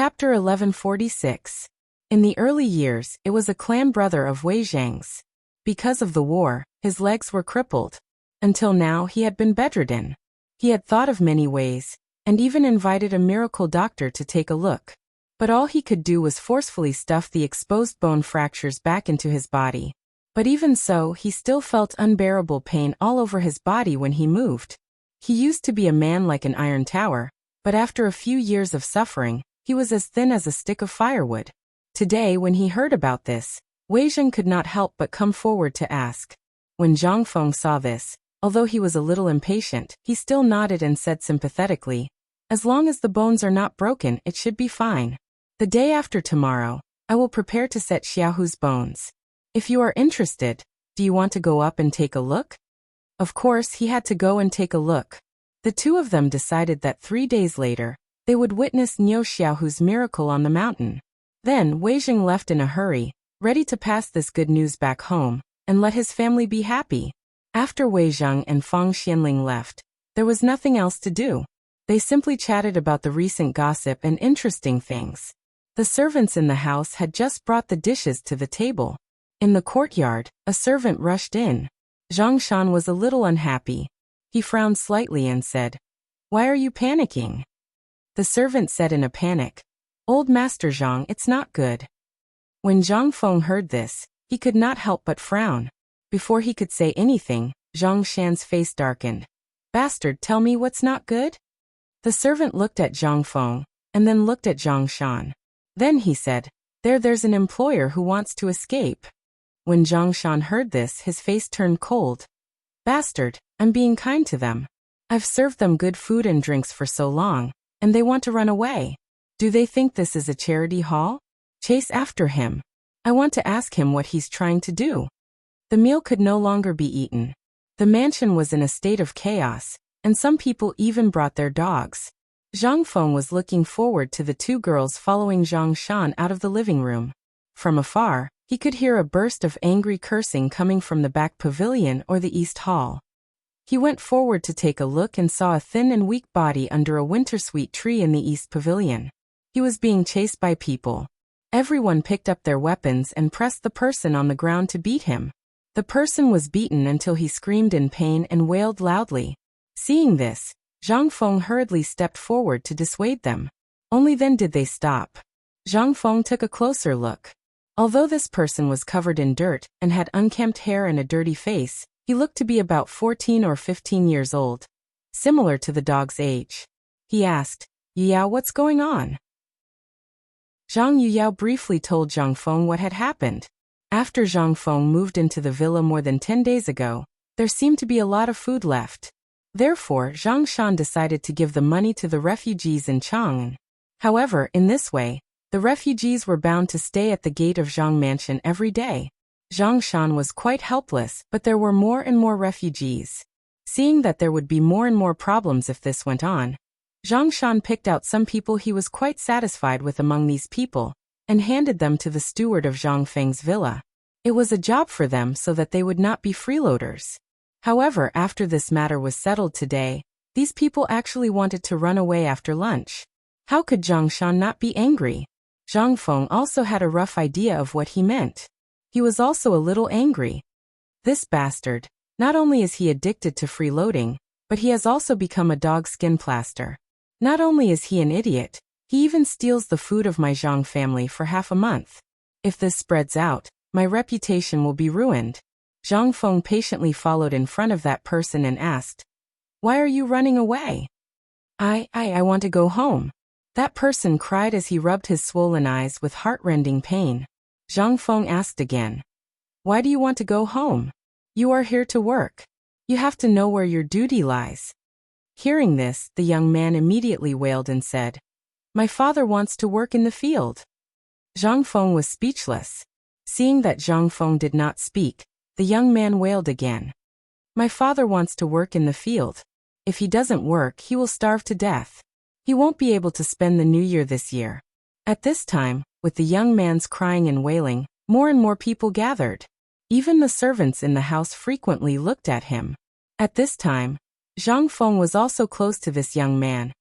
Chapter 1146. In the early years, it was a clan brother of Wei Zhang's. Because of the war, his legs were crippled. Until now he had been bedridden. He had thought of many ways, and even invited a miracle doctor to take a look. But all he could do was forcefully stuff the exposed bone fractures back into his body. But even so, he still felt unbearable pain all over his body when he moved. He used to be a man like an iron tower, but after a few years of suffering, he was as thin as a stick of firewood. Today, when he heard about this, Wei Zhang could not help but come forward to ask. When Zhang Feng saw this, although he was a little impatient, he still nodded and said sympathetically, "As long as the bones are not broken, it should be fine. The day after tomorrow, I will prepare to set Xiaohu's bones. If you are interested, do you want to go up and take a look?" Of course, he had to go and take a look. The two of them decided that 3 days later, they would witness Niu Xiaohu's miracle on the mountain. Then Wei Zhang left in a hurry, ready to pass this good news back home, and let his family be happy. After Wei Zhang and Fang Xianling left, there was nothing else to do. They simply chatted about the recent gossip and interesting things. The servants in the house had just brought the dishes to the table. In the courtyard, a servant rushed in. Zhang Shan was a little unhappy. He frowned slightly and said, "Why are you panicking?" The servant said in a panic, "Old Master Zhang, it's not good." When Zhang Feng heard this, he could not help but frown. Before he could say anything, Zhang Shan's face darkened. "Bastard, tell me what's not good?" The servant looked at Zhang Feng, and then looked at Zhang Shan. Then he said, There's an employer who wants to escape." When Zhang Shan heard this, his face turned cold. "Bastard, I'm being kind to them. I've served them good food and drinks for so long, and they want to run away. Do they think this is a charity hall? Chase after him. I want to ask him what he's trying to do." The meal could no longer be eaten. The mansion was in a state of chaos, and some people even brought their dogs. Zhang Feng was looking forward to the two girls following Zhang Shan out of the living room. From afar, he could hear a burst of angry cursing coming from the back pavilion or the east hall. He went forward to take a look and saw a thin and weak body under a wintersweet tree in the east pavilion. He was being chased by people. Everyone picked up their weapons and pressed the person on the ground to beat him. The person was beaten until he screamed in pain and wailed loudly. Seeing this, Zhang Feng hurriedly stepped forward to dissuade them. Only then did they stop. Zhang Feng took a closer look. Although this person was covered in dirt and had unkempt hair and a dirty face, he looked to be about 14 or 15 years old, similar to the dog's age. He asked, "Yuyao, what's going on?" Zhang Yuyao briefly told Zhang Feng what had happened. After Zhang Feng moved into the villa more than 10 days ago, there seemed to be a lot of food left. Therefore, Zhang Shan decided to give the money to the refugees in Chang'an. However, in this way, the refugees were bound to stay at the gate of Zhang Mansion every day. Zhang Shan was quite helpless, but there were more and more refugees. Seeing that there would be more and more problems if this went on, Zhang Shan picked out some people he was quite satisfied with among these people, and handed them to the steward of Zhang Feng's villa. It was a job for them so that they would not be freeloaders. However, after this matter was settled today, these people actually wanted to run away after lunch. How could Zhang Shan not be angry? Zhang Feng also had a rough idea of what he meant. He was also a little angry. This bastard, not only is he addicted to freeloading, but he has also become a dog skin plaster. Not only is he an idiot, he even steals the food of my Zhang family for half a month. If this spreads out, my reputation will be ruined. Zhang Feng patiently followed in front of that person and asked, "Why are you running away?" I want to go home." That person cried as he rubbed his swollen eyes with heart-rending pain. Zhang Feng asked again, "Why do you want to go home? You are here to work. You have to know where your duty lies." Hearing this, the young man immediately wailed and said, "My father wants to work in the field." Zhang Feng was speechless. Seeing that Zhang Feng did not speak, the young man wailed again. "My father wants to work in the field. If he doesn't work, he will starve to death. He won't be able to spend the new year this year." At this time, with the young man's crying and wailing, more and more people gathered. Even the servants in the house frequently looked at him. At this time, Zhang Feng was also close to this young man.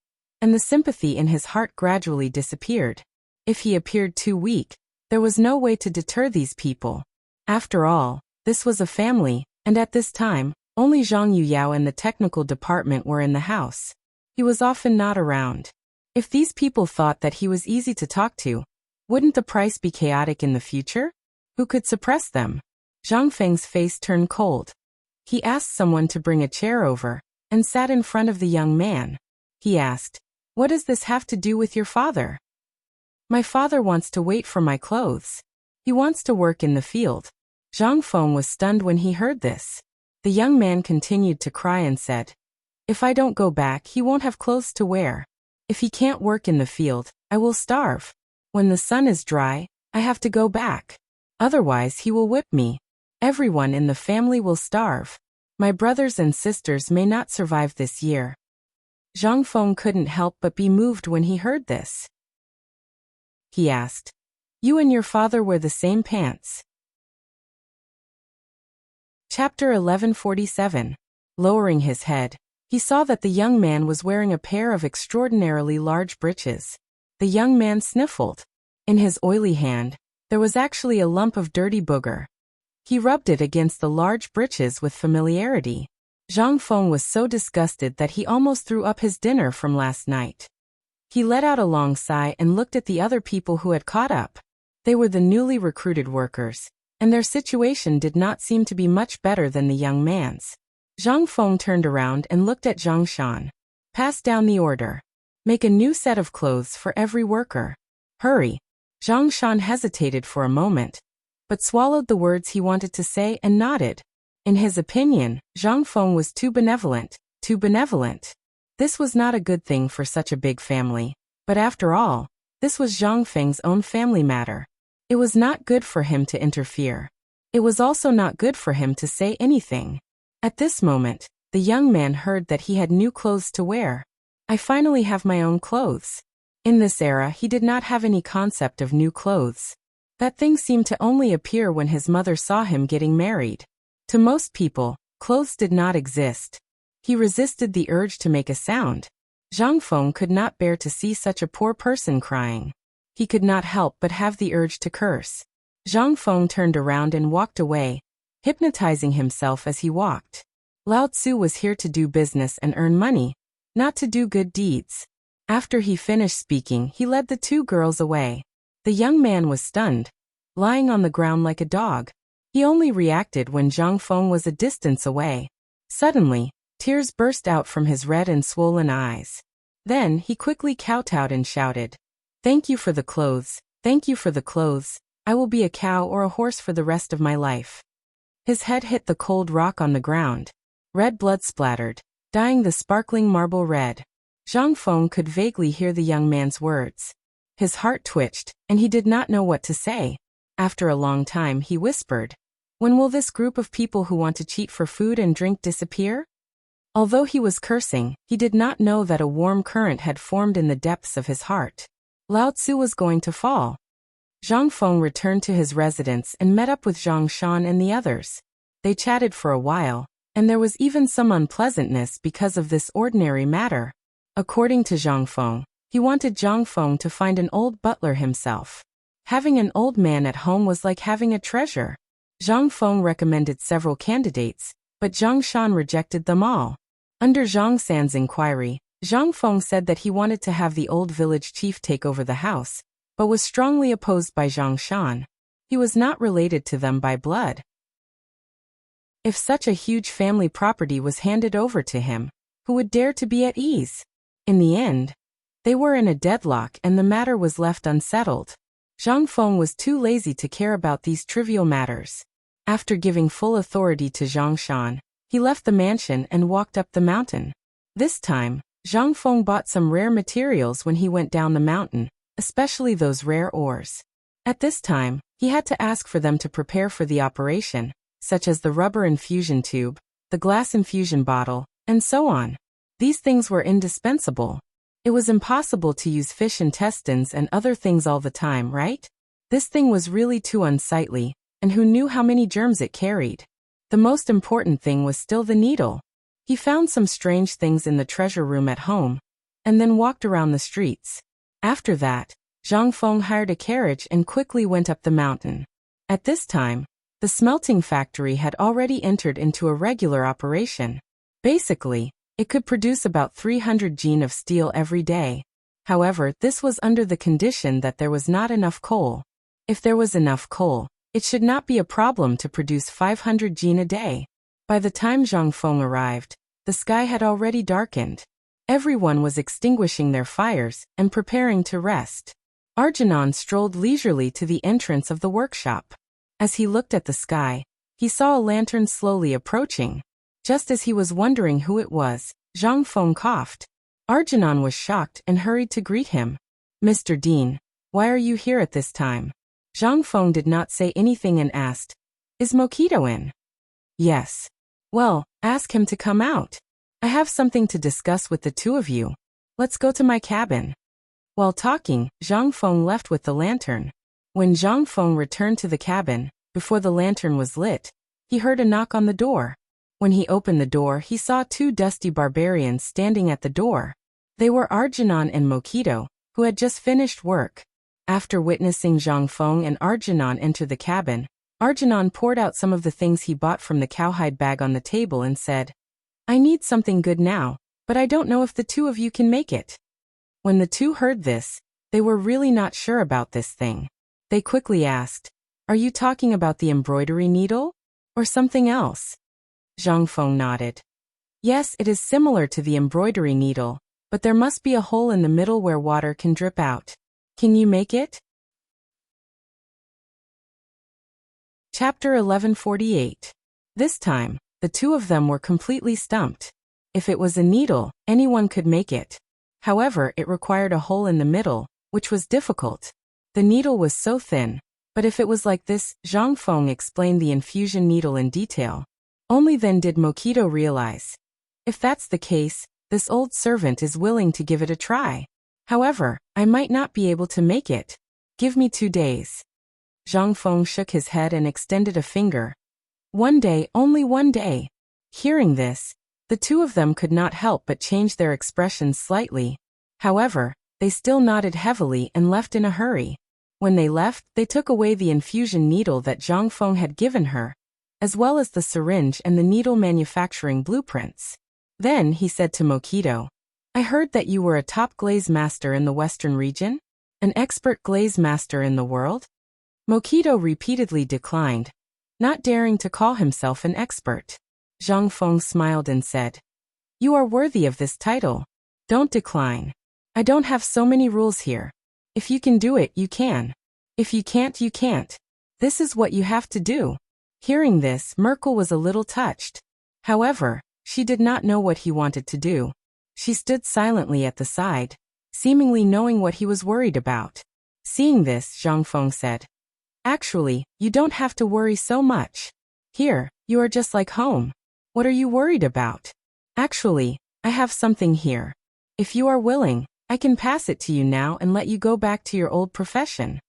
and the sympathy in his heart gradually disappeared. If he appeared too weak, there was no way to deter these people. After all, this was a family, and at this time, only Zhang Yuyao and the technical department were in the house. He was often not around. If these people thought that he was easy to talk to, wouldn't the price be chaotic in the future? Who could suppress them? Zhang Feng's face turned cold. He asked someone to bring a chair over, and sat in front of the young man. He asked, "What does this have to do with your father?" "My father wants to wait for my clothes. He wants to work in the field." Zhang Feng was stunned when he heard this. The young man continued to cry and said, "If I don't go back, he won't have clothes to wear. If he can't work in the field, I will starve. When the sun is dry, I have to go back. Otherwise he will whip me. Everyone in the family will starve. My brothers and sisters may not survive this year." Zhang Feng couldn't help but be moved when he heard this. He asked, "You and your father wear the same pants?" Chapter 1147. Lowering his head, he saw that the young man was wearing a pair of extraordinarily large breeches. The young man sniffled. In his oily hand, there was actually a lump of dirty booger. He rubbed it against the large breeches with familiarity. Zhang Feng was so disgusted that he almost threw up his dinner from last night. He let out a long sigh and looked at the other people who had caught up. They were the newly recruited workers, and their situation did not seem to be much better than the young man's. Zhang Feng turned around and looked at Zhang Shan. "Pass down the order. Make a new set of clothes for every worker. Hurry." Zhang Shan hesitated for a moment, but swallowed the words he wanted to say and nodded. In his opinion, Zhang Feng was too benevolent, too benevolent. This was not a good thing for such a big family, but after all, this was Zhang Feng's own family matter. It was not good for him to interfere. It was also not good for him to say anything. At this moment, the young man heard that he had new clothes to wear. "I finally have my own clothes." In this era, he did not have any concept of new clothes. That thing seemed to only appear when his mother saw him getting married. To most people, clothes did not exist. He resisted the urge to make a sound. Zhang Feng could not bear to see such a poor person crying. He could not help but have the urge to curse. Zhang Feng turned around and walked away, hypnotizing himself as he walked. Lao Tzu was here to do business and earn money, not to do good deeds. After he finished speaking, he led the two girls away. The young man was stunned, lying on the ground like a dog. He only reacted when Zhang Feng was a distance away. Suddenly, tears burst out from his red and swollen eyes. Then he quickly kowtowed and shouted, "Thank you for the clothes, thank you for the clothes. I will be a cow or a horse for the rest of my life." His head hit the cold rock on the ground. Red blood splattered, dyeing the sparkling marble red. Zhang Feng could vaguely hear the young man's words. His heart twitched, and he did not know what to say. After a long time he whispered, "When will this group of people who want to cheat for food and drink disappear?" Although he was cursing, he did not know that a warm current had formed in the depths of his heart. Lao Tzu was going to fall. Zhang Feng returned to his residence and met up with Zhang Shan and the others. They chatted for a while, and there was even some unpleasantness because of this ordinary matter. According to Zhang Feng, he wanted Zhang Feng to find an old butler himself. Having an old man at home was like having a treasure. Zhang Feng recommended several candidates, but Zhang Shan rejected them all. Under Zhang San's inquiry, Zhang Feng said that he wanted to have the old village chief take over the house, but was strongly opposed by Zhang Shan. He was not related to them by blood. If such a huge family property was handed over to him, who would dare to be at ease? In the end, they were in a deadlock and the matter was left unsettled. Zhang Feng was too lazy to care about these trivial matters. After giving full authority to Zhang Shan, he left the mansion and walked up the mountain. This time, Zhang Feng bought some rare materials when he went down the mountain, especially those rare ores. At this time, he had to ask for them to prepare for the operation, such as the rubber infusion tube, the glass infusion bottle, and so on. These things were indispensable. It was impossible to use fish intestines and other things all the time, right? This thing was really too unsightly, and who knew how many germs it carried? The most important thing was still the needle. He found some strange things in the treasure room at home, and then walked around the streets. After that, Zhang Feng hired a carriage and quickly went up the mountain. At this time, the smelting factory had already entered into a regular operation. Basically, it could produce about 300 jin of steel every day. However, this was under the condition that there was not enough coal. If there was enough coal, it should not be a problem to produce 500 jin a day. By the time Zhang Feng arrived, the sky had already darkened. Everyone was extinguishing their fires and preparing to rest. Arjunan strolled leisurely to the entrance of the workshop. As he looked at the sky, he saw a lantern slowly approaching. Just as he was wondering who it was, Zhang Feng coughed. Arjunan was shocked and hurried to greet him. "Mr. Dean, why are you here at this time?" Zhang Feng did not say anything and asked, "Is Mokito in?" "Yes." "Well, ask him to come out. I have something to discuss with the two of you. Let's go to my cabin." While talking, Zhang Feng left with the lantern. When Zhang Feng returned to the cabin, before the lantern was lit, he heard a knock on the door. When he opened the door, he saw two dusty barbarians standing at the door. They were Arjunan and Mokito, who had just finished work. After witnessing Zhang Feng and Arjunan enter the cabin, Arjunan poured out some of the things he bought from the cowhide bag on the table and said, "I need something good now, but I don't know if the two of you can make it." When the two heard this, they were really not sure about this thing. They quickly asked, "Are you talking about the embroidery needle? Or something else?" Zhang Feng nodded. "Yes, it is similar to the embroidery needle, but there must be a hole in the middle where water can drip out. Can you make it?" Chapter 1148. This time, the two of them were completely stumped. If it was a needle, anyone could make it. However, it required a hole in the middle, which was difficult. The needle was so thin, but if it was like this, Zhang Feng explained the infusion needle in detail. Only then did Mokito realize. If that's the case, this old servant is willing to give it a try. However, I might not be able to make it. Give me 2 days. Zhang Feng shook his head and extended a finger. 1 day, only 1 day. Hearing this, the two of them could not help but change their expressions slightly. However, they still nodded heavily and left in a hurry. When they left, they took away the infusion needle that Zhang Feng had given her, as well as the syringe and the needle manufacturing blueprints. Then he said to Mokito, "I heard that you were a top glaze master in the Western region? An expert glaze master in the world?" Mokito repeatedly declined, not daring to call himself an expert. Zhang Feng smiled and said, "You are worthy of this title. Don't decline. I don't have so many rules here. If you can do it, you can. If you can't, you can't. This is what you have to do." Hearing this, Merkel was a little touched. However, she did not know what he wanted to do. She stood silently at the side, seemingly knowing what he was worried about. Seeing this, Zhang Feng said, "Actually, you don't have to worry so much. Here, you are just like home. What are you worried about? Actually, I have something here. If you are willing, I can pass it to you now and let you go back to your old profession."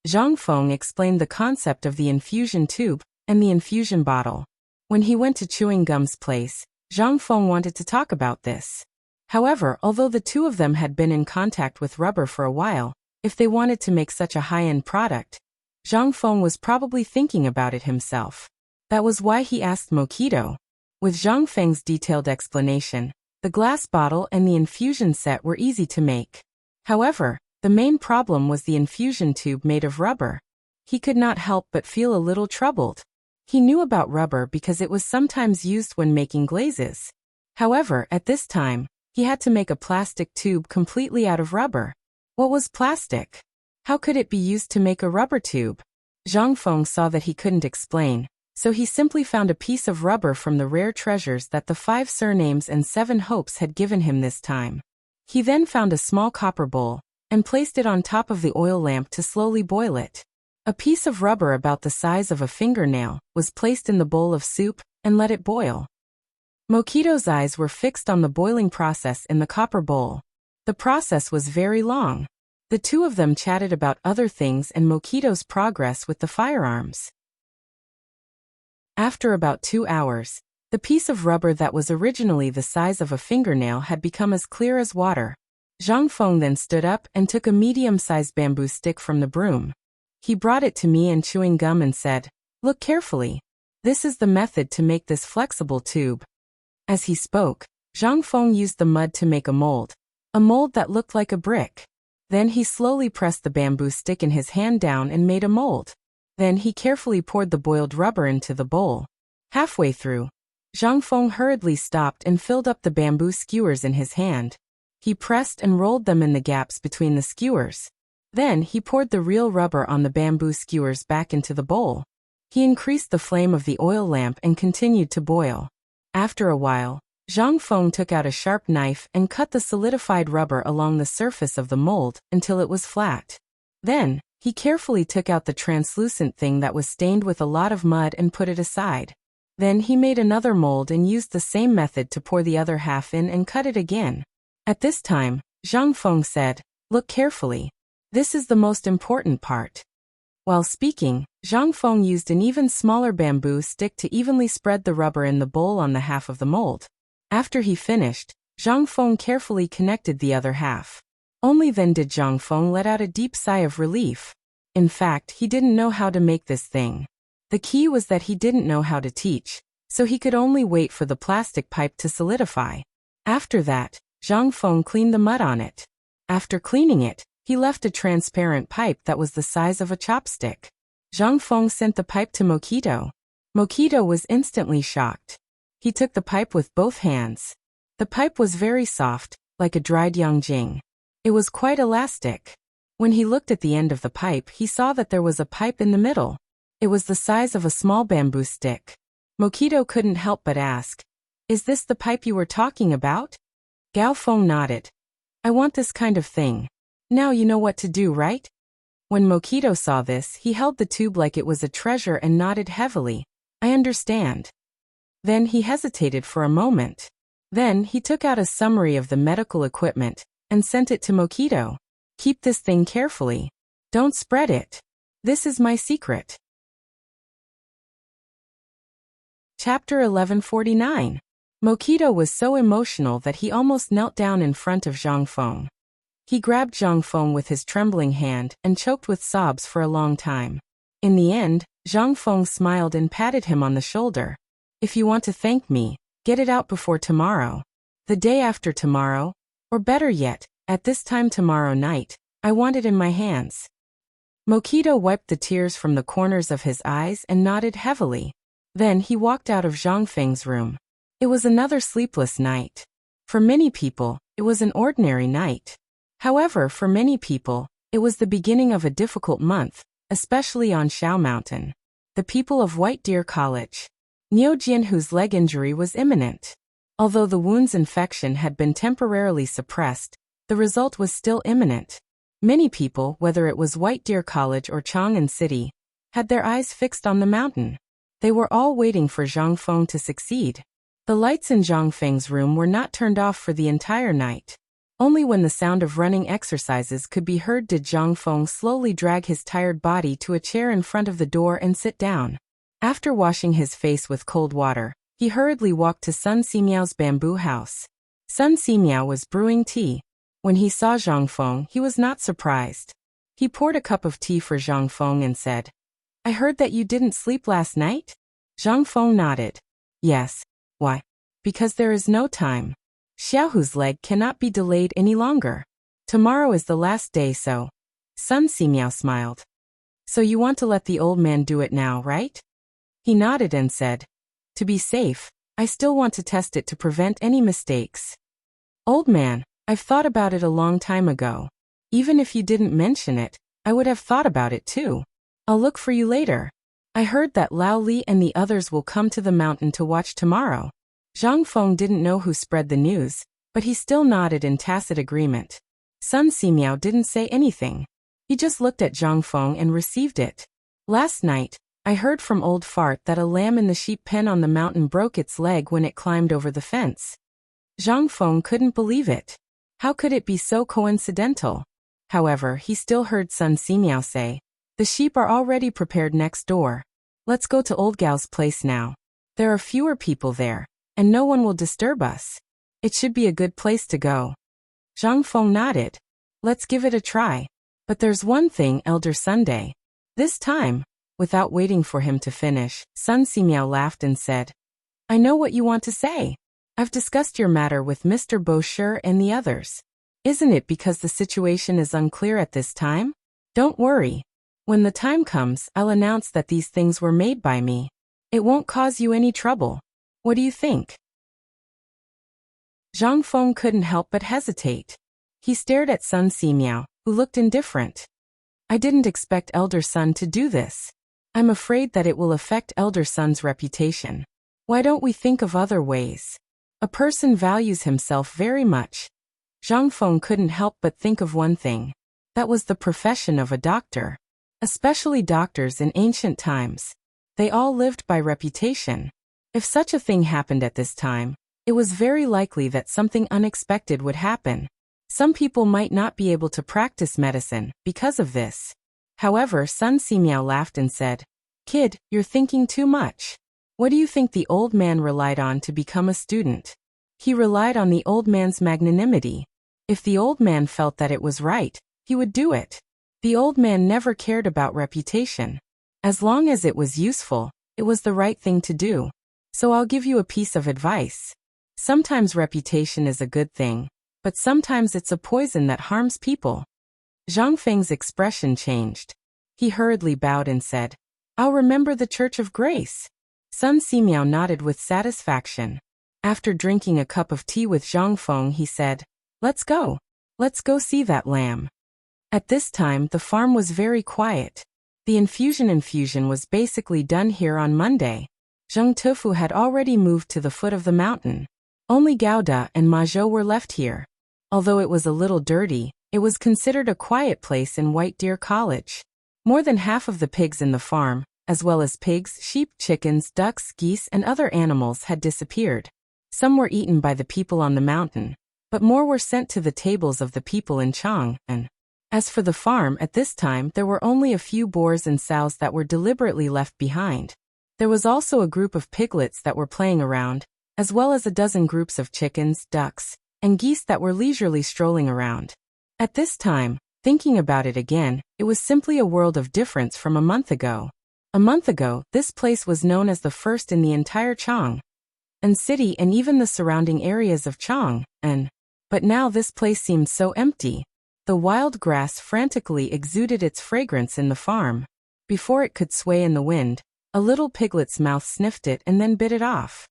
Zhang Feng explained the concept of the infusion tube and the infusion bottle. When he went to Chewing Gum's place, Zhang Feng wanted to talk about this. However, although the two of them had been in contact with rubber for a while, if they wanted to make such a high-end product, Zhang Feng was probably thinking about it himself. That was why he asked Mokito. With Zhang Feng's detailed explanation, the glass bottle and the infusion set were easy to make. However, the main problem was the infusion tube made of rubber. He could not help but feel a little troubled. He knew about rubber because it was sometimes used when making glazes. However, at this time, he had to make a plastic tube completely out of rubber. What was plastic? How could it be used to make a rubber tube? Zhang Feng saw that he couldn't explain, so he simply found a piece of rubber from the rare treasures that the 5 surnames and 7 hopes had given him this time. He then found a small copper bowl and placed it on top of the oil lamp to slowly boil it. A piece of rubber about the size of a fingernail was placed in the bowl of soup and let it boil. Mokito's eyes were fixed on the boiling process in the copper bowl. The process was very long. The two of them chatted about other things and Mokito's progress with the firearms. After about 2 hours, the piece of rubber that was originally the size of a fingernail had become as clear as water. Zhang Feng then stood up and took a medium-sized bamboo stick from the broom. He brought it to me and chewing gum and said, "Look carefully. This is the method to make this flexible tube." As he spoke, Zhang Feng used the mud to make a mold that looked like a brick. Then he slowly pressed the bamboo stick in his hand down and made a mold. Then he carefully poured the boiled rubber into the bowl. Halfway through, Zhang Feng hurriedly stopped and filled up the bamboo skewers in his hand. He pressed and rolled them in the gaps between the skewers. Then he poured the real rubber on the bamboo skewers back into the bowl. He increased the flame of the oil lamp and continued to boil. After a while, Zhang Feng took out a sharp knife and cut the solidified rubber along the surface of the mold until it was flat. Then, he carefully took out the translucent thing that was stained with a lot of mud and put it aside. Then he made another mold and used the same method to pour the other half in and cut it again. At this time, Zhang Feng said, "Look carefully. This is the most important part." While speaking, Zhang Feng used an even smaller bamboo stick to evenly spread the rubber in the bowl on the half of the mold. After he finished, Zhang Feng carefully connected the other half. Only then did Zhang Feng let out a deep sigh of relief. In fact, he didn't know how to make this thing. The key was that he didn't know how to teach, so he could only wait for the plastic pipe to solidify. After that, Zhang Feng cleaned the mud on it. After cleaning it, he left a transparent pipe that was the size of a chopstick. Zhang Feng sent the pipe to Mokito. Mokito was instantly shocked. He took the pipe with both hands. The pipe was very soft, like a dried Yangjing. It was quite elastic. When he looked at the end of the pipe, he saw that there was a pipe in the middle. It was the size of a small bamboo stick. Mokito couldn't help but ask, "Is this the pipe you were talking about?" Gao Feng nodded. "I want this kind of thing. Now you know what to do, right?" When Mokito saw this, he held the tube like it was a treasure and nodded heavily. "I understand." Then he hesitated for a moment. Then he took out a summary of the medical equipment and sent it to Mokito. "Keep this thing carefully. Don't spread it. This is my secret." Chapter 1149. Mokito was so emotional that he almost knelt down in front of Zhang Feng. He grabbed Zhang Feng with his trembling hand and choked with sobs for a long time. In the end, Zhang Feng smiled and patted him on the shoulder. "If you want to thank me, get it out before tomorrow. The day after tomorrow, or better yet, at this time tomorrow night, I want it in my hands." Mokito wiped the tears from the corners of his eyes and nodded heavily. Then he walked out of Zhang Feng's room. It was another sleepless night. For many people, it was an ordinary night. However, for many people, it was the beginning of a difficult month, especially on Xiao Mountain. The people of White Deer College. Niu Jian, whose leg injury was imminent. Although the wound's infection had been temporarily suppressed, the result was still imminent. Many people, whether it was White Deer College or Chang'an City, had their eyes fixed on the mountain. They were all waiting for Zhang Feng to succeed. The lights in Zhang Feng's room were not turned off for the entire night. Only when the sound of running exercises could be heard did Zhang Feng slowly drag his tired body to a chair in front of the door and sit down. After washing his face with cold water, he hurriedly walked to Sun Simiao's bamboo house. Sun Simiao was brewing tea. When he saw Zhang Feng, he was not surprised. He poured a cup of tea for Zhang Feng and said, "I heard that you didn't sleep last night?" Zhang Feng nodded. "Yes. Why?" "Because there is no time. Xiaohu's leg cannot be delayed any longer. Tomorrow is the last day, so." Sun Simiao smiled. "So you want to let the old man do it now, right?" He nodded and said, "To be safe, I still want to test it to prevent any mistakes." "Old man, I've thought about it a long time ago. Even if you didn't mention it, I would have thought about it too. I'll look for you later. I heard that Lao Li and the others will come to the mountain to watch tomorrow." Zhang Feng didn't know who spread the news, but he still nodded in tacit agreement. Sun Simiao didn't say anything. He just looked at Zhang Feng and received it. "Last night, I heard from Old Fart that a lamb in the sheep pen on the mountain broke its leg when it climbed over the fence." Zhang Feng couldn't believe it. How could it be so coincidental? However, he still heard Sun Simiao say, "The sheep are already prepared next door. Let's go to Old Gao's place now. There are fewer people there, and no one will disturb us. It should be a good place to go." Zhang Feng nodded. Let's give it a try. But there's one thing, Elder Sunday. This time, without waiting for him to finish, Sun Simiao laughed and said, I know what you want to say. I've discussed your matter with Mr. Bosher and the others. Isn't it because the situation is unclear at this time? Don't worry. When the time comes, I'll announce that these things were made by me. It won't cause you any trouble. What do you think? Zhang Feng couldn't help but hesitate. He stared at Sun Simiao, who looked indifferent. I didn't expect Elder Sun to do this. I'm afraid that it will affect Elder Sun's reputation. Why don't we think of other ways? A person values himself very much. Zhang Feng couldn't help but think of one thing. That was the profession of a doctor. Especially doctors in ancient times. They all lived by reputation. If such a thing happened at this time, it was very likely that something unexpected would happen. Some people might not be able to practice medicine because of this. However, Sun Simiao laughed and said, Kid, you're thinking too much. What do you think the old man relied on to become a student? He relied on the old man's magnanimity. If the old man felt that it was right, he would do it. The old man never cared about reputation. As long as it was useful, it was the right thing to do. So I'll give you a piece of advice. Sometimes reputation is a good thing, but sometimes it's a poison that harms people. Zhang Feng's expression changed. He hurriedly bowed and said, I'll remember the Church of Grace. Sun Simiao nodded with satisfaction. After drinking a cup of tea with Zhang Feng, he said, Let's go. Let's go see that lamb. At this time, the farm was very quiet. The infusion was basically done here on Monday. Zheng Tufu had already moved to the foot of the mountain. Only Gouda and Ma Zhou were left here. Although it was a little dirty, it was considered a quiet place in White Deer College. More than half of the pigs in the farm, as well as pigs, sheep, chickens, ducks, geese, and other animals had disappeared. Some were eaten by the people on the mountain, but more were sent to the tables of the people in Chang'an. As for the farm, at this time there were only a few boars and sows that were deliberately left behind. There was also a group of piglets that were playing around, as well as a dozen groups of chickens, ducks, and geese that were leisurely strolling around. At this time, thinking about it again, it was simply a world of difference from a month ago. A month ago, this place was known as the first in the entire Chang'an city and even the surrounding areas of Chang'an. But now this place seemed so empty. The wild grass frantically exuded its fragrance in the farm. Before it could sway in the wind, a little piglet's mouth sniffed it and then bit it off.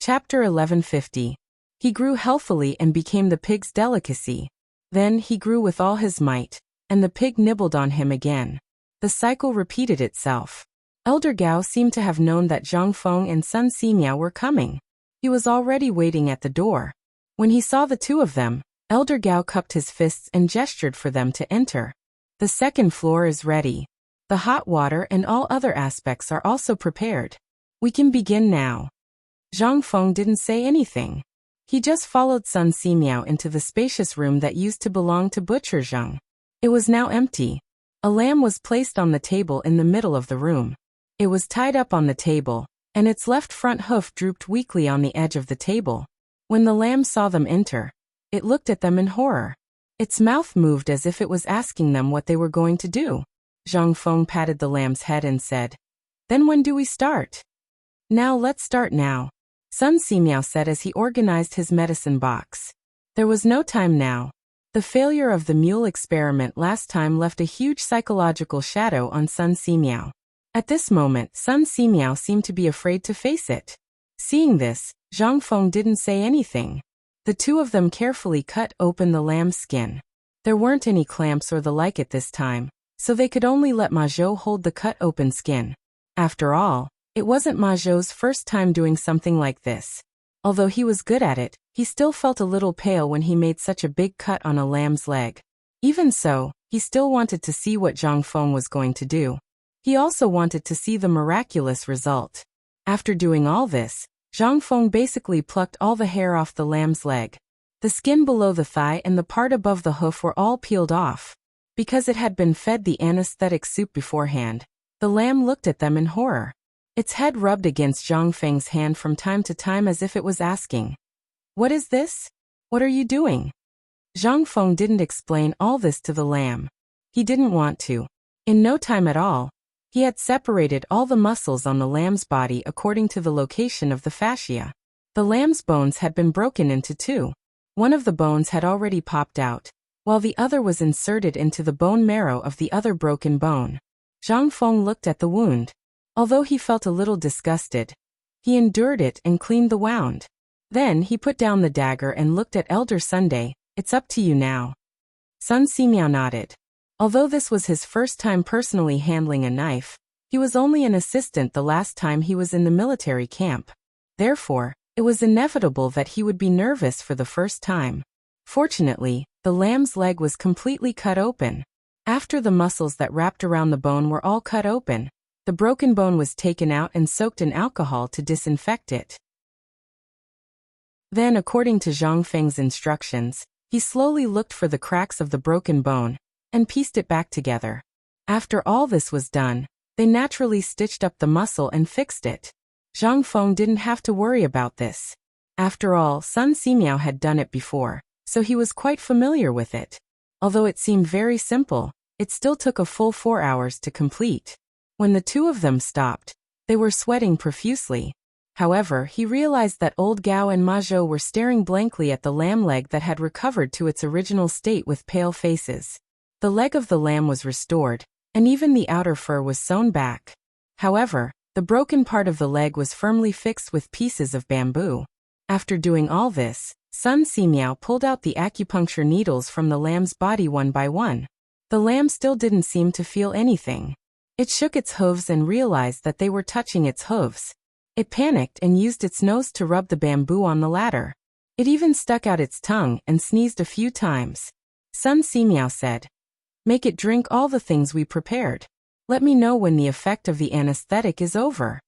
Chapter 1150. He grew healthily and became the pig's delicacy. Then he grew with all his might, and the pig nibbled on him again. The cycle repeated itself. Elder Gao seemed to have known that Zhang Feng and Sun Simiao were coming. He was already waiting at the door. When he saw the two of them, Elder Gao cupped his fists and gestured for them to enter. The second floor is ready. The hot water and all other aspects are also prepared. We can begin now. Zhang Feng didn't say anything. He just followed Sun Simiao into the spacious room that used to belong to Butcher Zheng. It was now empty. A lamb was placed on the table in the middle of the room. It was tied up on the table, and its left front hoof drooped weakly on the edge of the table. When the lamb saw them enter, it looked at them in horror. Its mouth moved as if it was asking them what they were going to do. Zhang Feng patted the lamb's head and said, Then when do we start? Now let's start now. Sun Simiao said as he organized his medicine box. There was no time now. The failure of the mule experiment last time left a huge psychological shadow on Sun Simiao. At this moment, Sun Simiao seemed to be afraid to face it. Seeing this, Zhang Feng didn't say anything. The two of them carefully cut open the lamb's skin. There weren't any clamps or the like at this time, so they could only let Ma Zhou hold the cut open skin. After all, it wasn't Ma Zhou's first time doing something like this. Although he was good at it, he still felt a little pale when he made such a big cut on a lamb's leg. Even so, he still wanted to see what Zhang Feng was going to do. He also wanted to see the miraculous result. After doing all this, Zhang Feng basically plucked all the hair off the lamb's leg. The skin below the thigh and the part above the hoof were all peeled off. Because it had been fed the anesthetic soup beforehand, the lamb looked at them in horror. Its head rubbed against Zhang Feng's hand from time to time as if it was asking, What is this? What are you doing? Zhang Feng didn't explain all this to the lamb. He didn't want to. In no time at all, he had separated all the muscles on the lamb's body according to the location of the fascia. The lamb's bones had been broken into two. One of the bones had already popped out, while the other was inserted into the bone marrow of the other broken bone. Zhang Feng looked at the wound. Although he felt a little disgusted, he endured it and cleaned the wound. Then he put down the dagger and looked at Elder Sunday. It's up to you now. Sun Simiao nodded. Although this was his first time personally handling a knife, he was only an assistant the last time he was in the military camp. Therefore, it was inevitable that he would be nervous for the first time. Fortunately, the lamb's leg was completely cut open. After the muscles that wrapped around the bone were all cut open, the broken bone was taken out and soaked in alcohol to disinfect it. Then, according to Zhang Feng's instructions, he slowly looked for the cracks of the broken bone and pieced it back together. After all this was done, they naturally stitched up the muscle and fixed it. Zhang Feng didn't have to worry about this. After all, Sun Simiao had done it before, so he was quite familiar with it. Although it seemed very simple, it still took a full 4 hours to complete. When the two of them stopped, they were sweating profusely. However, he realized that old Gao and Ma Zhou were staring blankly at the lamb leg that had recovered to its original state with pale faces. The leg of the lamb was restored, and even the outer fur was sewn back. However, the broken part of the leg was firmly fixed with pieces of bamboo. After doing all this, Sun Simiao pulled out the acupuncture needles from the lamb's body one by one. The lamb still didn't seem to feel anything. It shook its hooves and realized that they were touching its hooves. It panicked and used its nose to rub the bamboo on the latter. It even stuck out its tongue and sneezed a few times. Sun Simiao said, "Make it drink all the things we prepared. Let me know when the effect of the anesthetic is over."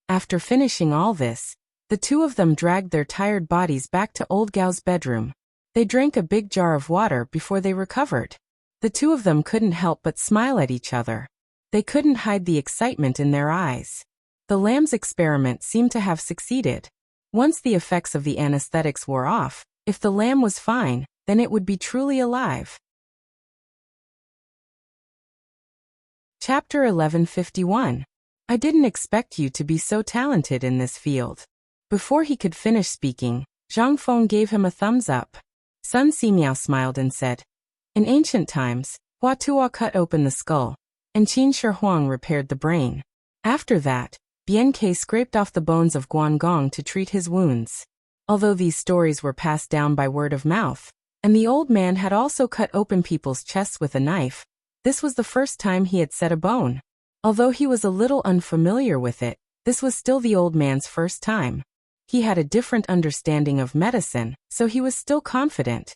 After finishing all this, the two of them dragged their tired bodies back to old Gao's bedroom. They drank a big jar of water before they recovered. The two of them couldn't help but smile at each other. They couldn't hide the excitement in their eyes. The lamb's experiment seemed to have succeeded. Once the effects of the anesthetics wore off, if the lamb was fine, then it would be truly alive. Chapter 1151. I didn't expect you to be so talented in this field. Before he could finish speaking, Zhang Feng gave him a thumbs up. Sun Simiao smiled and said, "In ancient times, Hua Tuo cut open the skull, and Qin Shi Huang repaired the brain. After that, Bian Ke scraped off the bones of Guangong to treat his wounds." Although these stories were passed down by word of mouth, and the old man had also cut open people's chests with a knife, this was the first time he had set a bone. Although he was a little unfamiliar with it, this was still the old man's first time. He had a different understanding of medicine, so he was still confident.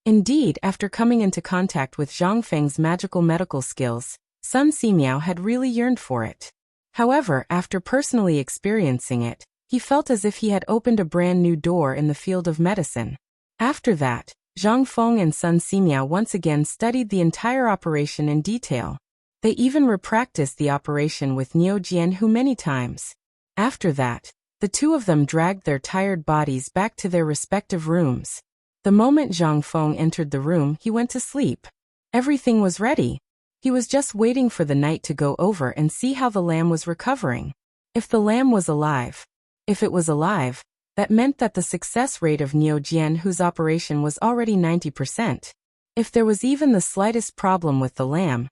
Indeed, after coming into contact with Zhang Feng's magical medical skills, Sun Simiao had really yearned for it. However, after personally experiencing it, he felt as if he had opened a brand new door in the field of medicine. After that, Zhang Feng and Sun Simiao once again studied the entire operation in detail. They even repracticed the operation with Niu Jianhu many times. After that, the two of them dragged their tired bodies back to their respective rooms. The moment Zhang Feng entered the room, he went to sleep. Everything was ready. He was just waiting for the night to go over and see how the lamb was recovering. If the lamb was alive, that meant that the success rate of Niu Jianhu's operation was already 90%. If there was even the slightest problem with the lamb,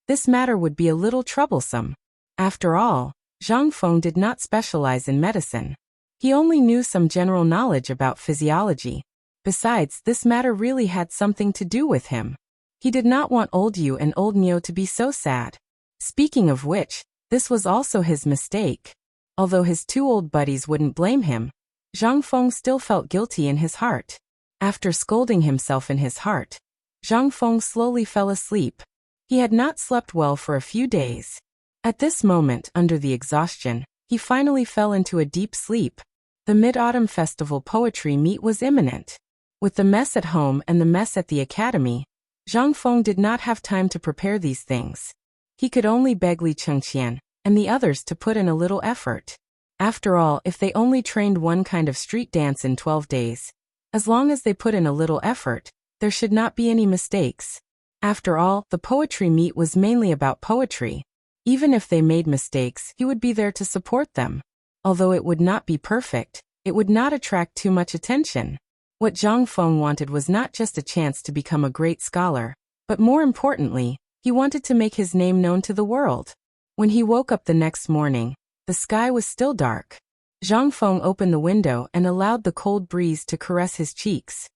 this matter would be a little troublesome. After all, Zhang Feng did not specialize in medicine. He only knew some general knowledge about physiology. Besides, this matter really had something to do with him. He did not want old Yu and old Niu to be so sad. Speaking of which, this was also his mistake. Although his two old buddies wouldn't blame him, Zhang Feng still felt guilty in his heart. After scolding himself in his heart, Zhang Feng slowly fell asleep. He had not slept well for a few days. At this moment, under the exhaustion, he finally fell into a deep sleep. The Mid-Autumn Festival poetry meet was imminent. With the mess at home and the mess at the academy, Zhang Feng did not have time to prepare these things. He could only beg Li Chengqian and the others to put in a little effort. After all, if they only trained one kind of street dance in 12 days, as long as they put in a little effort, there should not be any mistakes. After all, the poetry meet was mainly about poetry. Even if they made mistakes, he would be there to support them. Although it would not be perfect, it would not attract too much attention. What Zhang Feng wanted was not just a chance to become a great scholar, but more importantly, he wanted to make his name known to the world. When he woke up the next morning, the sky was still dark. Zhang Feng opened the window and allowed the cold breeze to caress his cheeks.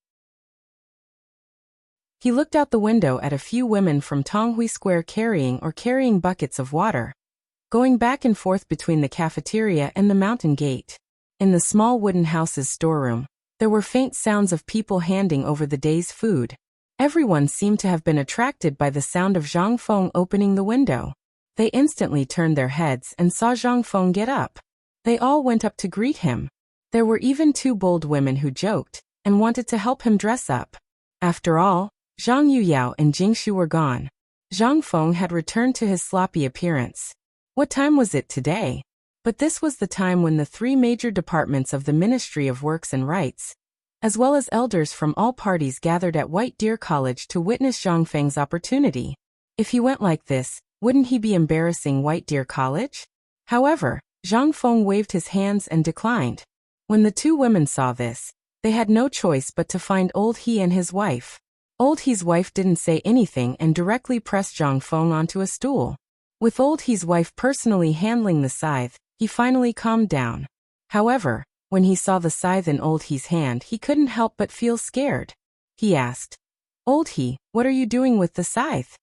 He looked out the window at a few women from Tonghui Square carrying buckets of water, going back and forth between the cafeteria and the mountain gate. In the small wooden house's storeroom, there were faint sounds of people handing over the day's food. Everyone seemed to have been attracted by the sound of Zhang Feng opening the window. They instantly turned their heads and saw Zhang Feng get up. They all went up to greet him. There were even two bold women who joked and wanted to help him dress up. After all, Zhang Yuyao and Jingshu were gone. Zhang Feng had returned to his sloppy appearance. What time was it today? But this was the time when the three major departments of the Ministry of Works and Rights, as well as elders from all parties, gathered at White Deer College to witness Zhang Feng's opportunity. If he went like this, wouldn't he be embarrassing White Deer College? However, Zhang Feng waved his hands and declined. When the two women saw this, they had no choice but to find Old He and his wife. Old He's wife didn't say anything and directly pressed Zhang Feng onto a stool. With Old He's wife personally handling the scythe, he finally calmed down. However, when he saw the scythe in Old He's hand, he couldn't help but feel scared. He asked, "Old He, what are you doing with the scythe?"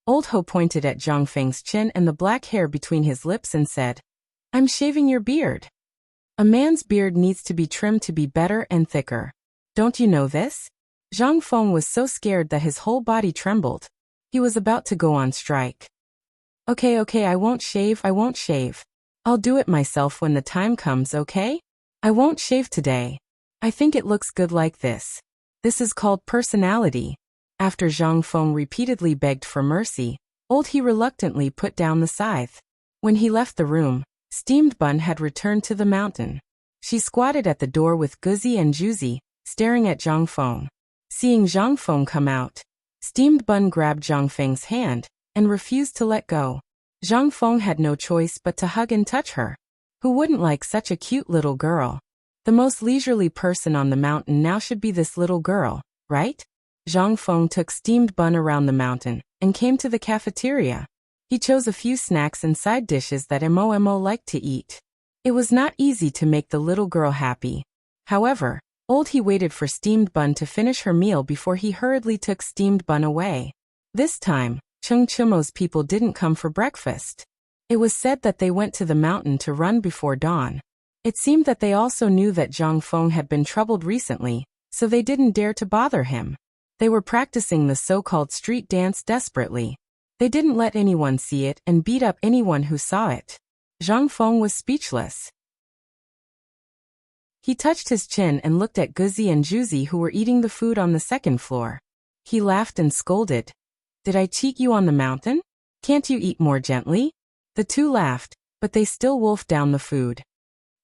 Old Ho pointed at Zhang Feng's chin and the black hair between his lips and said, "I'm shaving your beard. A man's beard needs to be trimmed to be better and thicker. Don't you know this?" Zhang Feng was so scared that his whole body trembled. He was about to go on strike. Okay, I won't shave. I'll do it myself when the time comes, okay? I won't shave today. I think it looks good like this. This is called personality. After Zhang Feng repeatedly begged for mercy, Old He reluctantly put down the scythe. When he left the room, Steamed Bun had returned to the mountain. She squatted at the door with Guzi and Juzi, staring at Zhang Feng. Seeing Zhang Feng come out, Steamed Bun grabbed Zhang Feng's hand and refused to let go. Zhang Feng had no choice but to hug and touch her. Who wouldn't like such a cute little girl? The most leisurely person on the mountain now should be this little girl, right? Zhang Feng took Steamed Bun around the mountain and came to the cafeteria. He chose a few snacks and side dishes that Mo liked to eat. It was not easy to make the little girl happy. However, Old He waited for Steamed Bun to finish her meal before he hurriedly took Steamed Bun away. This time, Chengchumo's people didn't come for breakfast. It was said that they went to the mountain to run before dawn. It seemed that they also knew that Zhang Feng had been troubled recently, so they didn't dare to bother him. They were practicing the so-called street dance desperately. They didn't let anyone see it and beat up anyone who saw it. Zhang Feng was speechless. He touched his chin and looked at Guzi and Juzi, who were eating the food on the second floor. He laughed and scolded. "Did I cheat you on the mountain? Can't you eat more gently?" The two laughed, but they still wolfed down the food.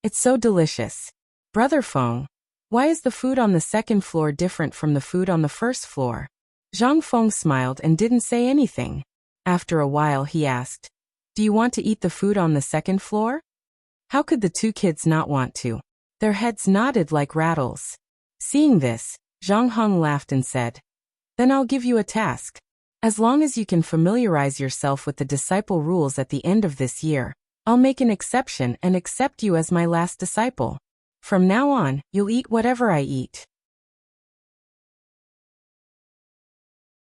"It's so delicious. Brother Feng, why is the food on the second floor different from the food on the first floor?" Zhang Feng smiled and didn't say anything. After a while he asked, "Do you want to eat the food on the second floor?" How could the two kids not want to? Their heads nodded like rattles. Seeing this, Zhang Heng laughed and said, "Then I'll give you a task. As long as you can familiarize yourself with the disciple rules at the end of this year, I'll make an exception and accept you as my last disciple. From now on, you'll eat whatever I eat."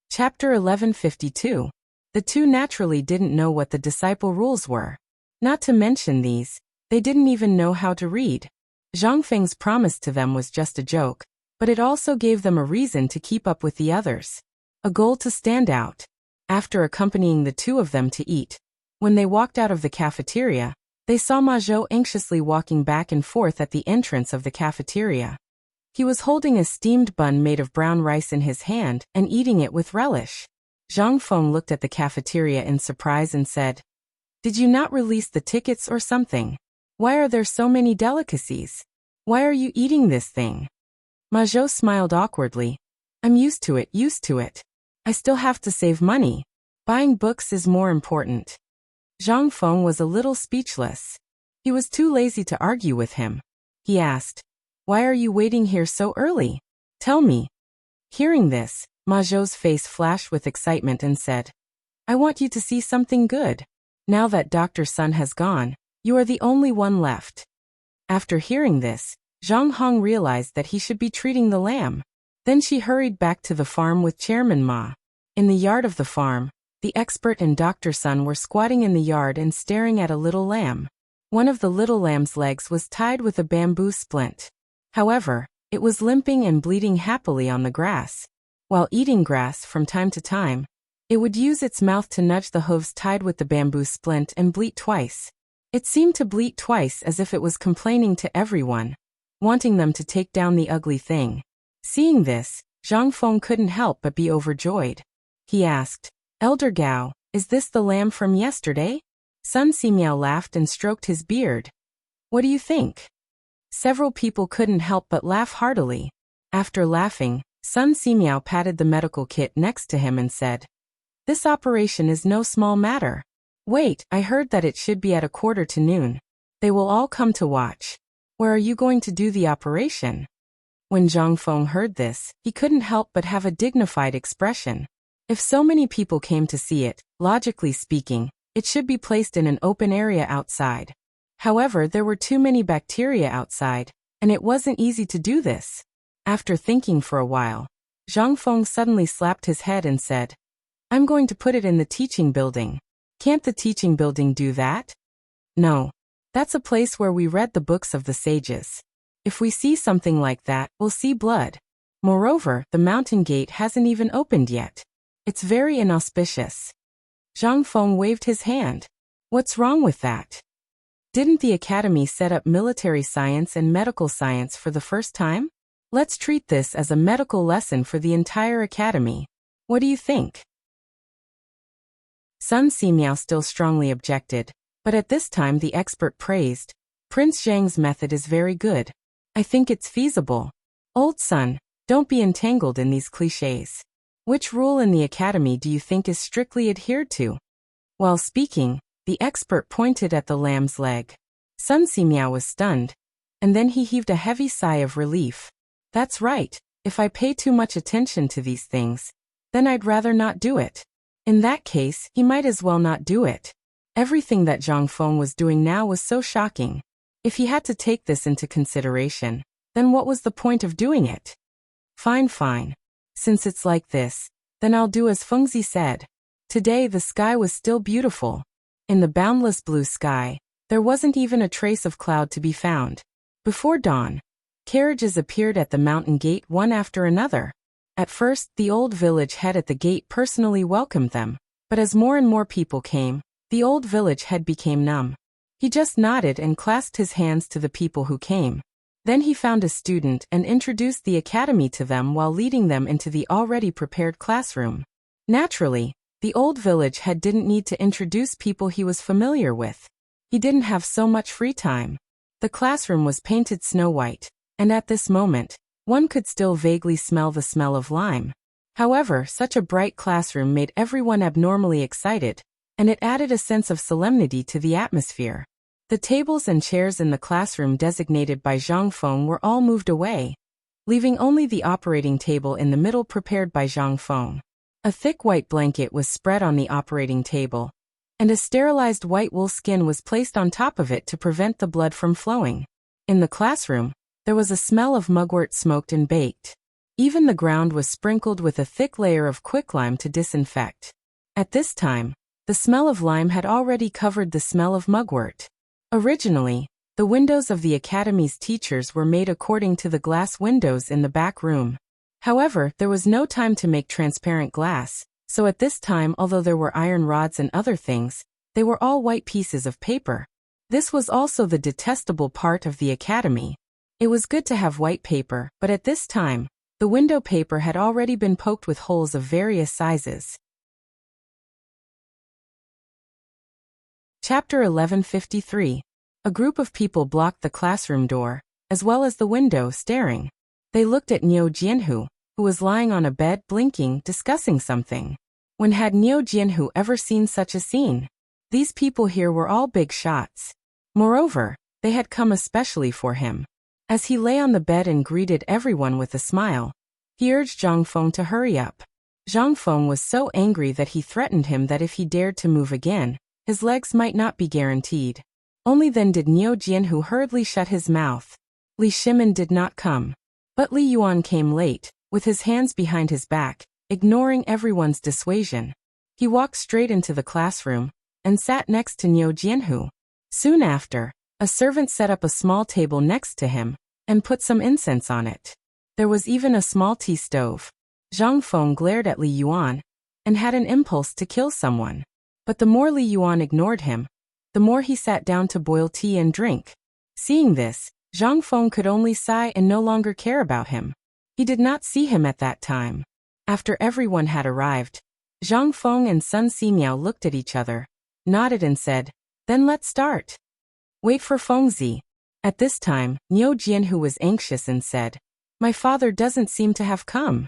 Chapter 1152. The two naturally didn't know what the disciple rules were. Not to mention these, they didn't even know how to read. Zhang Feng's promise to them was just a joke, but it also gave them a reason to keep up with the others. A goal to stand out. After accompanying the two of them to eat, when they walked out of the cafeteria, they saw Ma Zhou anxiously walking back and forth at the entrance of the cafeteria. He was holding a steamed bun made of brown rice in his hand and eating it with relish. Zhang Feng looked at the cafeteria in surprise and said, "Did you not release the tickets or something? Why are there so many delicacies? Why are you eating this thing? Majot smiled awkwardly. I'm used to it. I still have to save money. Buying books is more important. Zhang Feng was a little speechless. He was too lazy to argue with him. He asked, why are you waiting here so early? Tell me. Hearing this, Majot's face flashed with excitement and said, I want you to see something good. Now that Dr. Sun has gone, you are the only one left. After hearing this, Zhang Hong realized that he should be treating the lamb. Then she hurried back to the farm with Chairman Ma. In the yard of the farm, the expert and Dr. Sun were squatting in the yard and staring at a little lamb. One of the little lamb's legs was tied with a bamboo splint. However, it was limping and bleeding happily on the grass. While eating grass from time to time, it would use its mouth to nudge the hooves tied with the bamboo splint and bleat twice. It seemed to bleat twice as if it was complaining to everyone, wanting them to take down the ugly thing. Seeing this, Zhang Feng couldn't help but be overjoyed. He asked, Elder Gao, is this the lamb from yesterday? Sun Simiao laughed and stroked his beard. What do you think? Several people couldn't help but laugh heartily. After laughing, Sun Simiao patted the medical kit next to him and said, this operation is no small matter. Wait, I heard that it should be at 12:45. They will all come to watch. Where are you going to do the operation? When Zhang Feng heard this, he couldn't help but have a dignified expression. If so many people came to see it, logically speaking, it should be placed in an open area outside. However, there were too many bacteria outside, and it wasn't easy to do this. After thinking for a while, Zhang Feng suddenly slapped his head and said, I'm going to put it in the teaching building. Can't the teaching building do that? No. That's a place where we read the books of the sages. If we see something like that, we'll see blood. Moreover, the mountain gate hasn't even opened yet. It's very inauspicious. Zhang Feng waved his hand. What's wrong with that? Didn't the academy set up military science and medical science for the first time? Let's treat this as a medical lesson for the entire academy. What do you think? Sun Simiao still strongly objected, but at this time the expert praised. Prince Zhang's method is very good. I think it's feasible. Old Sun, don't be entangled in these clichés. Which rule in the academy do you think is strictly adhered to? While speaking, the expert pointed at the lamb's leg. Sun Simiao was stunned, and then he heaved a heavy sigh of relief. That's right, if I pay too much attention to these things, then I'd rather not do it. In that case, he might as well not do it. Everything that Zhang Feng was doing now was so shocking. If he had to take this into consideration, then what was the point of doing it? Fine. Since it's like this, then I'll do as Fengzi said. Today the sky was still beautiful. In the boundless blue sky, there wasn't even a trace of cloud to be found. Before dawn, carriages appeared at the mountain gate one after another. At first, the old village head at the gate personally welcomed them, but as more and more people came, the old village head became numb. He just nodded and clasped his hands to the people who came. Then he found a student and introduced the academy to them while leading them into the already prepared classroom. Naturally, the old village head didn't need to introduce people he was familiar with. He didn't have so much free time. The classroom was painted snow white, and at this moment, one could still vaguely smell the smell of lime. However, such a bright classroom made everyone abnormally excited, and it added a sense of solemnity to the atmosphere. The tables and chairs in the classroom designated by Zhang Feng were all moved away, leaving only the operating table in the middle prepared by Zhang Feng. A thick white blanket was spread on the operating table, and a sterilized white wool skin was placed on top of it to prevent the blood from flowing. In the classroom, there was a smell of mugwort smoked and baked. Even the ground was sprinkled with a thick layer of quicklime to disinfect. At this time, the smell of lime had already covered the smell of mugwort. Originally, the windows of the academy's teachers were made according to the glass windows in the back room. However, there was no time to make transparent glass, so at this time, although there were iron rods and other things, they were all white pieces of paper. This was also the detestable part of the academy. It was good to have white paper, but at this time, the window paper had already been poked with holes of various sizes. Chapter 1153. A group of people blocked the classroom door, as well as the window, staring. They looked at Niu Jianhu, who was lying on a bed blinking, discussing something. When had Niu Jianhu ever seen such a scene? These people here were all big shots. Moreover, they had come especially for him. As he lay on the bed and greeted everyone with a smile, he urged Zhang Feng to hurry up. Zhang Feng was so angry that he threatened him that if he dared to move again, his legs might not be guaranteed. Only then did Niu Jianhu hurriedly shut his mouth. Li Shimin did not come. But Li Yuan came late, with his hands behind his back, ignoring everyone's dissuasion. He walked straight into the classroom and sat next to Niu Jianhu. Soon after, a servant set up a small table next to him and put some incense on it. There was even a small tea stove. Zhang Feng glared at Li Yuan and had an impulse to kill someone. But the more Li Yuan ignored him, the more he sat down to boil tea and drink. Seeing this, Zhang Feng could only sigh and no longer care about him. He did not see him at that time. After everyone had arrived, Zhang Feng and Sun Simiao looked at each other, nodded and said, "Then let's start." "Wait for Fengzi." At this time, Niu Jianhu was anxious and said, "My father doesn't seem to have come."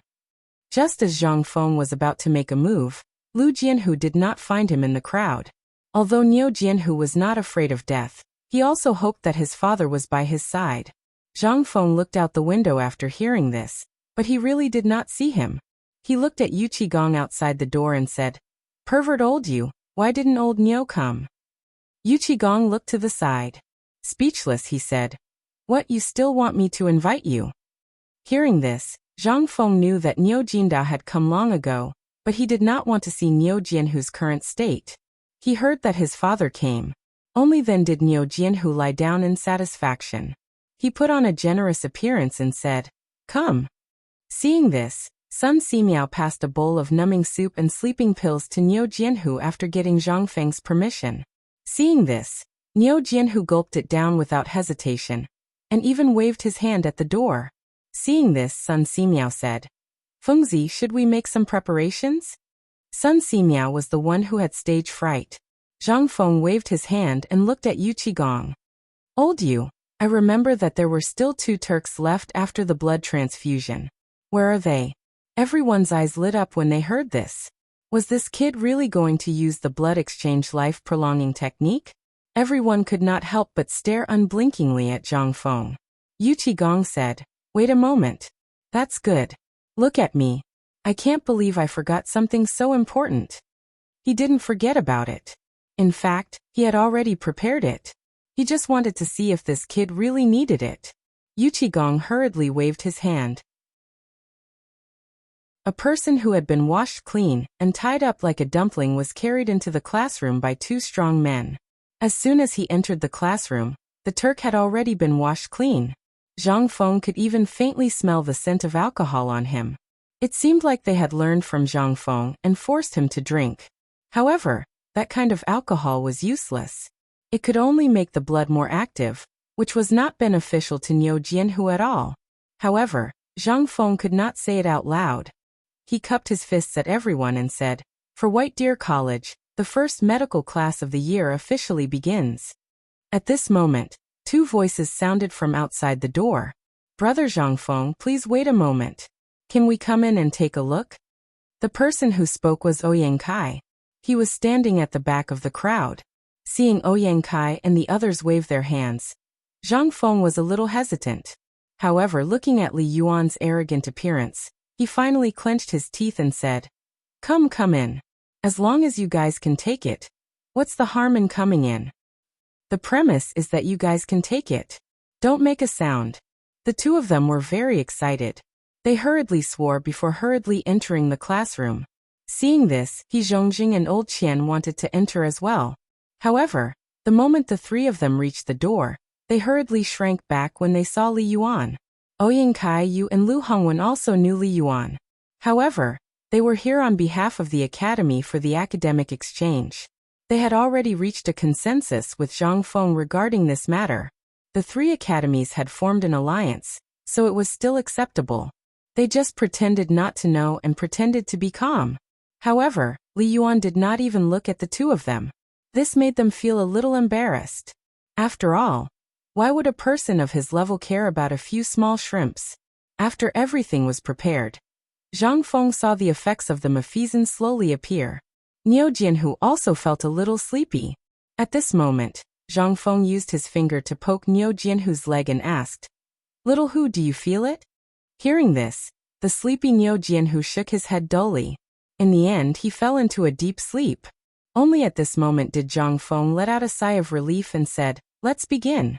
Just as Zhang Feng was about to make a move, Lu Jianhu did not find him in the crowd. Although Niu Jianhu was not afraid of death, he also hoped that his father was by his side. Zhang Feng looked out the window after hearing this, but he really did not see him. He looked at Yu Qigong outside the door and said, "Pervert old you, why didn't old Niu come?" Yu Qigong looked to the side. Speechless, he said, "What, you still want me to invite you?" Hearing this, Zhang Feng knew that Niu Jindao had come long ago, but he did not want to see Niu Jianhu's current state. He heard that his father came. Only then did Niu Jianhu lie down in satisfaction. He put on a generous appearance and said, "Come." Seeing this, Sun Simiao passed a bowl of numbing soup and sleeping pills to Niu Jianhu after getting Zhang Feng's permission. Seeing this, Niu Jianhu gulped it down without hesitation, and even waved his hand at the door. Seeing this, Sun Simiao said, "Fengzi, should we make some preparations?" Sun Simiao was the one who had stage fright. Zhang Feng waved his hand and looked at Yu Qigong. "Old you, I remember that there were still 2 Turks left after the blood transfusion. Where are they?" Everyone's eyes lit up when they heard this. Was this kid really going to use the blood exchange life-prolonging technique? Everyone could not help but stare unblinkingly at Zhang Feng. Yu Qigong said, "Wait a moment. That's good. Look at me. I can't believe I forgot something so important." He didn't forget about it. In fact, he had already prepared it. He just wanted to see if this kid really needed it. Yu Qigong hurriedly waved his hand. A person who had been washed clean and tied up like a dumpling was carried into the classroom by 2 strong men. As soon as he entered the classroom, the Turk had already been washed clean. Zhang Feng could even faintly smell the scent of alcohol on him. It seemed like they had learned from Zhang Feng and forced him to drink. However, that kind of alcohol was useless. It could only make the blood more active, which was not beneficial to Niu Jianhu at all. However, Zhang Feng could not say it out loud. He cupped his fists at everyone and said, "For White Deer College, the first medical class of the year officially begins." At this moment, 2 voices sounded from outside the door. "Brother Zhang Feng, please wait a moment. Can we come in and take a look?" The person who spoke was Ouyang Kai. He was standing at the back of the crowd. Seeing Ouyang Kai and the others wave their hands, Zhang Feng was a little hesitant. However, looking at Li Yuan's arrogant appearance, he finally clenched his teeth and said, Come in. As long as you guys can take it. What's the harm in coming in? The premise is that you guys can take it. Don't make a sound." The 2 of them were very excited. They hurriedly swore before hurriedly entering the classroom. Seeing this, He Zhongjing and Old Qian wanted to enter as well. However, the moment the 3 of them reached the door, they hurriedly shrank back when they saw Li Yuan. Ouyang Kai, Yu and Lu Hongwen also knew Li Yuan. However, they were here on behalf of the Academy for the academic exchange. They had already reached a consensus with Zhang Feng regarding this matter. The 3 academies had formed an alliance, so it was still acceptable. They just pretended not to know and pretended to be calm. However, Li Yuan did not even look at the 2 of them. This made them feel a little embarrassed. After all, why would a person of his level care about a few small shrimps? After everything was prepared, Zhang Feng saw the effects of the Mephizen slowly appear. Niu Jianhu also felt a little sleepy. At this moment, Zhang Feng used his finger to poke Niu Jianhu's leg and asked, "Little Hu, do you feel it?" Hearing this, the sleepy Niu Jianhu shook his head dully. In the end, he fell into a deep sleep. Only at this moment did Zhang Feng let out a sigh of relief and said, "Let's begin."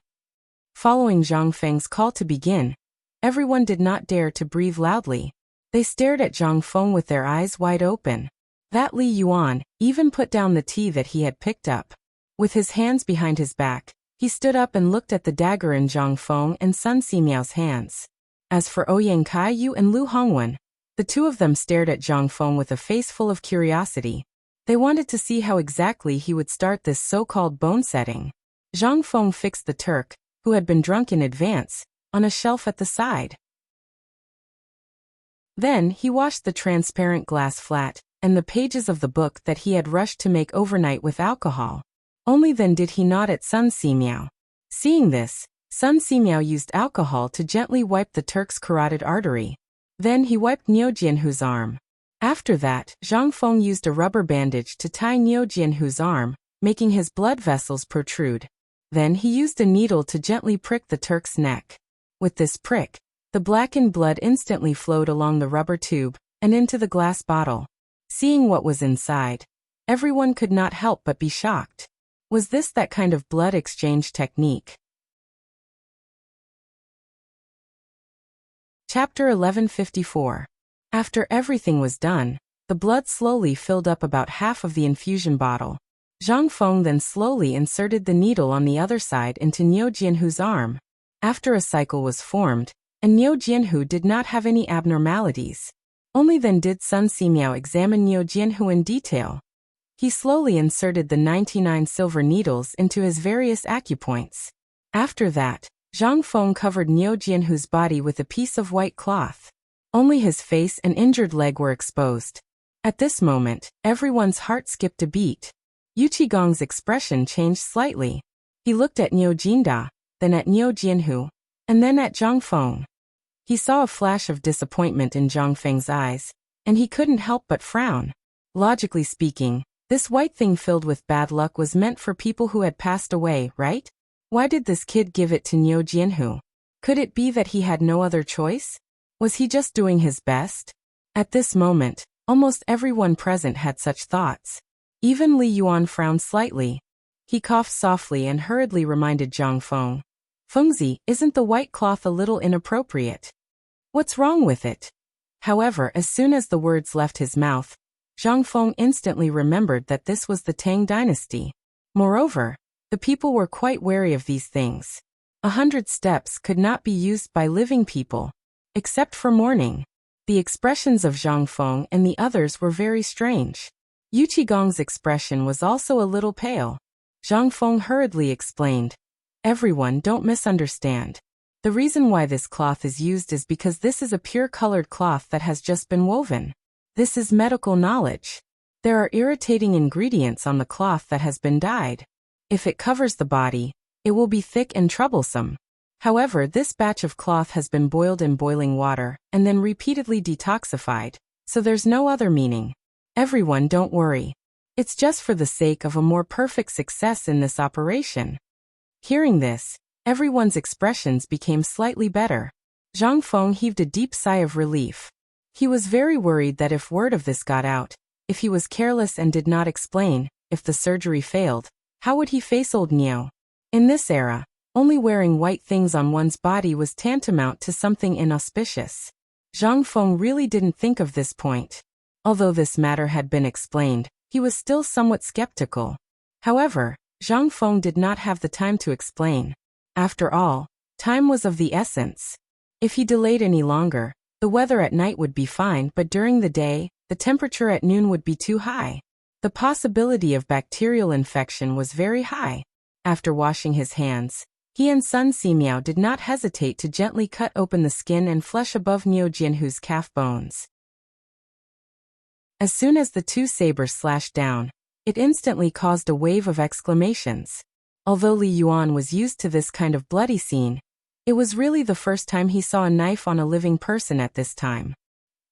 Following Zhang Feng's call to begin, everyone did not dare to breathe loudly. They stared at Zhang Feng with their eyes wide open. That Li Yuan even put down the tea that he had picked up. With his hands behind his back, he stood up and looked at the dagger in Zhang Feng and Sun Simiao's hands. As for Ouyang Kaiyu and Lu Hongwen, the two of them stared at Zhang Feng with a face full of curiosity. They wanted to see how exactly he would start this so-called bone setting. Zhang Feng fixed the Turk, who had been drunk in advance, on a shelf at the side. Then he washed the transparent glass flat, and the pages of the book that he had rushed to make overnight with alcohol. Only then did he nod at Sun Simiao. Seeing this, Sun Simiao used alcohol to gently wipe the Turk's carotid artery. Then he wiped Niu Jianhu's arm. After that, Zhang Feng used a rubber bandage to tie Niu Jianhu's arm, making his blood vessels protrude. Then he used a needle to gently prick the Turk's neck. With this prick, the blackened blood instantly flowed along the rubber tube and into the glass bottle. Seeing what was inside, everyone could not help but be shocked. Was this that kind of blood exchange technique? Chapter 1154. After everything was done, the blood slowly filled up about half of the infusion bottle. Zhang Feng then slowly inserted the needle on the other side into Niu Jianhu's arm. After a cycle was formed, and Niu Jianhu did not have any abnormalities. Only then did Sun Simiao examine Niu Jianhu in detail. He slowly inserted the 99 silver needles into his various acupoints. After that, Zhang Feng covered Niu Jianhu's body with a piece of white cloth. Only his face and injured leg were exposed. At this moment, everyone's heart skipped a beat. Yu Qigong's expression changed slightly. He looked at Niu Jinda, then at Niu Jianhu, and then at Zhang Feng. He saw a flash of disappointment in Zhang Feng's eyes, and he couldn't help but frown. Logically speaking, this white thing filled with bad luck was meant for people who had passed away, right? Why did this kid give it to Niu Jianhu? Could it be that he had no other choice? Was he just doing his best? At this moment, almost everyone present had such thoughts. Even Li Yuan frowned slightly. He coughed softly and hurriedly reminded Zhang Feng. "Fengzi, isn't the white cloth a little inappropriate? What's wrong with it?" However, as soon as the words left his mouth, Zhang Feng instantly remembered that this was the Tang dynasty. Moreover, the people were quite wary of these things. 100 steps could not be used by living people, except for mourning. The expressions of Zhang Feng and the others were very strange. Yu Qigong's expression was also a little pale. Zhang Feng hurriedly explained, "Everyone, don't misunderstand. The reason why this cloth is used is because this is a pure colored cloth that has just been woven. This is medical knowledge. There are irritating ingredients on the cloth that has been dyed. If it covers the body, it will be thick and troublesome. However, this batch of cloth has been boiled in boiling water and then repeatedly detoxified, so there's no other meaning. Everyone, don't worry. It's just for the sake of a more perfect success in this operation." Hearing this, everyone's expressions became slightly better. Zhang Feng heaved a deep sigh of relief. He was very worried that if word of this got out, if he was careless and did not explain, if the surgery failed, how would he face old Niu? In this era, only wearing white things on one's body was tantamount to something inauspicious. Zhang Feng really didn't think of this point. Although this matter had been explained, he was still somewhat skeptical. However, Zhang Feng did not have the time to explain. After all, time was of the essence. If he delayed any longer, the weather at night would be fine, but during the day, the temperature at noon would be too high. The possibility of bacterial infection was very high. After washing his hands, he and Sun Simiao did not hesitate to gently cut open the skin and flesh above Niu Jianhu's calf bones. As soon as the two sabers slashed down, it instantly caused a wave of exclamations. Although Li Yuan was used to this kind of bloody scene, it was really the first time he saw a knife on a living person at this time.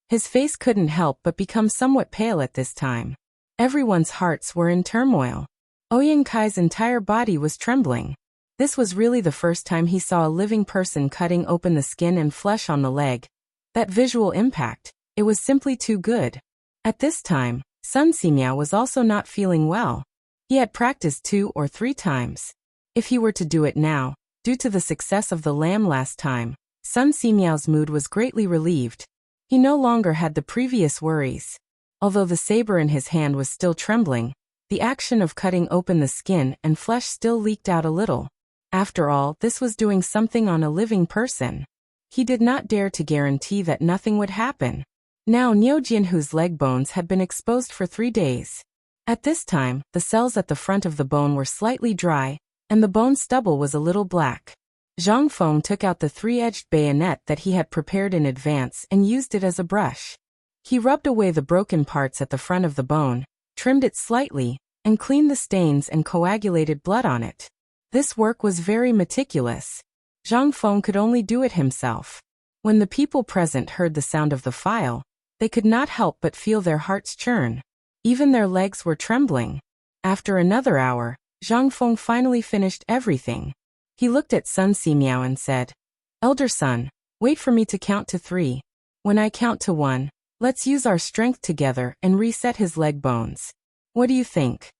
His face couldn't help but become somewhat pale at this time. Everyone's hearts were in turmoil. Ouyang Kai's entire body was trembling. This was really the first time he saw a living person cutting open the skin and flesh on the leg. That visual impact, it was simply too good. At this time, Sun Simiao was also not feeling well. He had practiced 2 or 3 times. If he were to do it now, due to the success of the lamb last time, Sun Simiao's mood was greatly relieved. He no longer had the previous worries. Although the saber in his hand was still trembling, the action of cutting open the skin and flesh still leaked out a little. After all, this was doing something on a living person. He did not dare to guarantee that nothing would happen. Now Niu Jianhu's leg bones had been exposed for 3 days. At this time, the cells at the front of the bone were slightly dry, and the bone stubble was a little black. Zhang Feng took out the 3-edged bayonet that he had prepared in advance and used it as a brush. He rubbed away the broken parts at the front of the bone, trimmed it slightly, and cleaned the stains and coagulated blood on it. This work was very meticulous. Zhang Feng could only do it himself. When the people present heard the sound of the file, they could not help but feel their hearts churn. Even their legs were trembling. After another hour, Zhang Feng finally finished everything. He looked at Sun Simiao and said, "Elder son, wait for me to count to 3. When I count to 1, let's use our strength together and reset his leg bones. What do you think?"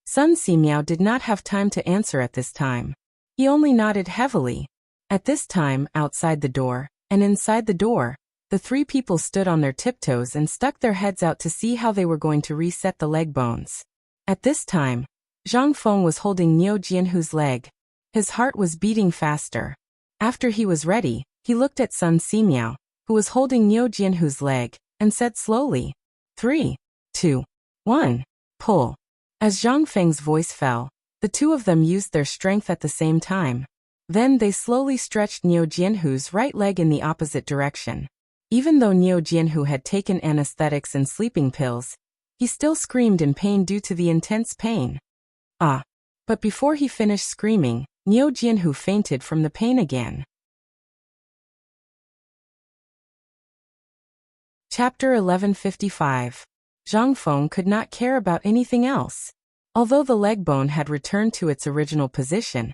Sun Simiao did not have time to answer at this time. He only nodded heavily. At this time, outside the door, and inside the door, the 3 people stood on their tiptoes and stuck their heads out to see how they were going to reset the leg bones. At this time, Zhang Feng was holding Niu Jianhu's leg. His heart was beating faster. After he was ready, he looked at Sun Simiao, who was holding Niu Jianhu's leg, and said slowly, 3, 2, 1, pull. As Zhang Feng's voice fell, the 2 of them used their strength at the same time. Then they slowly stretched Niu Jianhu's right leg in the opposite direction. Even though Niu Jianhu had taken anesthetics and sleeping pills, he still screamed in pain due to the intense pain. Ah! But before he finished screaming, Niu Jianhu fainted from the pain again. Chapter 1155. Zhang Feng could not care about anything else. Although the leg bone had returned to its original position,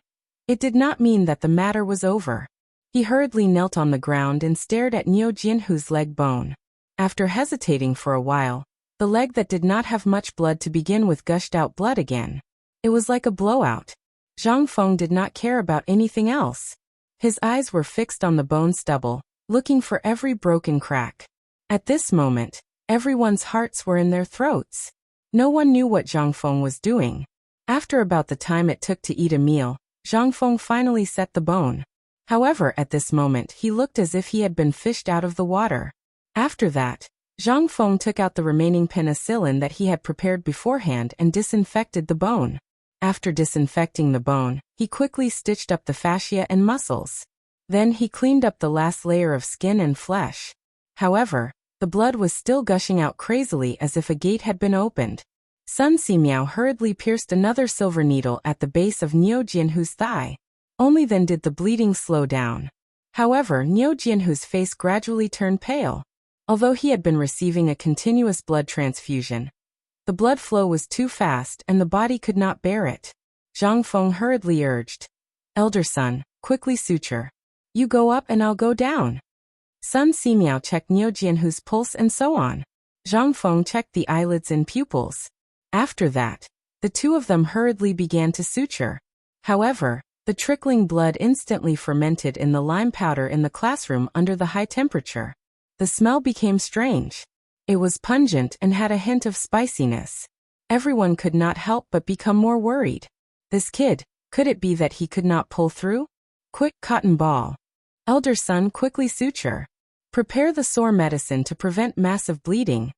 it did not mean that the matter was over. He hurriedly knelt on the ground and stared at Niu Jianhu's leg bone. After hesitating for a while, the leg that did not have much blood to begin with gushed out blood again. It was like a blowout. Zhang Feng did not care about anything else. His eyes were fixed on the bone stubble, looking for every broken crack. At this moment, everyone's hearts were in their throats. No one knew what Zhang Feng was doing. After about the time it took to eat a meal, Zhang Feng finally set the bone. However, at this moment he looked as if he had been fished out of the water. After that, Zhang Feng took out the remaining penicillin that he had prepared beforehand and disinfected the bone. After disinfecting the bone, he quickly stitched up the fascia and muscles. Then he cleaned up the last layer of skin and flesh. However, the blood was still gushing out crazily as if a gate had been opened. Sun Simiao hurriedly pierced another silver needle at the base of Niu Jianhu's thigh. Only then did the bleeding slow down. However, Niu Jianhu's face gradually turned pale. Although he had been receiving a continuous blood transfusion, the blood flow was too fast and the body could not bear it. Zhang Feng hurriedly urged, "Elder son, quickly suture. You go up and I'll go down." Sun Simiao checked Niu Jianhu's pulse and so on. Zhang Feng checked the eyelids and pupils. After that, the 2 of them hurriedly began to suture. However, the trickling blood instantly fermented in the lime powder in the classroom under the high temperature. The smell became strange. It was pungent and had a hint of spiciness. Everyone could not help but become more worried. This kid, could it be that he could not pull through? Quick cotton ball. Elder son, quickly suture. Prepare the sore medicine to prevent massive bleeding.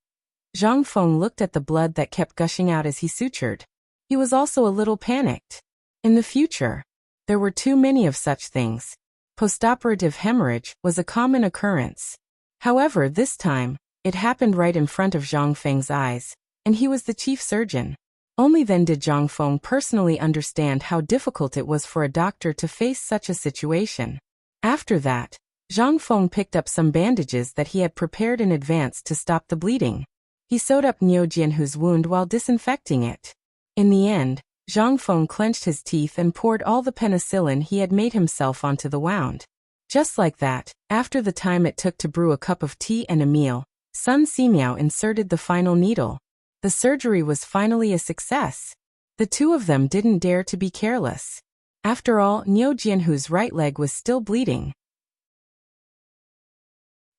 Zhang Feng looked at the blood that kept gushing out as he sutured. He was also a little panicked. In the future, there were too many of such things. Postoperative hemorrhage was a common occurrence. However, this time, it happened right in front of Zhang Feng's eyes, and he was the chief surgeon. Only then did Zhang Feng personally understand how difficult it was for a doctor to face such a situation. After that, Zhang Feng picked up some bandages that he had prepared in advance to stop the bleeding. He sewed up Niu Jianhu's wound while disinfecting it. In the end, Zhang Feng clenched his teeth and poured all the penicillin he had made himself onto the wound. Just like that, after the time it took to brew a cup of tea and a meal, Sun Simiao inserted the final needle. The surgery was finally a success. The two of them didn't dare to be careless. After all, Niu Jianhu's right leg was still bleeding.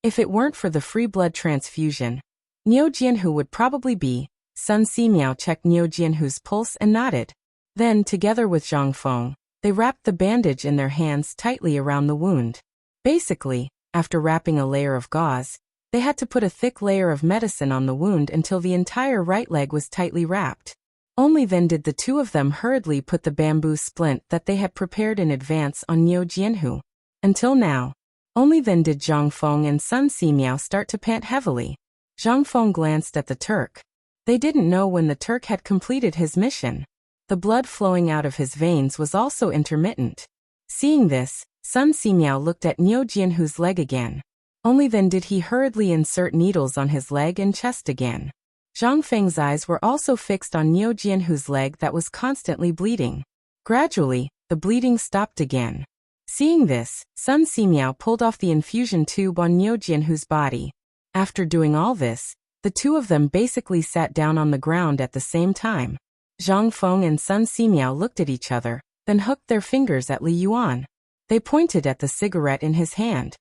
If it weren't for the free blood transfusion, Niu Jianhu would probably be. Sun Simiao checked Niu Jianhu's pulse and nodded. Then, together with Zhang Feng, they wrapped the bandage in their hands tightly around the wound. Basically, after wrapping a layer of gauze, they had to put a thick layer of medicine on the wound until the entire right leg was tightly wrapped. Only then did the two of them hurriedly put the bamboo splint that they had prepared in advance on Niu Jianhu. Until now, only then did Zhang Feng and Sun Simiao start to pant heavily. Zhang Feng glanced at the Turk. They didn't know when the Turk had completed his mission. The blood flowing out of his veins was also intermittent. Seeing this, Sun Simiao looked at Niu Jianhu's leg again. Only then did he hurriedly insert needles on his leg and chest again. Zhang Feng's eyes were also fixed on Niu Jianhu's leg that was constantly bleeding. Gradually, the bleeding stopped again. Seeing this, Sun Simiao pulled off the infusion tube on Niu Jianhu's body. After doing all this, the two of them basically sat down on the ground at the same time. Zhang Feng and Sun Simiao looked at each other, then hooked their fingers at Li Yuan. They pointed at the cigarette in his hand.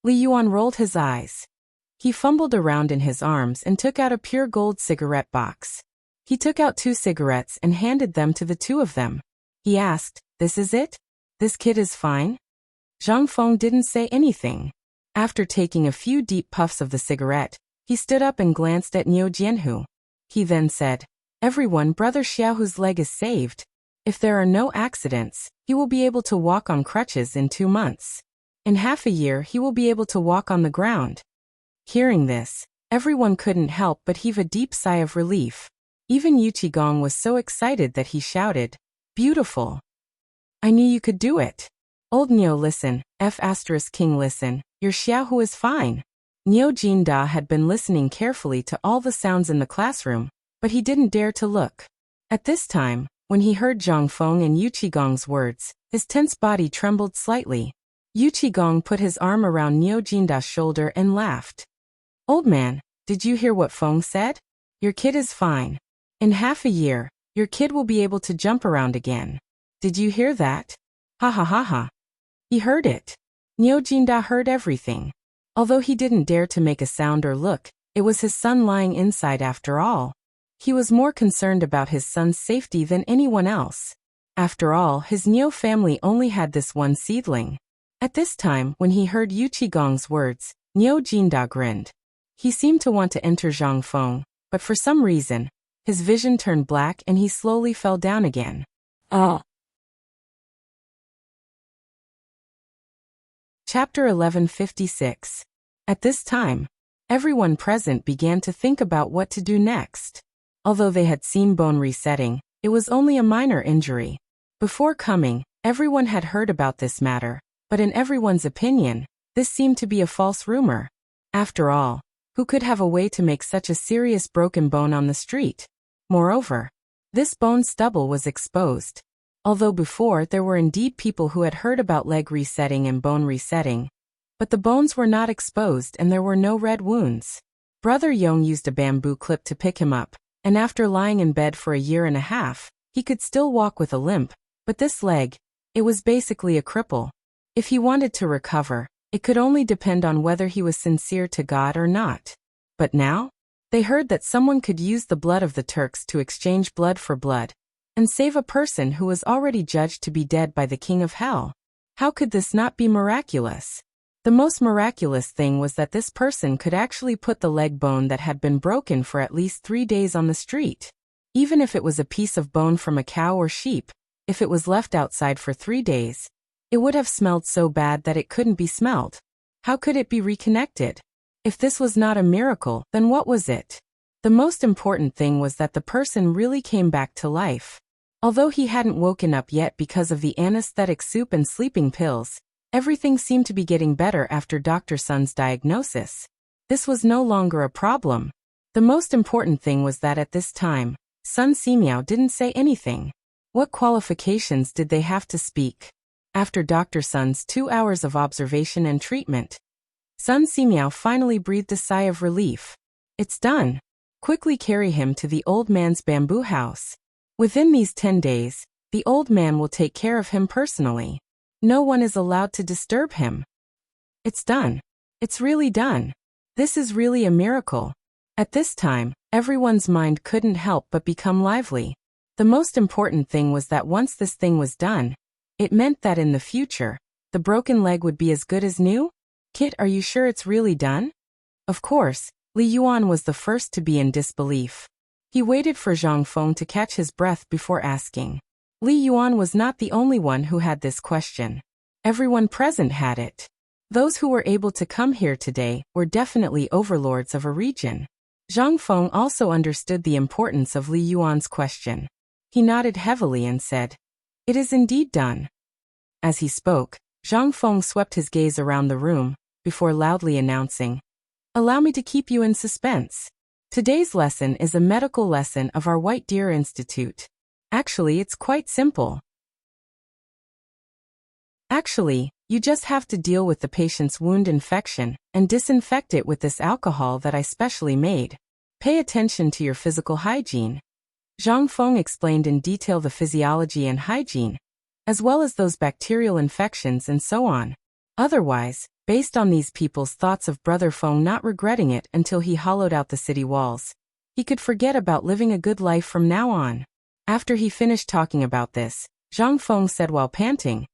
Li Yuan rolled his eyes. He fumbled around in his arms and took out a pure gold cigarette box. He took out 2 cigarettes and handed them to the two of them. He asked, "This is it? This kid is fine?" Zhang Feng didn't say anything. After taking a few deep puffs of the cigarette, he stood up and glanced at Niu Jianhu. He then said, "Everyone, Brother Xiaohu's leg is saved. If there are no accidents, he will be able to walk on crutches in 2 months. In half a year he will be able to walk on the ground." Hearing this, everyone couldn't help but heave a deep sigh of relief. Even Yu Qigong was so excited that he shouted, "Beautiful! I knew you could do it. Old Niu, listen, King, listen, your Xiaohu is fine." Niu Jinda had been listening carefully to all the sounds in the classroom, but he didn't dare to look. At this time, when he heard Zhang Feng and Yu Qigong's words, his tense body trembled slightly. Yu Qigong put his arm around Niu Jinda's shoulder and laughed. "Old man, did you hear what Feng said? Your kid is fine. In half a year, your kid will be able to jump around again. Did you hear that? Ha ha ha ha." He heard it. Niu Jinda heard everything. Although he didn't dare to make a sound or look, it was his son lying inside after all. He was more concerned about his son's safety than anyone else. After all, his Niu family only had this one seedling. At this time, when he heard Yu Qigong's words, Niu Jinda grinned. He seemed to want to enter Zhang Feng, but for some reason, his vision turned black and he slowly fell down again. Chapter 1156. At this time, everyone present began to think about what to do next. Although they had seen bone resetting, it was only a minor injury. Before coming, everyone had heard about this matter, but in everyone's opinion, this seemed to be a false rumor. After all, who could have a way to make such a serious broken bone on the street? Moreover, this bone stubble was exposed. Although before there were indeed people who had heard about leg resetting and bone resetting, but the bones were not exposed and there were no red wounds. Brother Yong used a bamboo clip to pick him up, and after lying in bed for a year and a half, he could still walk with a limp, but this leg, it was basically a cripple. If he wanted to recover, it could only depend on whether he was sincere to God or not. But now, they heard that someone could use the blood of the Turks to exchange blood for blood, and save a person who was already judged to be dead by the King of Hell. How could this not be miraculous? The most miraculous thing was that this person could actually put the leg bone that had been broken for at least 3 days on the street. Even if it was a piece of bone from a cow or sheep, if it was left outside for 3 days, it would have smelled so bad that it couldn't be smelled. How could it be reconnected? If this was not a miracle, then what was it? The most important thing was that the person really came back to life. Although he hadn't woken up yet because of the anesthetic soup and sleeping pills, everything seemed to be getting better after Dr. Sun's diagnosis. This was no longer a problem. The most important thing was that at this time, Sun Simiao didn't say anything. What qualifications did they have to speak? After Dr. Sun's 2 hours of observation and treatment, Sun Simiao finally breathed a sigh of relief. It's done. Quickly carry him to the old man's bamboo house. Within these 10 days, the old man will take care of him personally. No one is allowed to disturb him. It's done. It's really done. This is really a miracle. At this time, everyone's mind couldn't help but become lively. The most important thing was that once this thing was done, it meant that in the future, the broken leg would be as good as new? Kit, are you sure it's really done? Of course, Li Yuan was the first to be in disbelief. He waited for Zhang Feng to catch his breath before asking. Li Yuan was not the only one who had this question. Everyone present had it. Those who were able to come here today were definitely overlords of a region. Zhang Feng also understood the importance of Li Yuan's question. He nodded heavily and said, "It is indeed done." As he spoke, Zhang Feng swept his gaze around the room, before loudly announcing, "Allow me to keep you in suspense. Today's lesson is a medical lesson of our White Deer Institute. Actually, it's quite simple. You just have to deal with the patient's wound infection and disinfect it with this alcohol that I specially made. Pay attention to your physical hygiene." Zhang Feng explained in detail the physiology and hygiene, as well as those bacterial infections and so on. Otherwise, based on these people's thoughts of Brother Feng not regretting it until he hollowed out the city walls, he could forget about living a good life from now on. After he finished talking about this, Zhang Feng said while panting,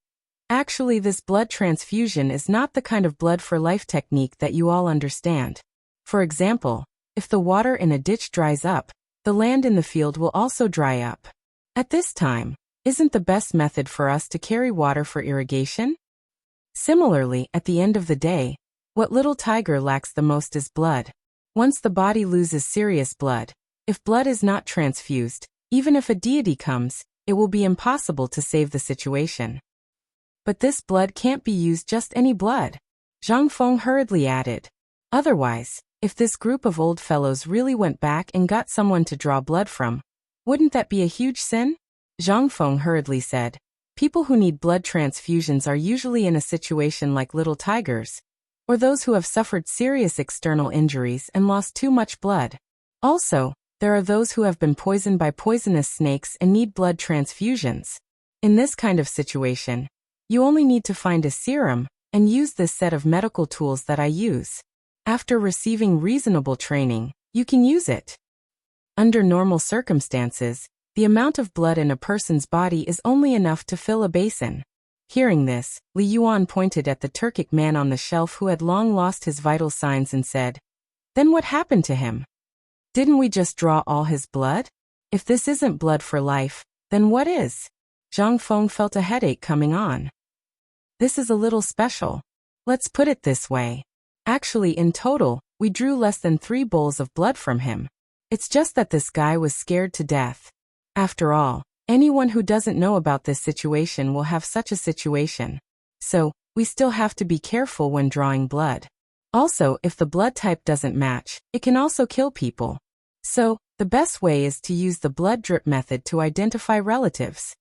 "Actually, this blood transfusion is not the kind of blood for life technique that you all understand. For example, if the water in a ditch dries up, the land in the field will also dry up. At this time, isn't the best method for us to carry water for irrigation? Similarly, at the end of the day, what little tiger lacks the most is blood. Once the body loses serious blood, if blood is not transfused, even if a deity comes, it will be impossible to save the situation. But this blood can't be used just any blood," Zhang Feng hurriedly added. "Otherwise, if this group of old fellows really went back and got someone to draw blood from, wouldn't that be a huge sin?" Zhang Feng hurriedly said, "People who need blood transfusions are usually in a situation like little tigers, or those who have suffered serious external injuries and lost too much blood. Also, there are those who have been poisoned by poisonous snakes and need blood transfusions. In this kind of situation, you only need to find a serum and use this set of medical tools that I use. After receiving reasonable training, you can use it. Under normal circumstances, the amount of blood in a person's body is only enough to fill a basin." Hearing this, Li Yuan pointed at the Turkic man on the shelf who had long lost his vital signs and said, "Then what happened to him? Didn't we just draw all his blood? If this isn't blood for life, then what is?" Zhang Feng felt a headache coming on. "This is a little special. Let's put it this way. Actually, in total, we drew less than 3 bowls of blood from him. It's just that this guy was scared to death. After all, anyone who doesn't know about this situation will have such a situation. So, we still have to be careful when drawing blood. Also, if the blood type doesn't match, it can also kill people. So, the best way is to use the blood drip method to identify relatives.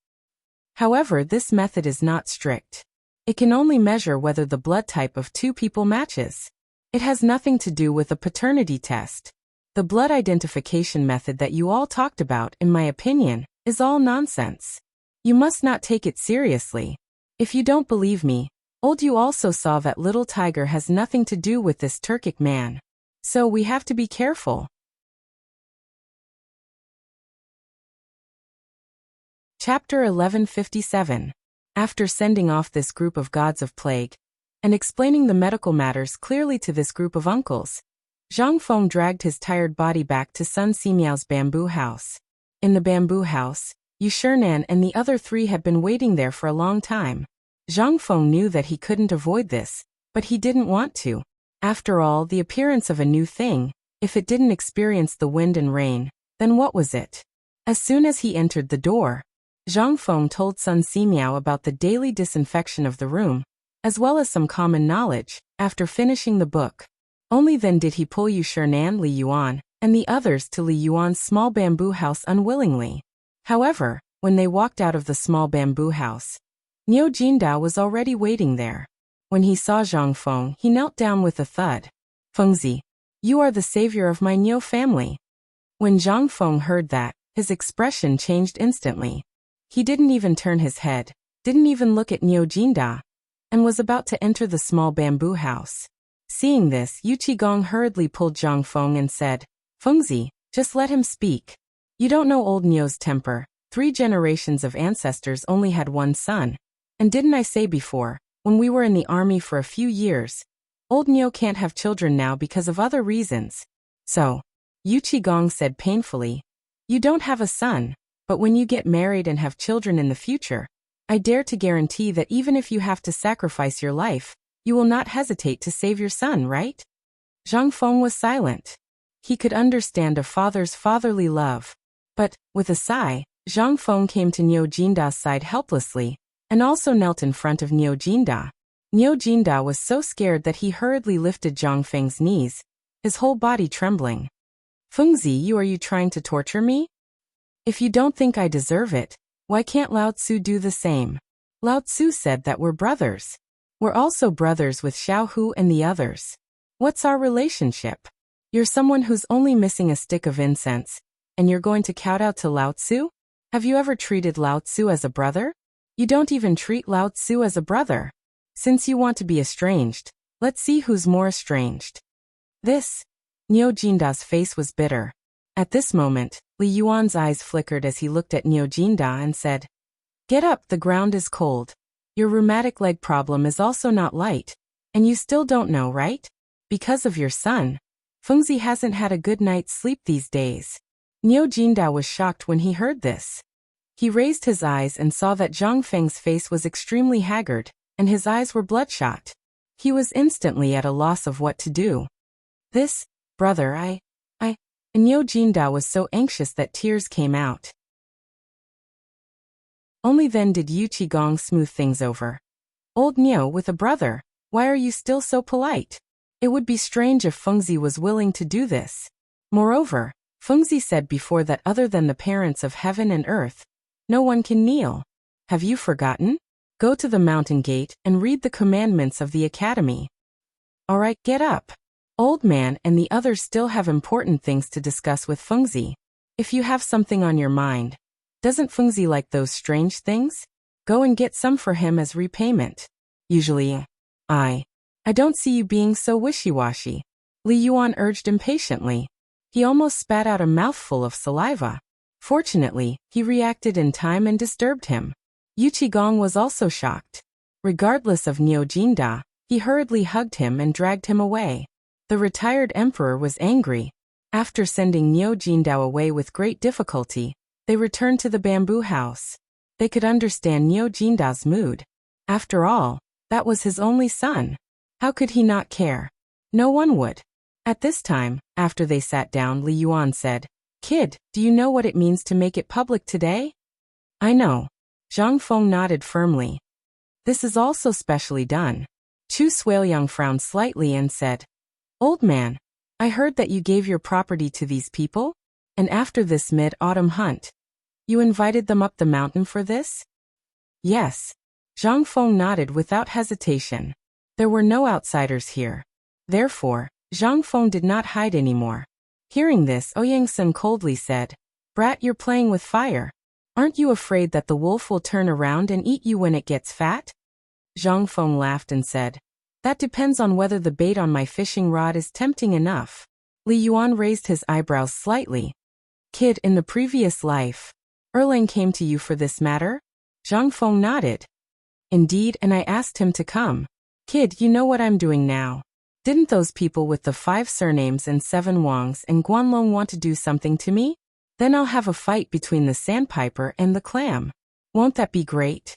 However, this method is not strict. It can only measure whether the blood type of 2 people matches. It has nothing to do with a paternity test. The blood identification method that you all talked about, in my opinion, is all nonsense. You must not take it seriously. If you don't believe me, you also saw that little tiger has nothing to do with this Turkic man. So we have to be careful." Chapter 1157. After sending off this group of gods of plague, and explaining the medical matters clearly to this group of uncles, Zhang Feng dragged his tired body back to Sun Simiao's bamboo house. In the bamboo house, Yu Shinan and the other 3 had been waiting there for a long time. Zhang Feng knew that he couldn't avoid this, but he didn't want to. After all, the appearance of a new thing, If it didn't experience the wind and rain, then what was it? As soon as he entered the door, Zhang Feng told Sun Simiao about the daily disinfection of the room, as well as some common knowledge. After finishing the book, only then did he pull Yu Shernan Li Yuan and the others to Li Yuan's small bamboo house unwillingly. However, when they walked out of the small bamboo house, Niu Jinda was already waiting there. When he saw Zhang Feng, he knelt down with a thud. "Fengzi, you are the savior of my Niu family." When Zhang Feng heard that, his expression changed instantly. He didn't even turn his head, didn't even look at Niu Jinda, and was about to enter the small bamboo house. Seeing this, Yu Qigong hurriedly pulled Zhang Feng and said, "Fengzi, just let him speak. You don't know old Niu's temper. 3 generations of ancestors only had one son. And didn't I say before, when we were in the army for a few years, old Niu can't have children now because of other reasons. So," Yu Qigong said painfully, "you don't have a son, but when you get married and have children in the future, I dare to guarantee that even if you have to sacrifice your life, you will not hesitate to save your son, right?" Zhang Feng was silent. He could understand a father's fatherly love. But, with a sigh, Zhang Feng came to Niu Jinda's side helplessly, and also knelt in front of Niu Jinda. Niu Jinda was so scared that he hurriedly lifted Zhang Feng's knees, his whole body trembling. "Fengzi, are you trying to torture me? If you don't think I deserve it, why can't Lao Tzu do the same? Lao Tzu said that we're brothers. We're also brothers with Xiao Hu and the others. What's our relationship? You're someone who's only missing a stick of incense, and you're going to kowtow to Lao Tzu? Have you ever treated Lao Tzu as a brother? You don't even treat Lao Tzu as a brother. Since you want to be estranged, let's see who's more estranged." This. Niu Jinda's face was bitter. At this moment, Li Yuan's eyes flickered as he looked at Niu Jinda and said, "Get up, the ground is cold. Your rheumatic leg problem is also not light, and you still don't know, right? Because of your son, Fengzi hasn't had a good night's sleep these days." Niu Jinda was shocked when he heard this. He raised his eyes and saw that Zhang Feng's face was extremely haggard, and his eyes were bloodshot. He was instantly at a loss of what to do. "This, brother, and Niu Jinda was so anxious that tears came out. Only then did Yu Qigong smooth things over. "Old Niu with a brother, why are you still so polite? It would be strange if Fengzi was willing to do this. Moreover, Fengzi said before that other than the parents of heaven and earth, no one can kneel. Have you forgotten? Go to the mountain gate and read the commandments of the academy." "All right, get up. Old man and the others still have important things to discuss with Fengzi. If you have something on your mind, doesn't Fengzi like those strange things? Go and get some for him as repayment. Usually, I don't see you being so wishy-washy," Li Yuan urged impatiently. He almost spat out a mouthful of saliva. Fortunately, he reacted in time and disturbed him. Yu Qigong was also shocked. Regardless of Niu Jinda, he hurriedly hugged him and dragged him away. The retired emperor was angry. After sending Niu Jinda away with great difficulty, they returned to the bamboo house. They could understand Niu Jinda's mood. After all, that was his only son. How could he not care? No one would. At this time, after they sat down, Li Yuan said, "Kid, do you know what it means to make it public today?" "I know." Zhang Feng nodded firmly. "This is also specially done." Chu Suiliang frowned slightly and said, "Old man, I heard that you gave your property to these people, and after this mid-autumn hunt, you invited them up the mountain for this?" "Yes." Zhang Feng nodded without hesitation. There were no outsiders here. Therefore, Zhang Feng did not hide anymore. Hearing this, Ouyang Sun coldly said, "Brat, you're playing with fire. Aren't you afraid that the wolf will turn around and eat you when it gets fat?" Zhang Feng laughed and said, "That depends on whether the bait on my fishing rod is tempting enough." Li Yuan raised his eyebrows slightly. "Kid, in the previous life, Erlang came to you for this matter?" Zhang Feng nodded. "Indeed, and I asked him to come. Kid, you know what I'm doing now. Didn't those people with the 5 surnames and 7 Wangs and Guanlong want to do something to me? Then I'll have a fight between the sandpiper and the clam. Won't that be great?"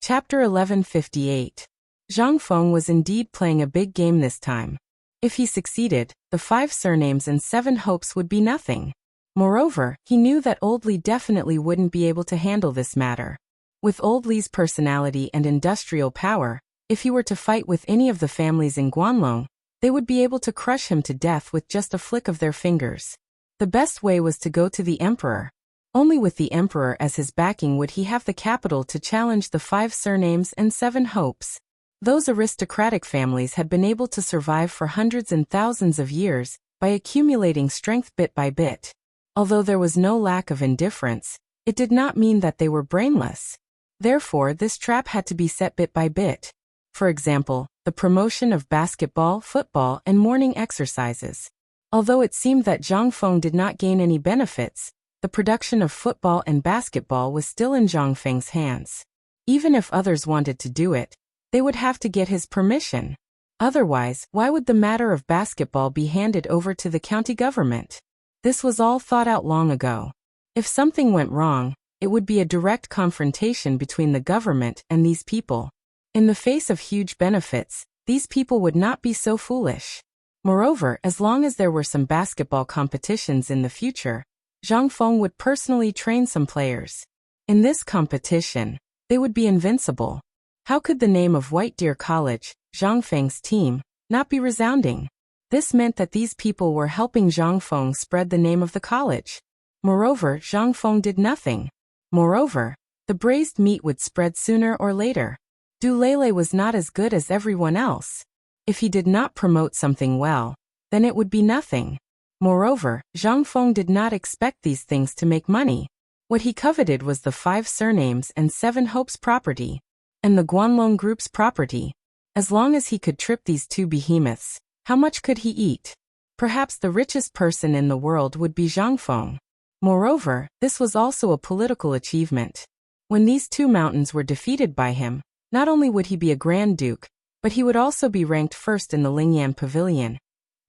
Chapter 1158. Zhang Feng was indeed playing a big game this time. If he succeeded, the 5 surnames and 7 hopes would be nothing. Moreover, he knew that Old Li definitely wouldn't be able to handle this matter. With Old Li's personality and industrial power, if he were to fight with any of the families in Guanlong, they would be able to crush him to death with just a flick of their fingers. The best way was to go to the emperor. Only with the emperor as his backing would he have the capital to challenge the 5 surnames and 7 hopes. Those aristocratic families had been able to survive for hundreds and thousands of years by accumulating strength bit by bit. Although there was no lack of indifference, it did not mean that they were brainless. Therefore, this trap had to be set bit by bit. For example, the promotion of basketball, football, and morning exercises. Although it seemed that Zhang Feng did not gain any benefits, the production of football and basketball was still in Zhang Feng's hands. Even if others wanted to do it, they would have to get his permission. Otherwise, why would the matter of basketball be handed over to the county government? This was all thought out long ago. If something went wrong, it would be a direct confrontation between the government and these people. In the face of huge benefits, these people would not be so foolish. Moreover, as long as there were some basketball competitions in the future, Zhang Feng would personally train some players. In this competition, they would be invincible. How could the name of White Deer College, Zhang Feng's team, not be resounding? This meant that these people were helping Zhang Feng spread the name of the college. Moreover, Zhang Feng did nothing. Moreover, the braised meat would spread sooner or later. Du Lele was not as good as everyone else. If he did not promote something well, then it would be nothing. Moreover, Zhang Feng did not expect these things to make money. What he coveted was the 5 surnames and 7 hopes property, and the Guanlong Group's property. As long as he could trip these 2 behemoths, how much could he eat? Perhaps the richest person in the world would be Zhang Feng. Moreover, this was also a political achievement. When these 2 mountains were defeated by him, not only would he be a Grand Duke, but he would also be ranked first in the Lingyan Pavilion.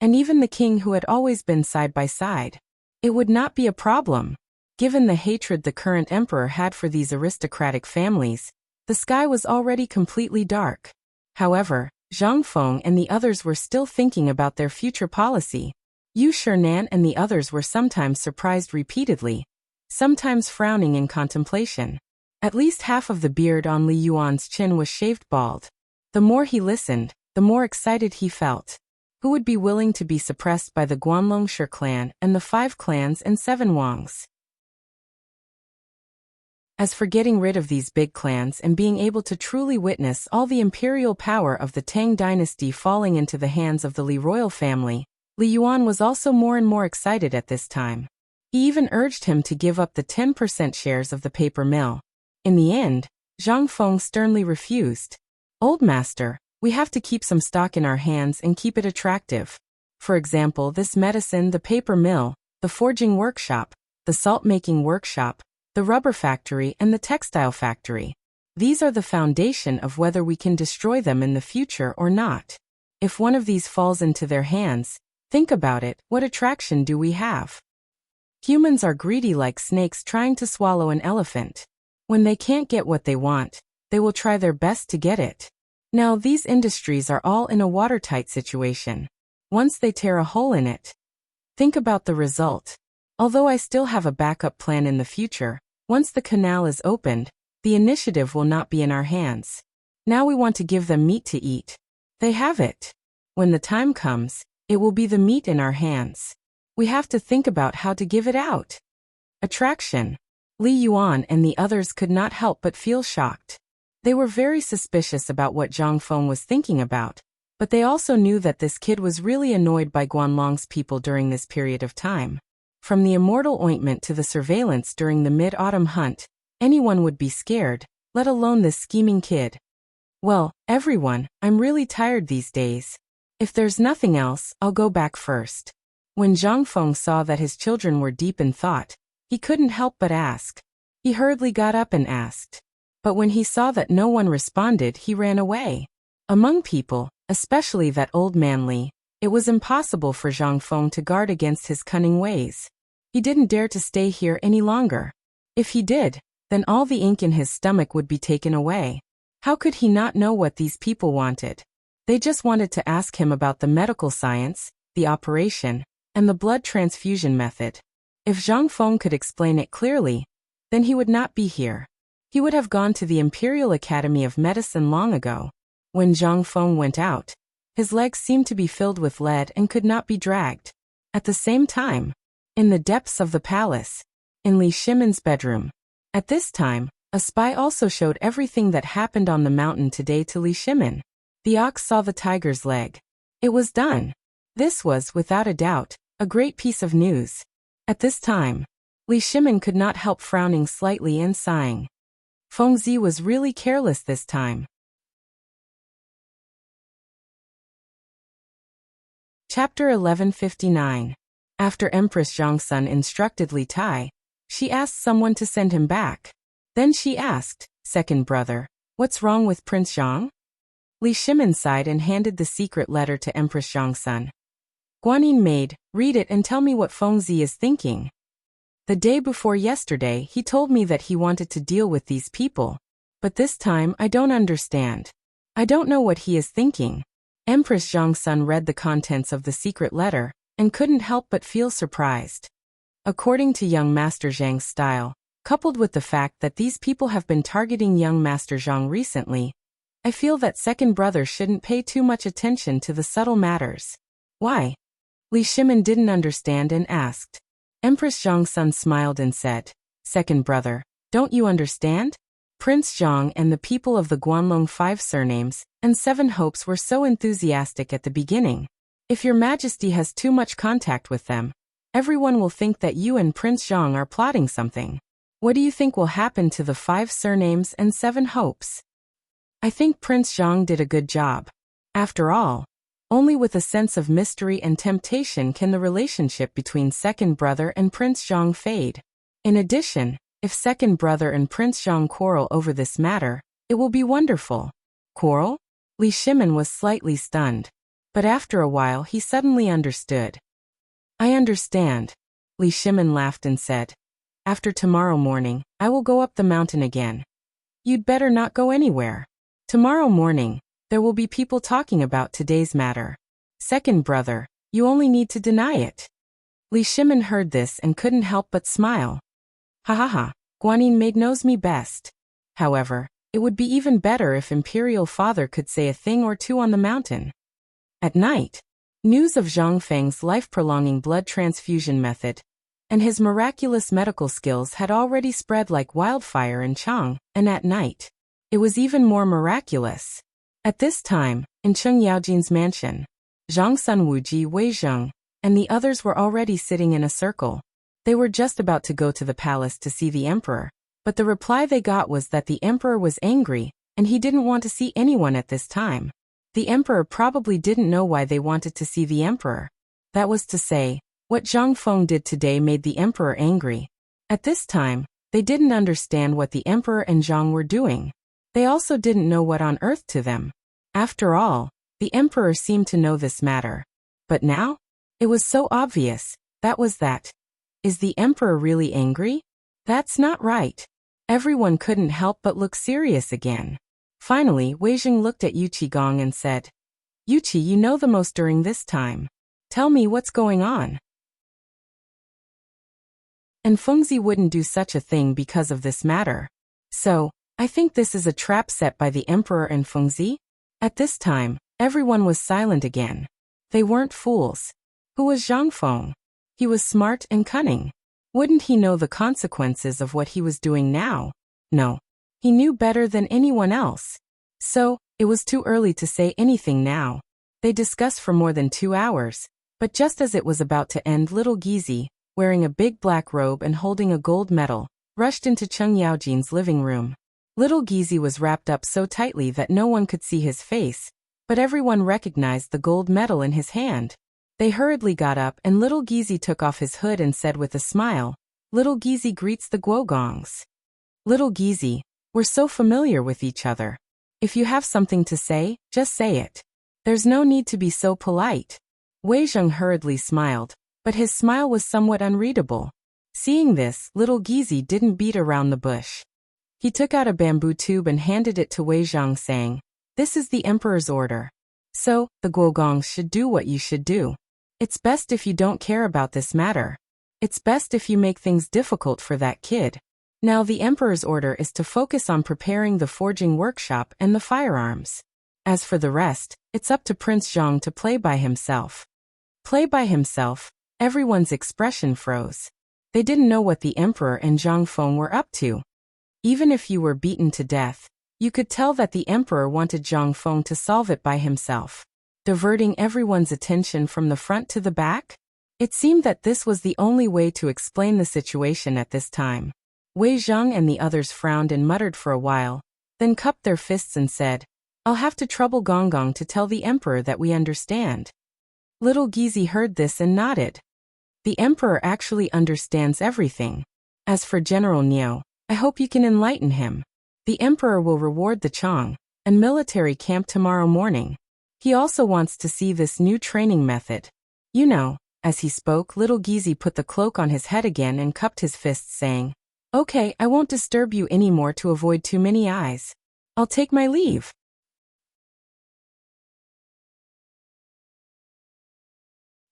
And even the king who had always been side by side. It would not be a problem. Given the hatred the current emperor had for these aristocratic families, the sky was already completely dark. However, Zhang Feng and the others were still thinking about their future policy. Yu Shinan and the others were sometimes surprised repeatedly, sometimes frowning in contemplation. At least half of the beard on Li Yuan's chin was shaved bald. The more he listened, the more excited he felt. Who would be willing to be suppressed by the Guanlong Shi clan and the 5 clans and 7 Wangs? As for getting rid of these big clans and being able to truly witness all the imperial power of the Tang dynasty falling into the hands of the Li royal family, Li Yuan was also more and more excited at this time. He even urged him to give up the 10% shares of the paper mill. In the end, Zhang Feng sternly refused. "Old master, we have to keep some stock in our hands and keep it attractive. For example, this medicine, the paper mill, the forging workshop, the salt-making workshop, the rubber factory and the textile factory. These are the foundation of whether we can destroy them in the future or not. If one of these falls into their hands, think about it, what attraction do we have? Humans are greedy like snakes trying to swallow an elephant. When they can't get what they want, they will try their best to get it. Now these industries are all in a watertight situation. Once they tear a hole in it, think about the result. Although I still have a backup plan in the future, once the canal is opened, the initiative will not be in our hands. Now we want to give them meat to eat. They have it. When the time comes, it will be the meat in our hands. We have to think about how to give it out." Attraction. Li Yuan and the others could not help but feel shocked. They were very suspicious about what Zhang Feng was thinking about, but they also knew that this kid was really annoyed by Guanlong's people during this period of time. From the immortal ointment to the surveillance during the mid-autumn hunt, anyone would be scared, let alone this scheming kid. "Well, everyone, I'm really tired these days. If there's nothing else, I'll go back first." When Zhang Feng saw that his children were deep in thought, he couldn't help but ask. He hurriedly got up and asked. But when he saw that no one responded, he ran away. Among people, especially that old man Li, it was impossible for Zhang Feng to guard against his cunning ways. He didn't dare to stay here any longer. If he did, then all the ink in his stomach would be taken away. How could he not know what these people wanted? They just wanted to ask him about the medical science, the operation, and the blood transfusion method. If Zhang Feng could explain it clearly, then he would not be here. He would have gone to the Imperial Academy of Medicine long ago. When Zhang Feng went out, his legs seemed to be filled with lead and could not be dragged. At the same time, in the depths of the palace, in Li Shimon's bedroom, at this time, a spy also showed everything that happened on the mountain today to Li Shimon. The ox saw the tiger's leg. It was done. This was, without a doubt, a great piece of news. At this time, Li Shimon could not help frowning slightly and sighing. Feng Zi was really careless this time. Chapter 1159. After Empress Zhongsun instructed Li Tai, she asked someone to send him back. Then she asked, "Second brother, what's wrong with Prince Zhang?" Li Shimon sighed and handed the secret letter to Empress Zhongsun. "Guanyin maid, read it and tell me what Feng Zi is thinking. The day before yesterday he told me that he wanted to deal with these people, but this time I don't understand. I don't know what he is thinking." Empress Zhongsun read the contents of the secret letter and couldn't help but feel surprised. According to young Master Zhang's style, coupled with the fact that these people have been targeting young Master Zhang recently, I feel that second brother shouldn't pay too much attention to the subtle matters. Why? Li Shimon didn't understand and asked. Empress Zhongsun smiled and said, "Second brother, don't you understand? Prince Zhang and the people of the Guanlong 5 surnames and 7 hopes were so enthusiastic at the beginning. If your majesty has too much contact with them, everyone will think that you and Prince Zhang are plotting something. What do you think will happen to the 5 surnames and 7 hopes? I think Prince Zhang did a good job. After all, only with a sense of mystery and temptation can the relationship between second brother and Prince Zhang fade. In addition, if second brother and Prince Zhang quarrel over this matter, it will be wonderful." Quarrel? Li Shimon was slightly stunned. But after a while he suddenly understood. "I understand." Li Shimon laughed and said, "After tomorrow morning, I will go up the mountain again. You'd better not go anywhere. Tomorrow morning, there will be people talking about today's matter. Second brother, you only need to deny it." Li Shimon heard this and couldn't help but smile. "Ha ha ha, Guanyin maid knows me best. However, it would be even better if Imperial Father could say a thing or two on the mountain." At night, news of Zhang Feng's life-prolonging blood transfusion method and his miraculous medical skills had already spread like wildfire in Chang'an, and at night, it was even more miraculous. At this time, in Cheng Yaojin's mansion, Zhang Sun Wuji Wei Zheng and the others were already sitting in a circle. They were just about to go to the palace to see the emperor, but the reply they got was that the emperor was angry and he didn't want to see anyone at this time. The emperor probably didn't know why they wanted to see the emperor. That was to say, what Zhang Feng did today made the emperor angry. At this time, they didn't understand what the emperor and Zhang were doing. They also didn't know what on earth to them. After all, the emperor seemed to know this matter. But now? It was so obvious. That was that. Is the emperor really angry? That's not right. Everyone couldn't help but look serious again. Finally, Wei Zheng looked at Yu Qigong and said, "Yuqi, you know the most during this time. Tell me what's going on." And Feng Zi wouldn't do such a thing because of this matter. So, I think this is a trap set by the emperor and Feng Zi? At this time, everyone was silent again. They weren't fools. Who was Zhang Feng? He was smart and cunning. Wouldn't he know the consequences of what he was doing now? No. He knew better than anyone else. So, it was too early to say anything now. They discussed for more than 2 hours, but just as it was about to end, little Gizi, wearing a big black robe and holding a gold medal, rushed into Cheng Yaojin's living room. Little Gizi was wrapped up so tightly that no one could see his face, but everyone recognized the gold medal in his hand. They hurriedly got up and little Gizi took off his hood and said with a smile, "Little Gizi greets the Guogongs." "Little Gizi, we're so familiar with each other. If you have something to say, just say it. There's no need to be so polite." Wei Zheng hurriedly smiled, but his smile was somewhat unreadable. Seeing this, little Gizi didn't beat around the bush. He took out a bamboo tube and handed it to Wei Zhang, saying, "This is the emperor's order. So, the Guogongs should do what you should do. It's best if you don't care about this matter. It's best if you make things difficult for that kid. Now the emperor's order is to focus on preparing the forging workshop and the firearms. As for the rest, it's up to Prince Zhang to play by himself." Play by himself? Everyone's expression froze. They didn't know what the emperor and Zhang Feng were up to. Even if you were beaten to death, you could tell that the emperor wanted Zhang Feng to solve it by himself, diverting everyone's attention from the front to the back. It seemed that this was the only way to explain the situation at this time. Wei Zhang and the others frowned and muttered for a while, then cupped their fists and said, "I'll have to trouble Gong Gong to tell the emperor that we understand." Little Gizi heard this and nodded. The emperor actually understands everything. As for General Niu, I hope you can enlighten him. The emperor will reward the Chang and military camp tomorrow morning. He also wants to see this new training method. You know. As he spoke, little Gizi put the cloak on his head again and cupped his fists, saying, "Okay, I won't disturb you anymore to avoid too many eyes. I'll take my leave."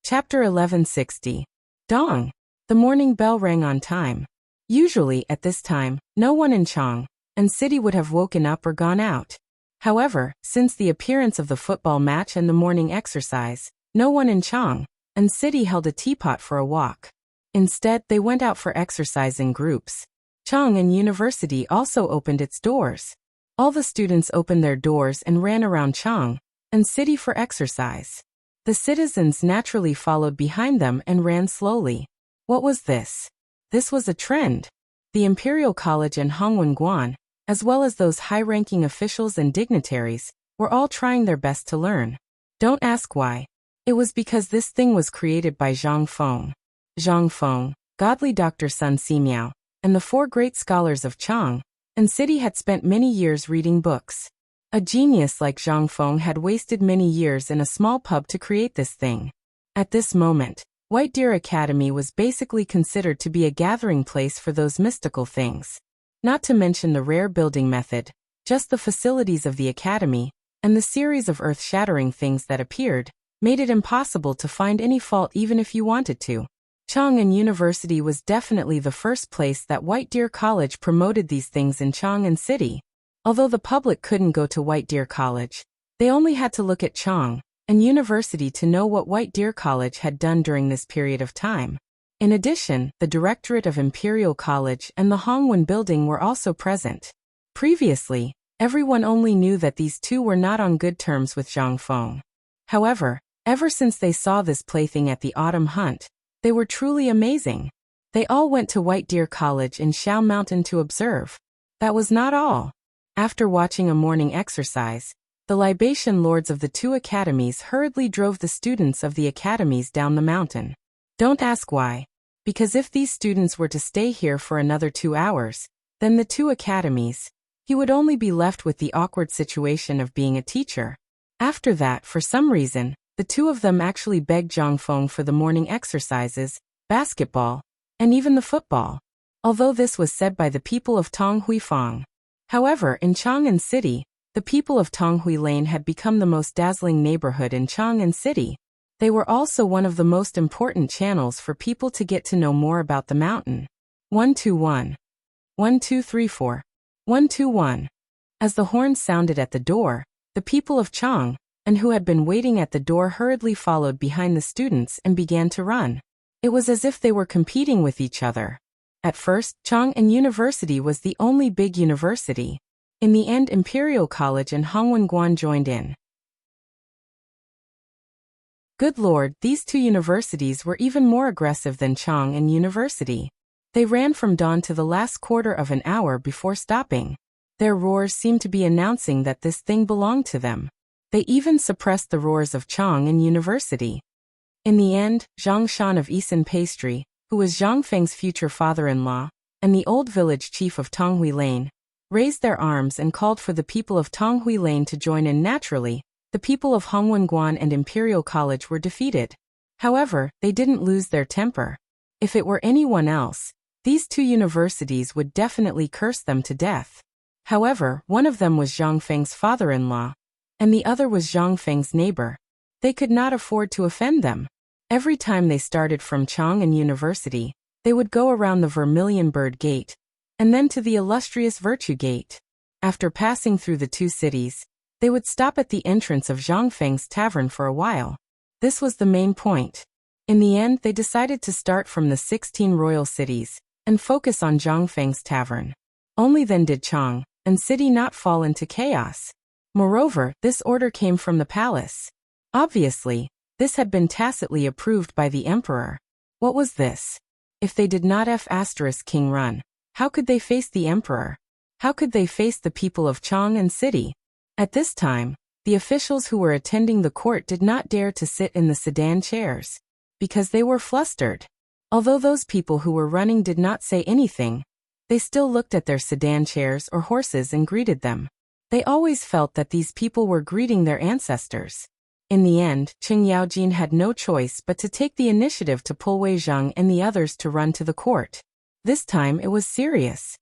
Chapter 1160. Dong. The morning bell rang on time. Usually, at this time, no one in Chang'an city would have woken up or gone out. However, since the appearance of the football match and the morning exercise, no one in Chang'an city held a teapot for a walk. Instead, they went out for exercise in groups. Chang'an University also opened its doors. All the students opened their doors and ran around Chang'an city for exercise. The citizens naturally followed behind them and ran slowly. What was this? This was a trend. The Imperial College and Hongwen-guan, as well as those high-ranking officials and dignitaries, were all trying their best to learn. Don't ask why. It was because this thing was created by Zhang Feng. Zhang Feng, godly Dr. Sun Simiao, and the four great scholars of Chang'an city had spent many years reading books. A genius like Zhang Feng had wasted many years in a small pub to create this thing. At this moment, White Deer Academy was basically considered to be a gathering place for those mystical things. Not to mention the rare building method, just the facilities of the academy, and the series of earth-shattering things that appeared, made it impossible to find any fault even if you wanted to. Chang'an University was definitely the first place that White Deer College promoted these things in Chang'an City. Although the public couldn't go to White Deer College, they only had to look at Chang'an University to know what White Deer College had done during this period of time. In addition, the Directorate of Imperial College and the Hongwen Building were also present. Previously, everyone only knew that these two were not on good terms with Zhang Feng. However, ever since they saw this plaything at the autumn hunt, they were truly amazing. They all went to White Deer College in Shao Mountain to observe. That was not all. After watching a morning exercise, the libation lords of the two academies hurriedly drove the students of the academies down the mountain. Don't ask why. Because if these students were to stay here for another 2 hours, then the two academies, he would only be left with the awkward situation of being a teacher. After that, for some reason, the two of them actually begged Zhang Feng for the morning exercises, basketball, and even the football. Although this was said by the people of Tonghuifang. However, in Chang'an City, the people of Tonghui Lane had become the most dazzling neighborhood in Chang'an City. They were also one of the most important channels for people to get to know more about the mountain. 121. 1234. 121. As the horn sounded at the door, the people of Chang'an, who had been waiting at the door, hurriedly followed behind the students and began to run. It was as if they were competing with each other. At first, Chang'an University was the only big university. In the end, Imperial College and Hongwen-guan joined in. Good Lord, these two universities were even more aggressive than Chang'an University. They ran from dawn to the last quarter of an hour before stopping. Their roars seemed to be announcing that this thing belonged to them. They even suppressed the roars of Chang'an University. In the end, Zhang Shan of Isan Pastry, who was Zhang Feng's future father-in-law, and the old village chief of Tonghui Lane, raised their arms and called for the people of Tonghui Lane to join in. Naturally, the people of Hongwen-guan and Imperial College were defeated. However, they didn't lose their temper. If it were anyone else, These two universities would definitely curse them to death. However, one of them was Zhang Feng's father-in-law, and the other was Zhang Feng's neighbor. They could not afford to offend them. Every time they started from Chang'an University, they would go around the Vermilion Bird Gate, and then to the illustrious Virtue Gate. After passing through the two cities, they would stop at the entrance of Zhang Feng's tavern for a while. This was the main point. In the end, they decided to start from the 16 royal cities and focus on Zhang Feng's tavern. Only then did Chang'an city not fall into chaos. Moreover, this order came from the palace. Obviously, this had been tacitly approved by the emperor. What was this? If they did not King run, how could they face the emperor? How could they face the people of Chang'an city? At this time, the officials who were attending the court did not dare to sit in the sedan chairs, because they were flustered. Although those people who were running did not say anything, they still looked at their sedan chairs or horses and greeted them. They always felt that these people were greeting their ancestors. In the end, Qing Yaojin had no choice but to take the initiative to pull Wei Zhang and the others to run to the court. This time it was serious.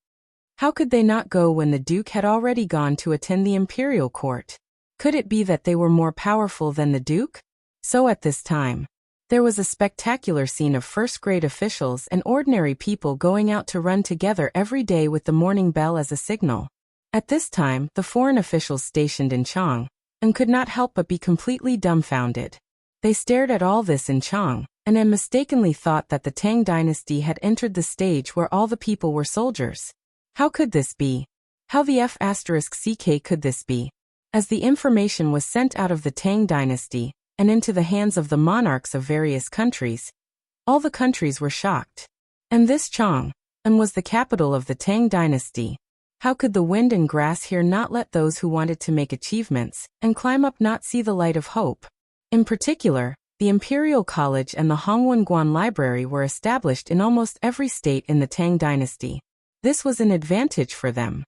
How could they not go when the Duke had already gone to attend the imperial court? Could it be that they were more powerful than the Duke? So at this time, there was a spectacular scene of first-grade officials and ordinary people going out to run together every day with the morning bell as a signal. At this time, the foreign officials stationed in Chang'an could not help but be completely dumbfounded. They stared at all this in Chang'an and mistakenly thought that the Tang dynasty had entered the stage where all the people were soldiers. How could this be? How the F***ck could this be? As the information was sent out of the Tang dynasty and into the hands of the monarchs of various countries, all the countries were shocked. And this Chang'an was the capital of the Tang dynasty. How could the wind and grass here not let those who wanted to make achievements and climb up not see the light of hope? In particular, the Imperial College and the Hongwen Library were established in almost every state in the Tang dynasty. This was an advantage for them.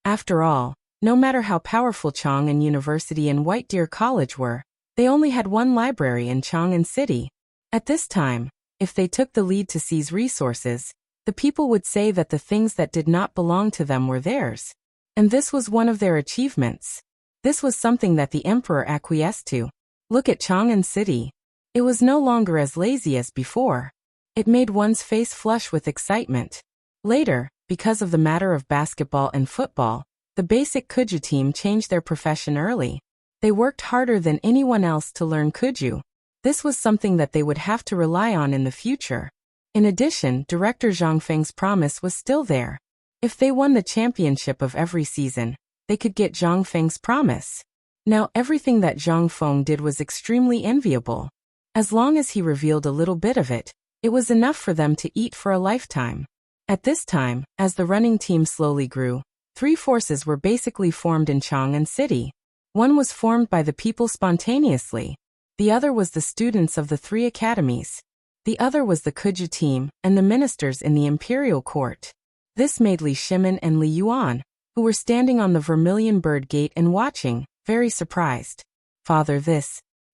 After all, no matter how powerful Chang'an University and White Deer College were, they only had one library in Chang'an city. At this time, if they took the lead to seize resources, the people would say that the things that did not belong to them were theirs. And this was one of their achievements. This was something that the emperor acquiesced to. Look at Chang'an city. It was no longer as lazy as before. It made one's face flush with excitement. Later, because of the matter of basketball and football, the basic Kuju team changed their profession early. They worked harder than anyone else to learn Kuju. This was something that they would have to rely on in the future. In addition, Director Zhang Feng's promise was still there. If they won the championship of every season, they could get Zhang Feng's promise. Now everything that Zhang Feng did was extremely enviable. As long as he revealed a little bit of it, it was enough for them to eat for a lifetime. At this time, as the running team slowly grew, three forces were basically formed in Chang'an city. One was formed by the people spontaneously. The other was the students of the three academies. The other was the Kuju team and the ministers in the imperial court. This made Li Shimin and Li Yuan, who were standing on the Vermilion Bird Gate and watching, very surprised. Father,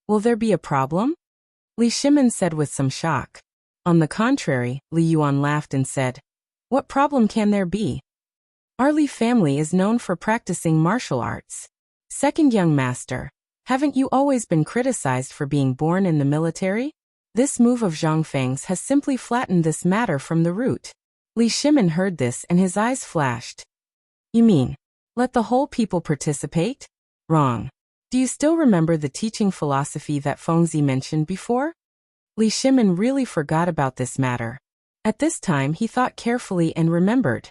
will there be a problem? Li Shimin said with some shock. On the contrary, Li Yuan laughed and said, what problem can there be? Our Li family is known for practicing martial arts. Second young master, haven't you always been criticized for being born in the military? This move of Zhang Feng's has simply flattened this matter from the root. Li Shimin heard this and his eyes flashed. You mean, let the whole people participate? Wrong. Do you still remember the teaching philosophy that Fengzi mentioned before? Li Shimin really forgot about this matter. At this time he thought carefully and remembered.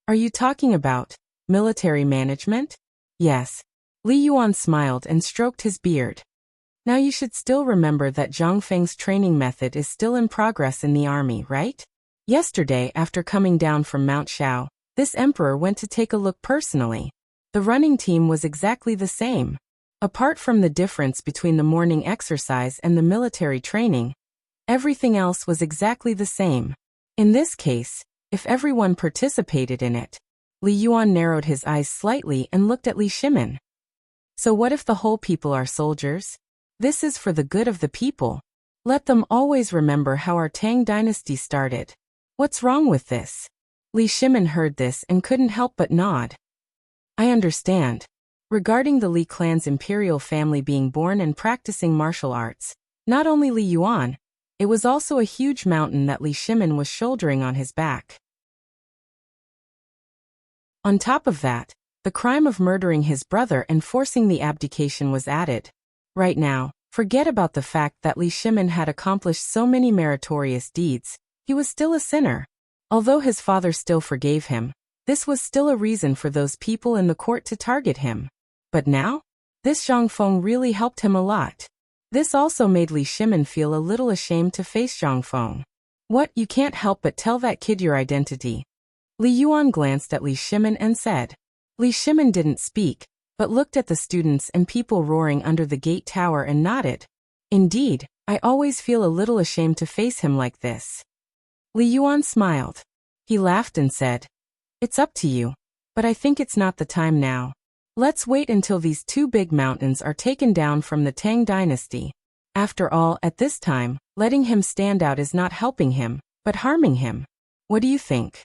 Are you talking about military management? Yes. Li Yuan smiled and stroked his beard. Now you should still remember that Zhang Feng's training method is still in progress in the army, right? Yesterday, after coming down from Mount Shao, this emperor went to take a look personally. The running team was exactly the same. Apart from the difference between the morning exercise and the military training, everything else was exactly the same. In this case, if everyone participated in it, Li Yuan narrowed his eyes slightly and looked at Li Shimin. So what if the whole people are soldiers? This is for the good of the people. Let them always remember how our Tang dynasty started. What's wrong with this? Li Shimin heard this and couldn't help but nod. I understand. Regarding the Li clan's imperial family being born and practicing martial arts, not only Li Yuan, it was also a huge mountain that Li Shimin was shouldering on his back. On top of that, the crime of murdering his brother and forcing the abdication was added. Right now, forget about the fact that Li Shimin had accomplished so many meritorious deeds, he was still a sinner. Although his father still forgave him, this was still a reason for those people in the court to target him. But now? This Zhang Feng really helped him a lot. This also made Li Shimin feel a little ashamed to face Zhang Feng. What, you can't help but tell that kid your identity? Li Yuan glanced at Li Shimin and said. Li Shimin didn't speak, but looked at the students and people roaring under the gate tower and nodded. Indeed, I always feel a little ashamed to face him like this. Li Yuan smiled. He laughed and said, It's up to you, but I think it's not the time now. Let's wait until these two big mountains are taken down from the Tang dynasty. After all, at this time, letting him stand out is not helping him, but harming him. What do you think?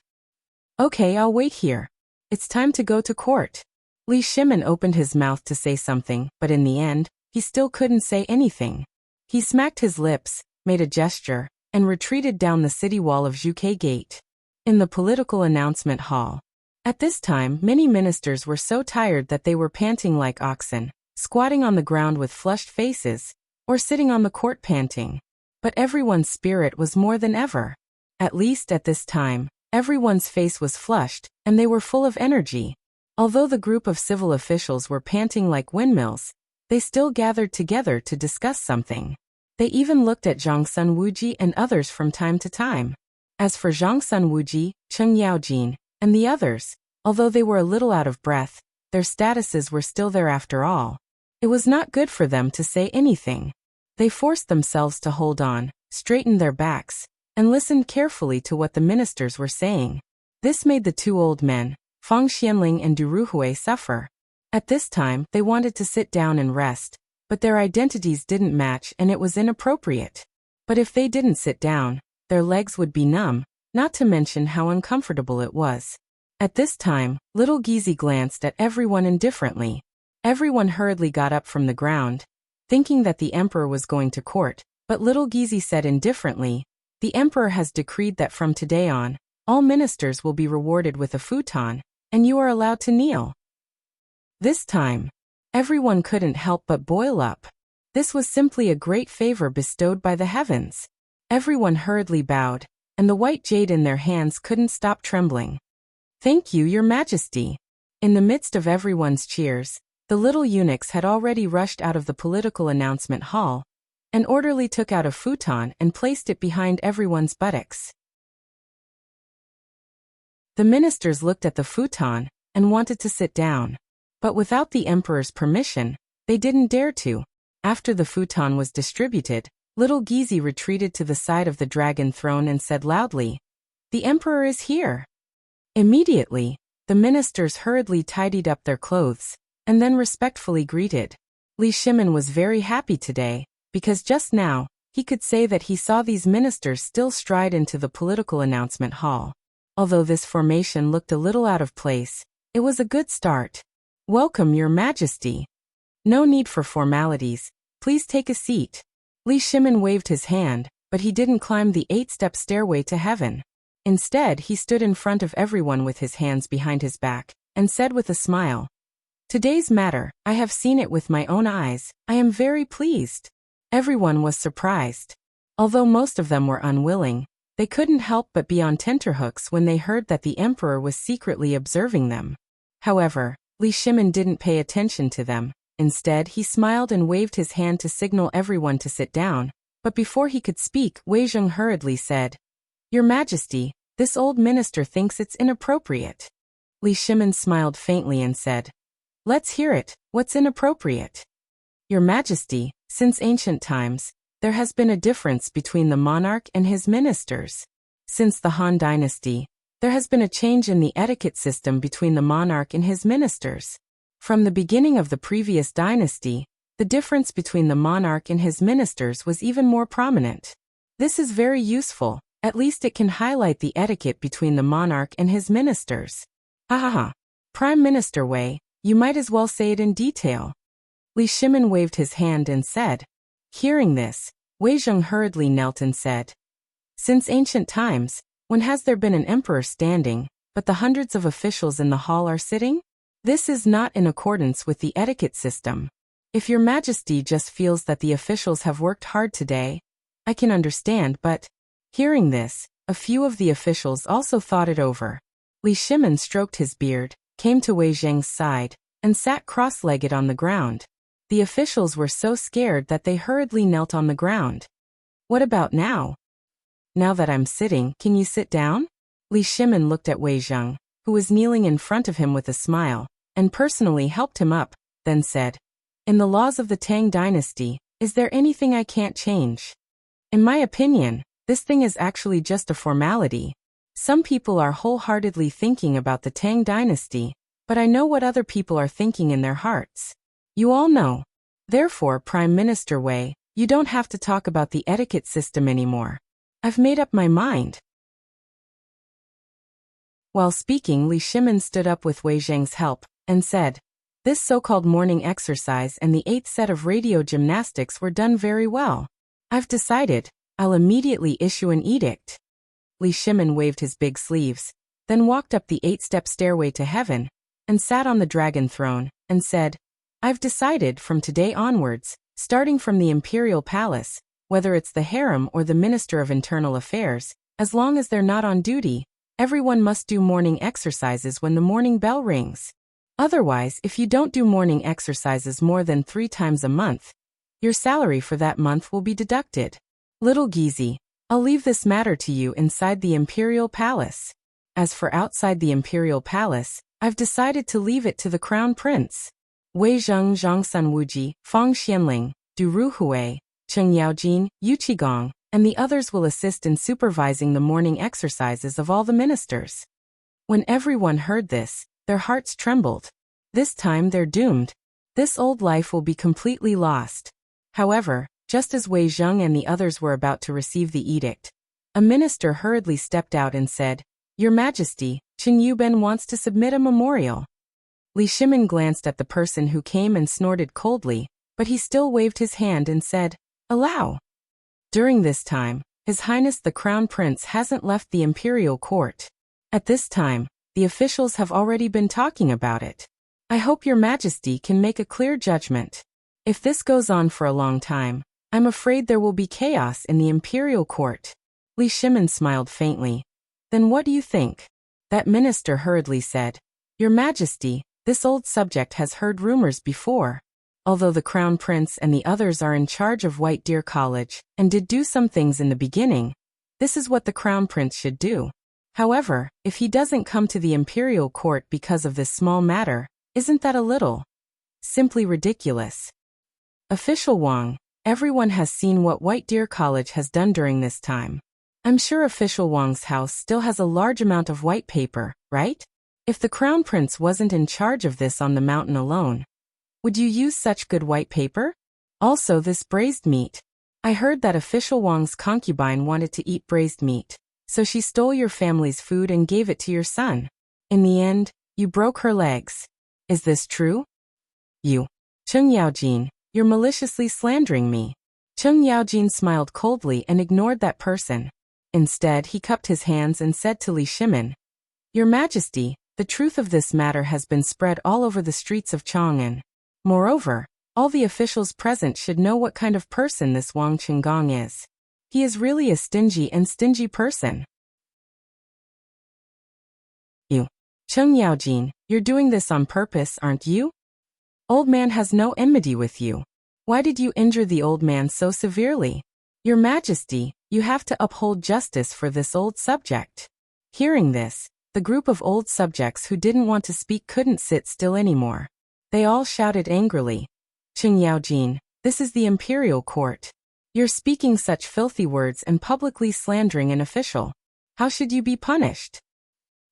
Okay, I'll wait here. It's time to go to court. Li Shimin opened his mouth to say something, but in the end, he still couldn't say anything. He smacked his lips, made a gesture, and retreated down the city wall of Zhuke Gate. In the political announcement hall. At this time, many ministers were so tired that they were panting like oxen, squatting on the ground with flushed faces, or sitting on the court panting. But everyone's spirit was more than ever. At least at this time, everyone's face was flushed, and they were full of energy. Although the group of civil officials were panting like windmills, they still gathered together to discuss something. They even looked at Zhang Sun Wuji and others from time to time. As for Zhang Sun Wuji, Cheng Yaojin, and the others, although they were a little out of breath, their statuses were still there after all. It was not good for them to say anything. They forced themselves to hold on, straightened their backs, and listened carefully to what the ministers were saying. This made the two old men, Fang Xianling and Du Ruhui, suffer. At this time, they wanted to sit down and rest, but their identities didn't match and it was inappropriate. But if they didn't sit down, their legs would be numb, not to mention how uncomfortable it was. At this time, little Gizi glanced at everyone indifferently. Everyone hurriedly got up from the ground, thinking that the emperor was going to court, but little Gizi said indifferently, The emperor has decreed that from today on, all ministers will be rewarded with a futon, and you are allowed to kneel. This time, everyone couldn't help but boil up. This was simply a great favor bestowed by the heavens. Everyone hurriedly bowed, and the white jade in their hands couldn't stop trembling. Thank you, Your Majesty. In the midst of everyone's cheers, the little eunuchs had already rushed out of the political announcement hall. An orderly took out a futon and placed it behind everyone's buttocks. The ministers looked at the futon and wanted to sit down. But without the emperor's permission, they didn't dare to. After the futon was distributed, little Gizi retreated to the side of the dragon throne and said loudly, The emperor is here. Immediately, the ministers hurriedly tidied up their clothes, and then respectfully greeted. Li Shimin was very happy today, because just now, he could say that he saw these ministers still stride into the political announcement hall. Although this formation looked a little out of place, it was a good start. Welcome, Your Majesty. No need for formalities, please take a seat. Li Shimin waved his hand, but he didn't climb the 8-step stairway to heaven. Instead, he stood in front of everyone with his hands behind his back, and said with a smile, Today's matter, I have seen it with my own eyes, I am very pleased. Everyone was surprised. Although most of them were unwilling, they couldn't help but be on tenterhooks when they heard that the emperor was secretly observing them. However, Li Shimin didn't pay attention to them. Instead, he smiled and waved his hand to signal everyone to sit down. But before he could speak, Wei Zheng hurriedly said, Your Majesty, this old minister thinks it's inappropriate. Li Shimin smiled faintly and said, Let's hear it, what's inappropriate? Your Majesty, since ancient times, there has been a difference between the monarch and his ministers. Since the Han dynasty, there has been a change in the etiquette system between the monarch and his ministers. From the beginning of the previous dynasty, The difference between the monarch and his ministers was even more prominent. This is very useful, at least it can highlight the etiquette between the monarch and his ministers. Ha ha ha. Prime Minister Wei, you might as well say it in detail. Li Shimin waved his hand and said. Hearing this, Wei Zheng hurriedly knelt and said, Since ancient times, when has there been an emperor standing, but the hundreds of officials in the hall are sitting? This is not in accordance with the etiquette system. If your majesty just feels that the officials have worked hard today, I can understand, but... Hearing this, a few of the officials also thought it over. Li Shimin stroked his beard, came to Wei Zheng's side, and sat cross-legged on the ground. The officials were so scared that they hurriedly knelt on the ground. What about now? Now that I'm sitting, can you sit down? Li Shimin looked at Wei Zheng, who was kneeling in front of him with a smile, and personally helped him up, then said, In the laws of the Tang dynasty, is there anything I can't change? In my opinion, this thing is actually just a formality. Some people are wholeheartedly thinking about the Tang dynasty, but I know what other people are thinking in their hearts. You all know. Therefore, Prime Minister Wei, you don't have to talk about the etiquette system anymore. I've made up my mind. While speaking, Li Shimin stood up with Wei Zheng's help, and said, This so-called morning exercise and the 8th set of radio gymnastics were done very well. I've decided, I'll immediately issue an edict. Li Shimin waved his big sleeves, then walked up the 8-step stairway to heaven, and sat on the dragon throne, and said, I've decided from today onwards, starting from the imperial palace, whether it's the harem or the Minister of Internal Affairs, as long as they're not on duty, everyone must do morning exercises when the morning bell rings. Otherwise, if you don't do morning exercises more than 3 times a month, your salary for that month will be deducted. Little Gizi, I'll leave this matter to you inside the imperial palace. As for outside the imperial palace, I've decided to leave it to the crown prince. Wei Zheng, Zhangsun Wuji, Fang Xianling, Du Ruhui, Cheng Yaojin, Yu Qigong, and the others will assist in supervising the morning exercises of all the ministers. When everyone heard this, their hearts trembled. This time they're doomed. This old life will be completely lost. However, just as Wei Zheng and the others were about to receive the edict, a minister hurriedly stepped out and said, Your Majesty, Chen Yuben wants to submit a memorial. Li Shimin glanced at the person who came and snorted coldly, but he still waved his hand and said, Allow. During this time, His Highness the Crown Prince hasn't left the imperial court. At this time, the officials have already been talking about it. I hope Your Majesty can make a clear judgment. If this goes on for a long time, I'm afraid there will be chaos in the imperial court. Li Shimin smiled faintly. Then what do you think? That minister hurriedly said, Your Majesty, this old subject has heard rumors before. Although the Crown Prince and the others are in charge of White Deer College, and did do some things in the beginning, this is what the Crown Prince should do. However, if he doesn't come to the imperial court because of this small matter, isn't that a little? Simply ridiculous. Official Wang, everyone has seen what White Deer College has done during this time. I'm sure Official Wang's house still has a large amount of white paper, right? If the Crown Prince wasn't in charge of this on the mountain alone, would you use such good white paper? Also this braised meat. I heard that Official Wang's concubine wanted to eat braised meat, so she stole your family's food and gave it to your son. In the end, you broke her legs. Is this true? You, Cheng Yaojin, you're maliciously slandering me. Cheng Yaojin smiled coldly and ignored that person. Instead, he cupped his hands and said to Li Shimin, Your Majesty, the truth of this matter has been spread all over the streets of Chang'an. Moreover, all the officials present should know what kind of person this Wang Qinggong is. He is really a stingy person. You, Cheng Yaojin, you're doing this on purpose, aren't you? Old man has no enmity with you. Why did you injure the old man so severely? Your Majesty, you have to uphold justice for this old subject. Hearing this, the group of old subjects who didn't want to speak couldn't sit still anymore. They all shouted angrily, Cheng Yaojin, this is the imperial court. You're speaking such filthy words and publicly slandering an official. How should you be punished?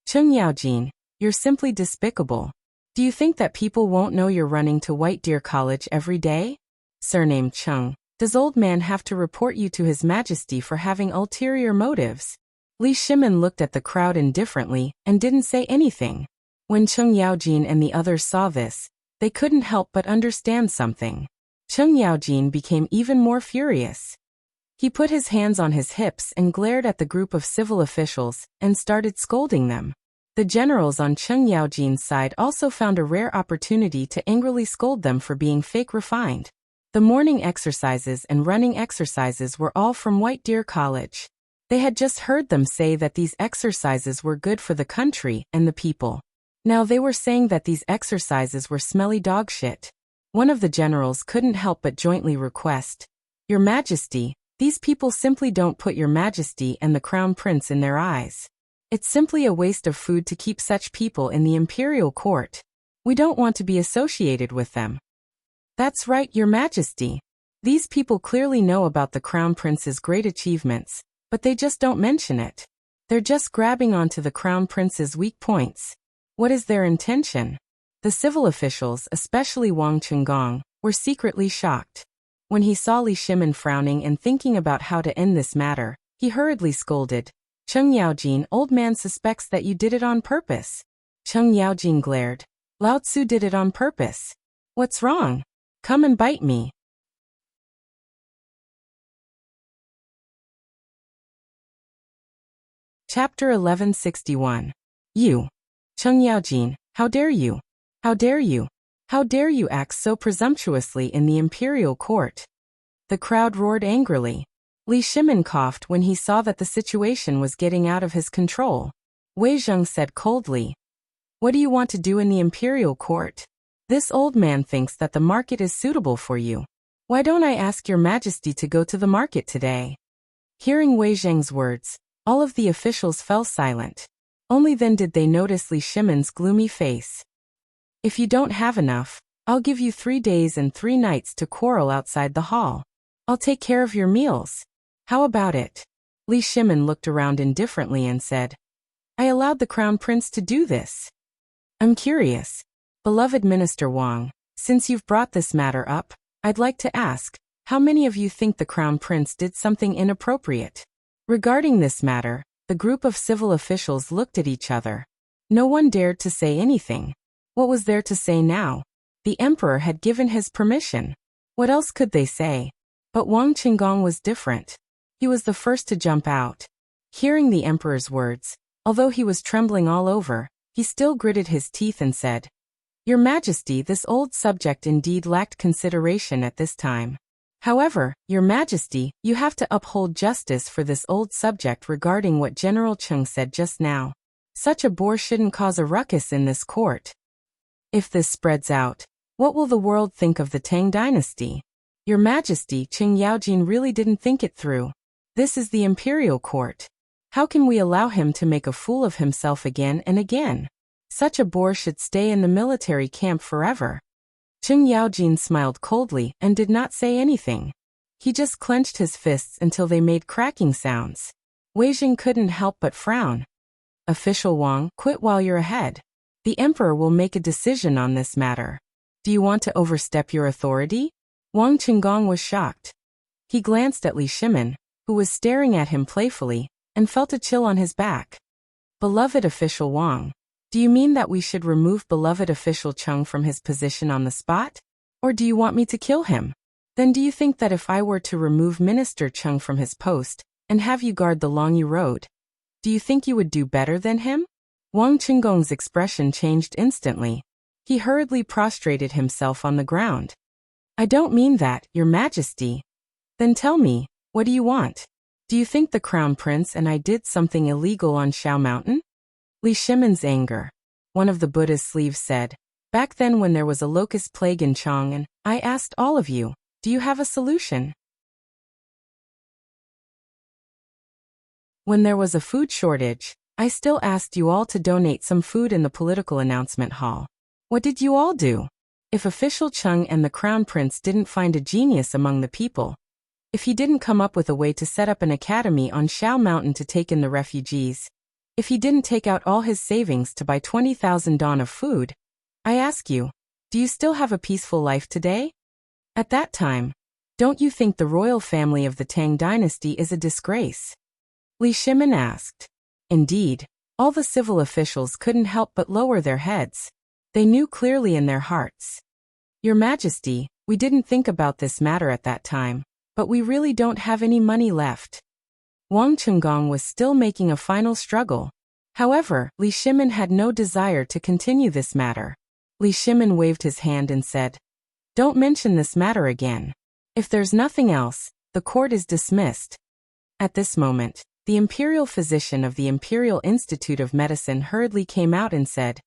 Cheng Yaojin, you're simply despicable. Do you think that people won't know you're running to White Deer College every day? surnamed Cheng, does old man have to report you to His Majesty for having ulterior motives? Li Shimin looked at the crowd indifferently and didn't say anything. When Cheng Yaojin and the others saw this, they couldn't help but understand something. Cheng Yaojin became even more furious. He put his hands on his hips and glared at the group of civil officials and started scolding them. The generals on Cheng Yaojin's side also found a rare opportunity to angrily scold them for being fake refined. The morning exercises and running exercises were all from White Deer College. They had just heard them say that these exercises were good for the country and the people. Now they were saying that these exercises were smelly dog shit. One of the generals couldn't help but jointly request, "Your Majesty, these people simply don't put Your Majesty and the Crown Prince in their eyes. It's simply a waste of food to keep such people in the imperial court. We don't want to be associated with them." "That's right, Your Majesty. These people clearly know about the Crown Prince's great achievements, but they just don't mention it. They're just grabbing onto the Crown Prince's weak points. What is their intention?" The civil officials, especially Wang Chenggong, were secretly shocked. When he saw Li Shimin frowning and thinking about how to end this matter, he hurriedly scolded, "Cheng Yaojin, old man suspects that you did it on purpose." Cheng Yaojin glared. "Lao Tzu did it on purpose. What's wrong? Come and bite me." Chapter 1161. You. Cheng Yaojin, how dare you? How dare you? How dare you act so presumptuously in the imperial court? The crowd roared angrily. Li Shimin coughed when he saw that the situation was getting out of his control. Wei Zheng said coldly, "What do you want to do in the imperial court? This old man thinks that the market is suitable for you. Why don't I ask Your Majesty to go to the market today?" Hearing Wei Zheng's words, all of the officials fell silent. Only then did they notice Li Shimin's gloomy face. "If you don't have enough, I'll give you 3 days and 3 nights to quarrel outside the hall. I'll take care of your meals. How about it?" Li Shimin looked around indifferently and said, "I allowed the Crown Prince to do this. I'm curious. Beloved Minister Wang, since you've brought this matter up, I'd like to ask, how many of you think the Crown Prince did something inappropriate?" Regarding this matter, the group of civil officials looked at each other. No one dared to say anything. What was there to say now? The emperor had given his permission. What else could they say? But Wang Chenggong was different. He was the first to jump out. Hearing the emperor's words, although he was trembling all over, he still gritted his teeth and said, "Your Majesty, this old subject indeed lacked consideration at this time. However, Your Majesty, you have to uphold justice for this old subject regarding what General Cheng said just now. Such a bore shouldn't cause a ruckus in this court. If this spreads out, what will the world think of the Tang dynasty? Your Majesty, Cheng Yaojin really didn't think it through. This is the imperial court. How can we allow him to make a fool of himself again and again? Such a bore should stay in the military camp forever." Cheng Yaojin smiled coldly and did not say anything. He just clenched his fists until they made cracking sounds. Wei Zheng couldn't help but frown. "Official Wang, quit while you're ahead. The emperor will make a decision on this matter. Do you want to overstep your authority?" Wang Chenggong was shocked. He glanced at Li Shimin, who was staring at him playfully, and felt a chill on his back. "Beloved official Wang, do you mean that we should remove beloved official Cheng from his position on the spot? Or do you want me to kill him? Then do you think that if I were to remove Minister Cheng from his post, and have you guard the Longyu Road, do you think you would do better than him?" Wang Chenggong's expression changed instantly. He hurriedly prostrated himself on the ground. "I don't mean that, Your Majesty." "Then tell me, what do you want? Do you think the Crown Prince and I did something illegal on Shao Mountain?" Li Shimin's anger. One of the Buddha's sleeves said, "Back then when there was a locust plague in Chang'an, I asked all of you, do you have a solution? When there was a food shortage, I still asked you all to donate some food in the political announcement hall. What did you all do? If official Cheng and the Crown Prince didn't find a genius among the people, if he didn't come up with a way to set up an academy on Shao Mountain to take in the refugees, if he didn't take out all his savings to buy 20,000 don of food, I ask you, do you still have a peaceful life today?" At that time, Don't you think the royal family of the Tang dynasty is a disgrace? Li Shimin asked. Indeed, all the civil officials couldn't help but lower their heads. They knew clearly in their hearts. Your Majesty, we didn't think about this matter at that time, but we really don't have any money left. Wang Chang'an was still making a final struggle. However, Li Shimin had no desire to continue this matter. Li Shimin waved his hand and said, "Don't mention this matter again. If there's nothing else, the court is dismissed." At this moment, the imperial physician of the Imperial Institute of Medicine hurriedly came out and said,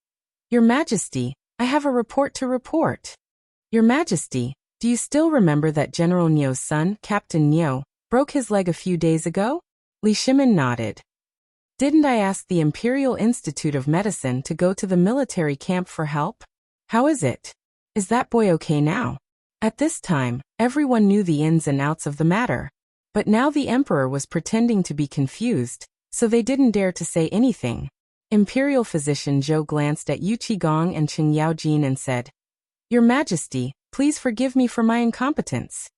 "Your Majesty, I have a report to report." Your Majesty, do you still remember that General Niu's son, Captain Niu, broke his leg a few days ago? Li Shimin nodded. Didn't I ask the Imperial Institute of Medicine to go to the military camp for help? How is it? Is that boy okay now? At this time, everyone knew the ins and outs of the matter. But now the emperor was pretending to be confused, so they didn't dare to say anything. Imperial physician Zhou glanced at Yu Qigong and Qing Yaojin and said, "Your Majesty, please forgive me for my incompetence."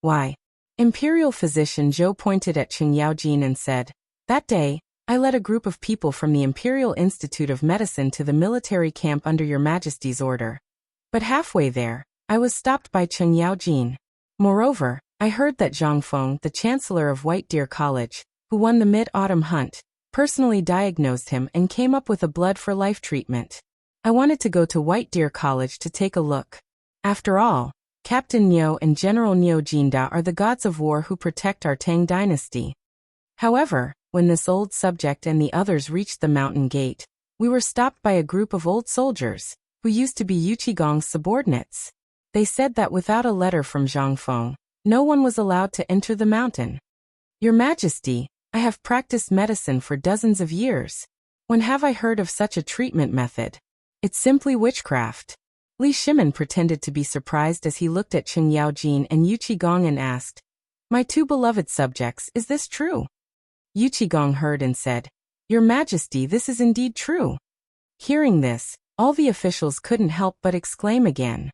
Why? Imperial physician Zhou pointed at Qing Yaojin and said, "That day, I led a group of people from the Imperial Institute of Medicine to the military camp under Your Majesty's order. But halfway there, I was stopped by Qing Yaojin. Moreover, I heard that Zhang Feng, the Chancellor of White Deer College, who won the Mid-Autumn Hunt, personally diagnosed him and came up with a blood-for-life treatment. I wanted to go to White Deer College to take a look. After all, Captain Niu and General Niu Jinda are the gods of war who protect our Tang dynasty." However, when this old subject and the others reached the mountain gate, we were stopped by a group of old soldiers, who used to be Yu Qigong's subordinates. They said that without a letter from Zhang Feng, no one was allowed to enter the mountain. Your Majesty, I have practiced medicine for dozens of years. When have I heard of such a treatment method? It's simply witchcraft. Li Shimin pretended to be surprised as he looked at Qing Yaojin and Yu Qigong and asked, "My two beloved subjects, is this true?" Yu Qigong heard and said, "Your Majesty, this is indeed true." Hearing this, all the officials couldn't help but exclaim again.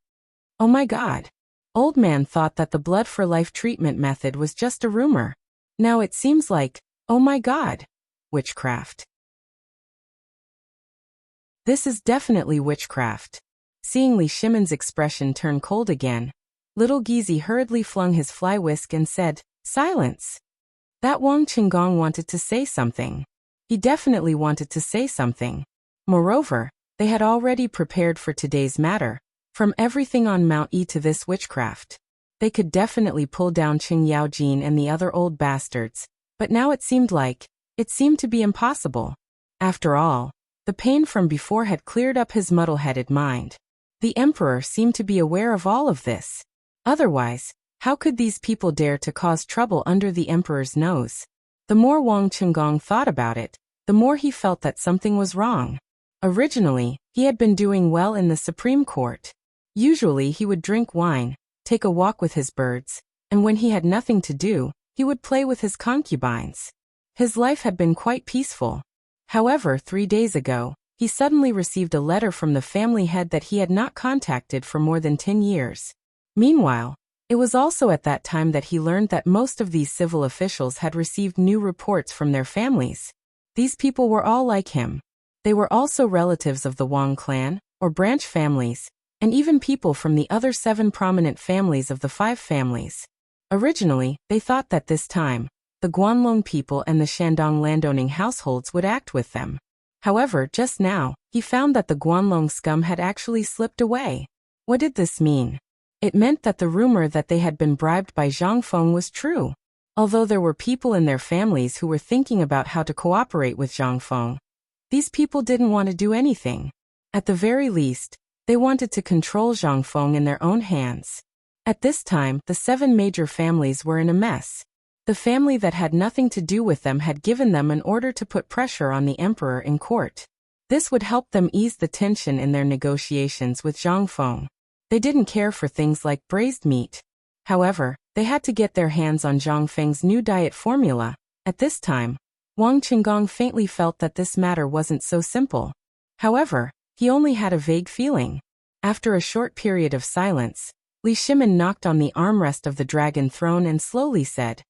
Oh my God! Old man thought that the blood-for-life treatment method was just a rumor. Now it seems like, oh my God! Witchcraft. This is definitely witchcraft. Seeing Li Shimin's expression turn cold again, little Gizi hurriedly flung his fly whisk and said, "Silence!" That Wang Qinggong wanted to say something. He definitely wanted to say something. Moreover, they had already prepared for today's matter. From everything on Mount E to this witchcraft. They could definitely pull down Qing Yaojin and the other old bastards, but now it seemed to be impossible. After all, the pain from before had cleared up his muddle-headed mind. The emperor seemed to be aware of all of this. Otherwise, how could these people dare to cause trouble under the emperor's nose? The more Wang Qinggong thought about it, the more he felt that something was wrong. Originally, he had been doing well in the Supreme Court. Usually he would drink wine, take a walk with his birds, and when he had nothing to do, he would play with his concubines. His life had been quite peaceful. However, 3 days ago, he suddenly received a letter from the family head that he had not contacted for more than 10 years. Meanwhile, it was also at that time that he learned that most of these civil officials had received new reports from their families. These people were all like him. They were also relatives of the Wang clan, or branch families, and even people from the other 7 prominent families of the 5 families. Originally, they thought that this time, the Guanlong people and the Shandong landowning households would act with them. However, just now, he found that the Guanlong scum had actually slipped away. What did this mean? It meant that the rumor that they had been bribed by Zhang Feng was true. Although there were people in their families who were thinking about how to cooperate with Zhang Feng, these people didn't want to do anything. At the very least, they wanted to control Zhang Feng in their own hands. At this time, the 7 major families were in a mess. The family that had nothing to do with them had given them an order to put pressure on the emperor in court. This would help them ease the tension in their negotiations with Zhang Feng. They didn't care for things like braised meat. However, they had to get their hands on Zhang Feng's new diet formula. At this time, Wang Qinggong faintly felt that this matter wasn't so simple. However, he only had a vague feeling. After a short period of silence, Li Shimin knocked on the armrest of the dragon throne and slowly said,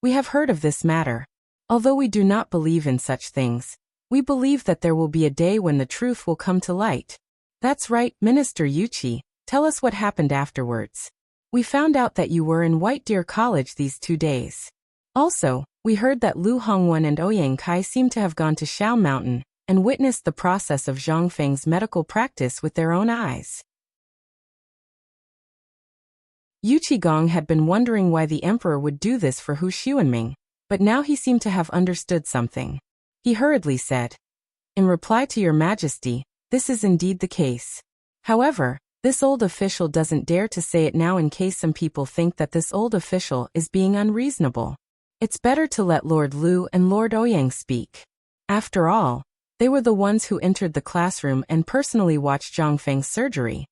"We have heard of this matter. Although we do not believe in such things, we believe that there will be a day when the truth will come to light." "That's right, Minister Yuchi. Tell us what happened afterwards. We found out that you were in White Deer College these 2 days. Also, we heard that Lu Hongwen and Ouyang Kai seem to have gone to Shao Mountain and witnessed the process of Zhang Feng's medical practice with their own eyes." Yu Qigong had been wondering why the emperor would do this for Hu Xuanming, but now he seemed to have understood something. He hurriedly said, "In reply to your majesty, this is indeed the case. However, this old official doesn't dare to say it now in case some people think that this old official is being unreasonable. It's better to let Lord Lu and Lord Ouyang speak. After all, they were the ones who entered the classroom and personally watched Zhang Feng's surgery."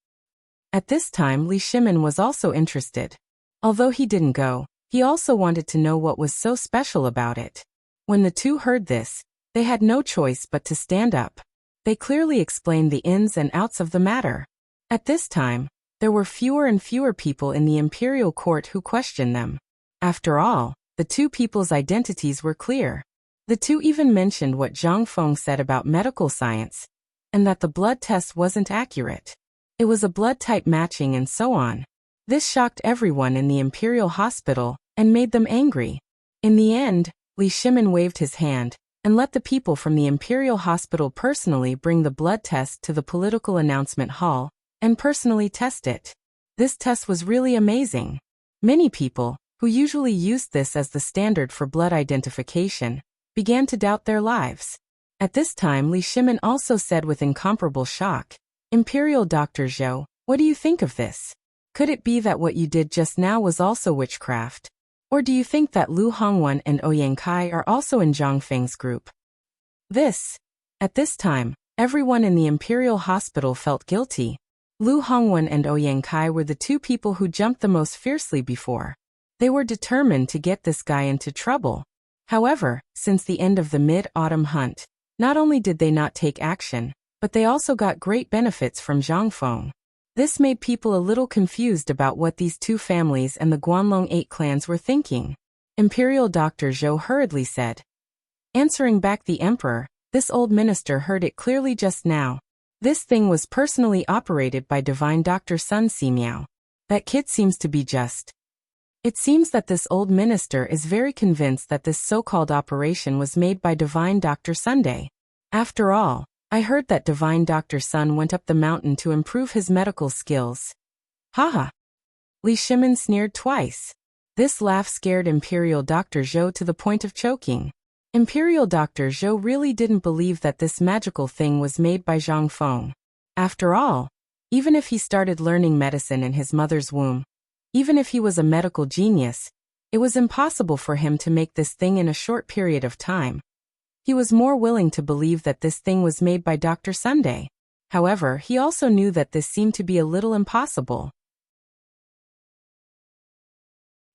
At this time, Li Shimin was also interested. Although he didn't go, he also wanted to know what was so special about it. When the two heard this, they had no choice but to stand up. They clearly explained the ins and outs of the matter. At this time, there were fewer and fewer people in the imperial court who questioned them. After all, the two people's identities were clear. The two even mentioned what Zhang Feng said about medical science, and that the blood test wasn't accurate. It was a blood type matching and so on. This shocked everyone in the imperial hospital and made them angry. In the end, Li Shimin waved his hand and let the people from the imperial hospital personally bring the blood test to the political announcement hall and personally test it. This test was really amazing. Many people, who usually used this as the standard for blood identification, began to doubt their lives. At this time, Li Shimin also said with incomparable shock, "Imperial Dr. Zhou, what do you think of this? Could it be that what you did just now was also witchcraft? Or do you think that Lu Hongwen and Ouyang Kai are also in Zhang Feng's group?" At this time, everyone in the imperial hospital felt guilty. Lu Hongwen and Ouyang Kai were the two people who jumped the most fiercely before. They were determined to get this guy into trouble. However, since the end of the mid-autumn hunt, not only did they not take action, but they also got great benefits from Zhang Feng. This made people a little confused about what these two families and the Guanlong 8 clans were thinking. Imperial Dr. Zhou hurriedly said, answering back the emperor, "This old minister heard it clearly just now. This thing was personally operated by Divine Dr. Sun Simiao. That kid seems to be just. It seems that this old minister is very convinced that this so-called operation was made by Divine Dr. Sunday. After all, I heard that Divine Dr. Sun went up the mountain to improve his medical skills." Haha. Li Shimin sneered twice. This laugh scared Imperial Dr. Zhou to the point of choking. Imperial Dr. Zhou really didn't believe that this magical thing was made by Zhang Feng. After all, even if he started learning medicine in his mother's womb, even if he was a medical genius, it was impossible for him to make this thing in a short period of time. He was more willing to believe that this thing was made by Dr. Sunday. However, he also knew that this seemed to be a little impossible.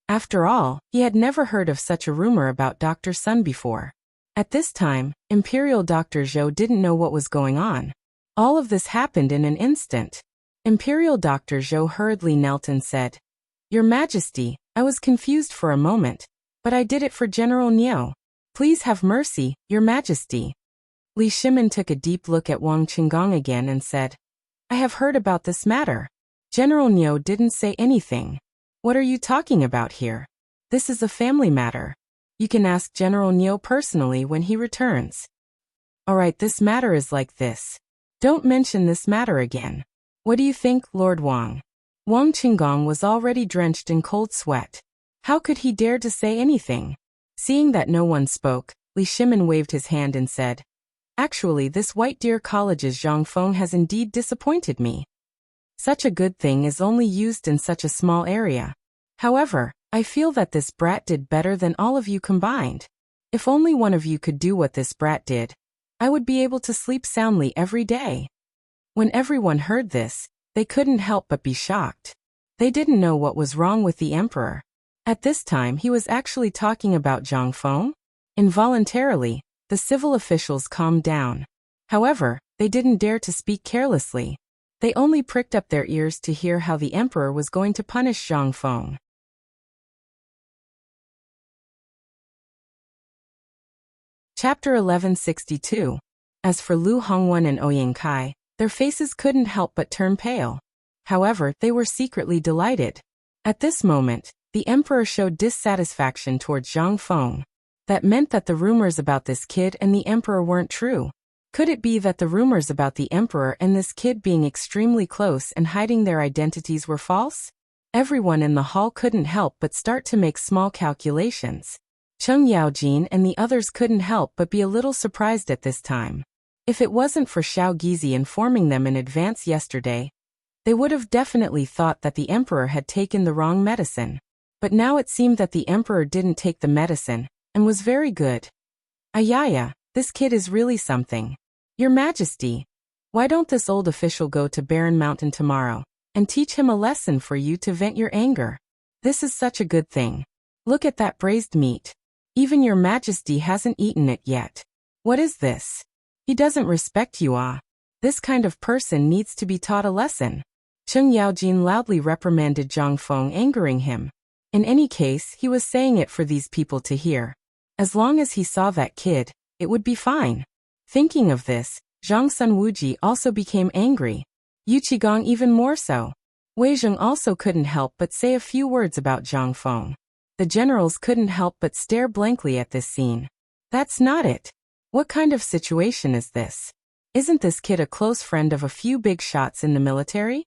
After all, he had never heard of such a rumor about Dr. Sun before. At this time, Imperial Dr. Zhou didn't know what was going on. All of this happened in an instant. Imperial Dr. Zhou hurriedly knelt and said, "Your Majesty, I was confused for a moment, but I did it for General Niu. Please have mercy, Your Majesty." Li Shimin took a deep look at Wang Qinggong again and said, "I have heard about this matter. General Niu didn't say anything. What are you talking about here? This is a family matter. You can ask General Niu personally when he returns." "Alright, this matter is like this. Don't mention this matter again. What do you think, Lord Wang?" Wang Qinggong was already drenched in cold sweat. How could he dare to say anything? Seeing that no one spoke, Li Shimin waved his hand and said, "Actually, this White Deer College's Zhang Feng has indeed disappointed me. Such a good thing is only used in such a small area. However, I feel that this brat did better than all of you combined. If only one of you could do what this brat did, I would be able to sleep soundly every day." When everyone heard this, they couldn't help but be shocked. They didn't know what was wrong with the emperor. At this time, he was actually talking about Zhang Feng. Involuntarily, the civil officials calmed down. However, they didn't dare to speak carelessly. They only pricked up their ears to hear how the emperor was going to punish Zhang Feng. Chapter 1162. As for Lu Hongwen and Ouyang Kai, their faces couldn't help but turn pale. However, they were secretly delighted. At this moment, the emperor showed dissatisfaction towards Zhang Feng. That meant that the rumors about this kid and the emperor weren't true. Could it be that the rumors about the emperor and this kid being extremely close and hiding their identities were false? Everyone in the hall couldn't help but start to make small calculations. Cheng Yaojin and the others couldn't help but be a little surprised at this time. If it wasn't for Xiao Gizi informing them in advance yesterday, they would have definitely thought that the emperor had taken the wrong medicine. But now it seemed that the emperor didn't take the medicine, and was very good. Ayaya, this kid is really something. Your Majesty, why don't this old official go to Barren Mountain tomorrow, and teach him a lesson for you to vent your anger? This is such a good thing. Look at that braised meat. Even your Majesty hasn't eaten it yet. What is this? He doesn't respect you, ah. This kind of person needs to be taught a lesson. Cheng Yaojin loudly reprimanded Zhang Feng, angering him. In any case, he was saying it for these people to hear. As long as he saw that kid, it would be fine. Thinking of this, Zhang Sun Wuji also became angry. Yu Qigong even more so. Wei Zheng also couldn't help but say a few words about Zhang Feng. The generals couldn't help but stare blankly at this scene. That's not it. What kind of situation is this? Isn't this kid a close friend of a few big shots in the military?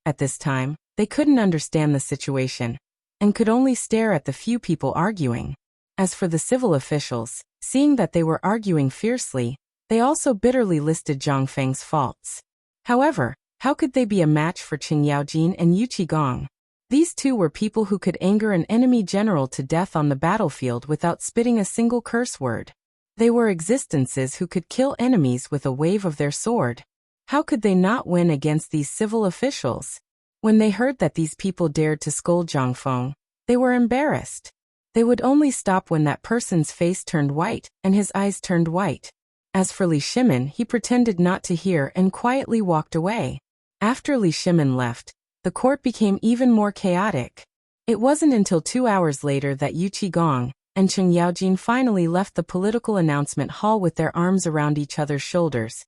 At this time, they couldn't understand the situation, and could only stare at the few people arguing. As for the civil officials, seeing that they were arguing fiercely, they also bitterly listed Zhang Feng's faults. However, how could they be a match for Cheng Yaojin and Yu Qigong? These two were people who could anger an enemy general to death on the battlefield without spitting a single curse word. They were existences who could kill enemies with a wave of their sword. How could they not win against these civil officials? When they heard that these people dared to scold Zhang Feng, they were embarrassed. They would only stop when that person's face turned white and his eyes turned white. As for Li Shimin, he pretended not to hear and quietly walked away. After Li Shimin left, the court became even more chaotic. It wasn't until 2 hours later that Yu Qigong and Cheng Yaojin finally left the political announcement hall with their arms around each other's shoulders,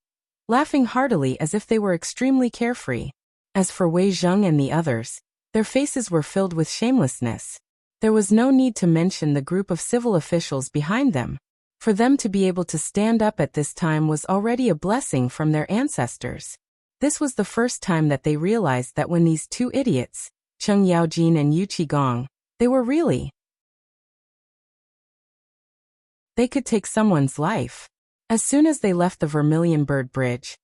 laughing heartily as if they were extremely carefree. As for Wei Zheng and the others, their faces were filled with shamelessness. There was no need to mention the group of civil officials behind them. For them to be able to stand up at this time was already a blessing from their ancestors. This was the first time that they realized that when these two idiots, Cheng Yaojin and Yu Qigong, they could take someone's life. As soon as they left the Vermilion Bird Bridge,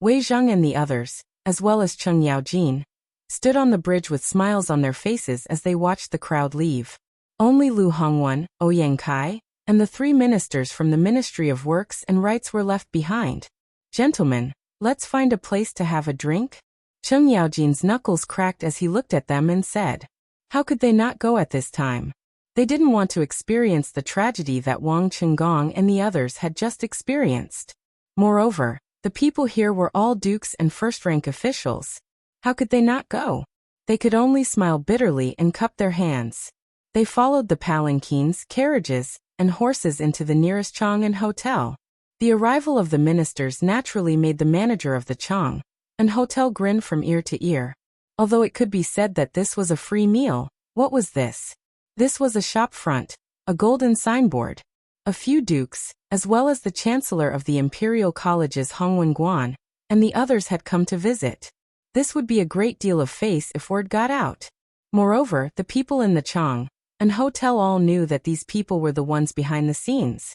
Wei Zheng and the others, as well as Cheng Yaojin, stood on the bridge with smiles on their faces as they watched the crowd leave. Only Lu Hongwen, Ouyang Kai, and the 3 ministers from the Ministry of Works and Rights were left behind. Gentlemen, let's find a place to have a drink. Cheng Yaojin's knuckles cracked as he looked at them and said, how could they not go at this time? They didn't want to experience the tragedy that Wang Qinggong and the others had just experienced. Moreover, the people here were all dukes and first-rank officials. How could they not go? They could only smile bitterly and cup their hands. They followed the palanquins, carriages, and horses into the nearest Chang'an hotel. The arrival of the ministers naturally made the manager of the Chang'an hotel grin from ear to ear. Although it could be said that this was a free meal, what was this? This was a shop front, a golden signboard. A few dukes, as well as the chancellor of the Imperial College's Hongwen Guan, and the others had come to visit. This would be a great deal of face if word got out. Moreover, the people in the Chang'an hotel all knew that these people were the ones behind the scenes.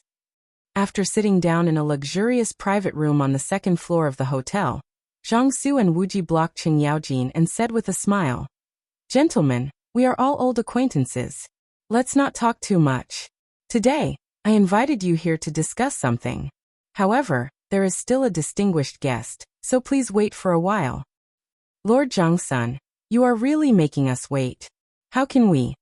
After sitting down in a luxurious private room on the 2nd floor of the hotel, Zhang Su and Wuji blocked Cheng Yaojin and said with a smile, "Gentlemen, we are all old acquaintances. Let's not talk too much. Today, I invited you here to discuss something. However, there is still a distinguished guest, so please wait for a while." Lord Zhang-sun, you are really making us wait. How can we?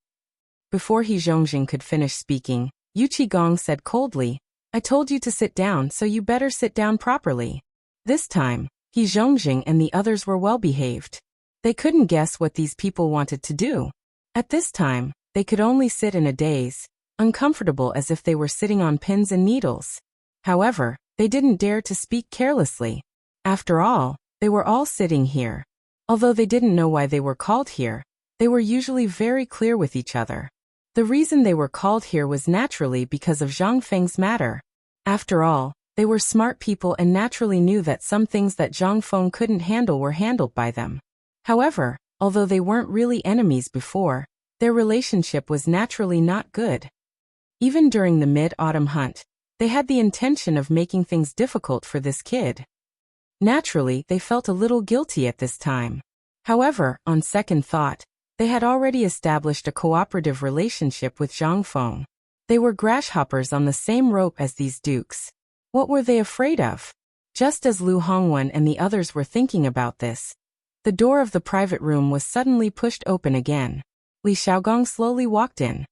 Before He Zhongjing could finish speaking, Yu Qigong said coldly, I told you to sit down, so you better sit down properly. This time, He Zhongjing and the others were well behaved. They couldn't guess what these people wanted to do. At this time, they could only sit in a daze, uncomfortable as if they were sitting on pins and needles. However, they didn't dare to speak carelessly. After all, they were all sitting here. Although they didn't know why they were called here, they were usually very clear with each other. The reason they were called here was naturally because of Zhang Feng's matter. After all, they were smart people and naturally knew that some things that Zhang Feng couldn't handle were handled by them. However, although they weren't really enemies before, their relationship was naturally not good. Even during the mid-autumn hunt, they had the intention of making things difficult for this kid. Naturally, they felt a little guilty at this time. However, on second thought, they had already established a cooperative relationship with Zhang Feng. They were grasshoppers on the same rope as these dukes. What were they afraid of? Just as Lu Hongwen and the others were thinking about this, the door of the private room was suddenly pushed open again. Li Xiaogong slowly walked in.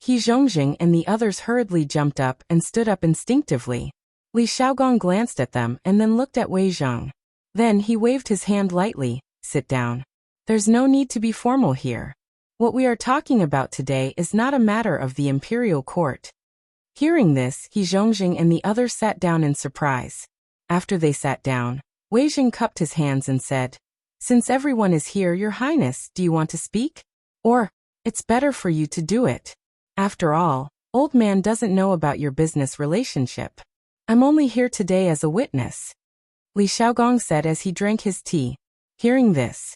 He Zhongjing and the others hurriedly jumped up and stood up instinctively. Li Xiaogong glanced at them and then looked at Wei Zheng. Then he waved his hand lightly. Sit down. There's no need to be formal here. What we are talking about today is not a matter of the imperial court. Hearing this, He Zhongjing and the others sat down in surprise. After they sat down, Wei Zheng cupped his hands and said, "Since everyone is here, Your Highness, do you want to speak? Or, it's better for you to do it. After all, old man doesn't know about your business relationship. I'm only here today as a witness," Li Xiaogong said as he drank his tea. Hearing this,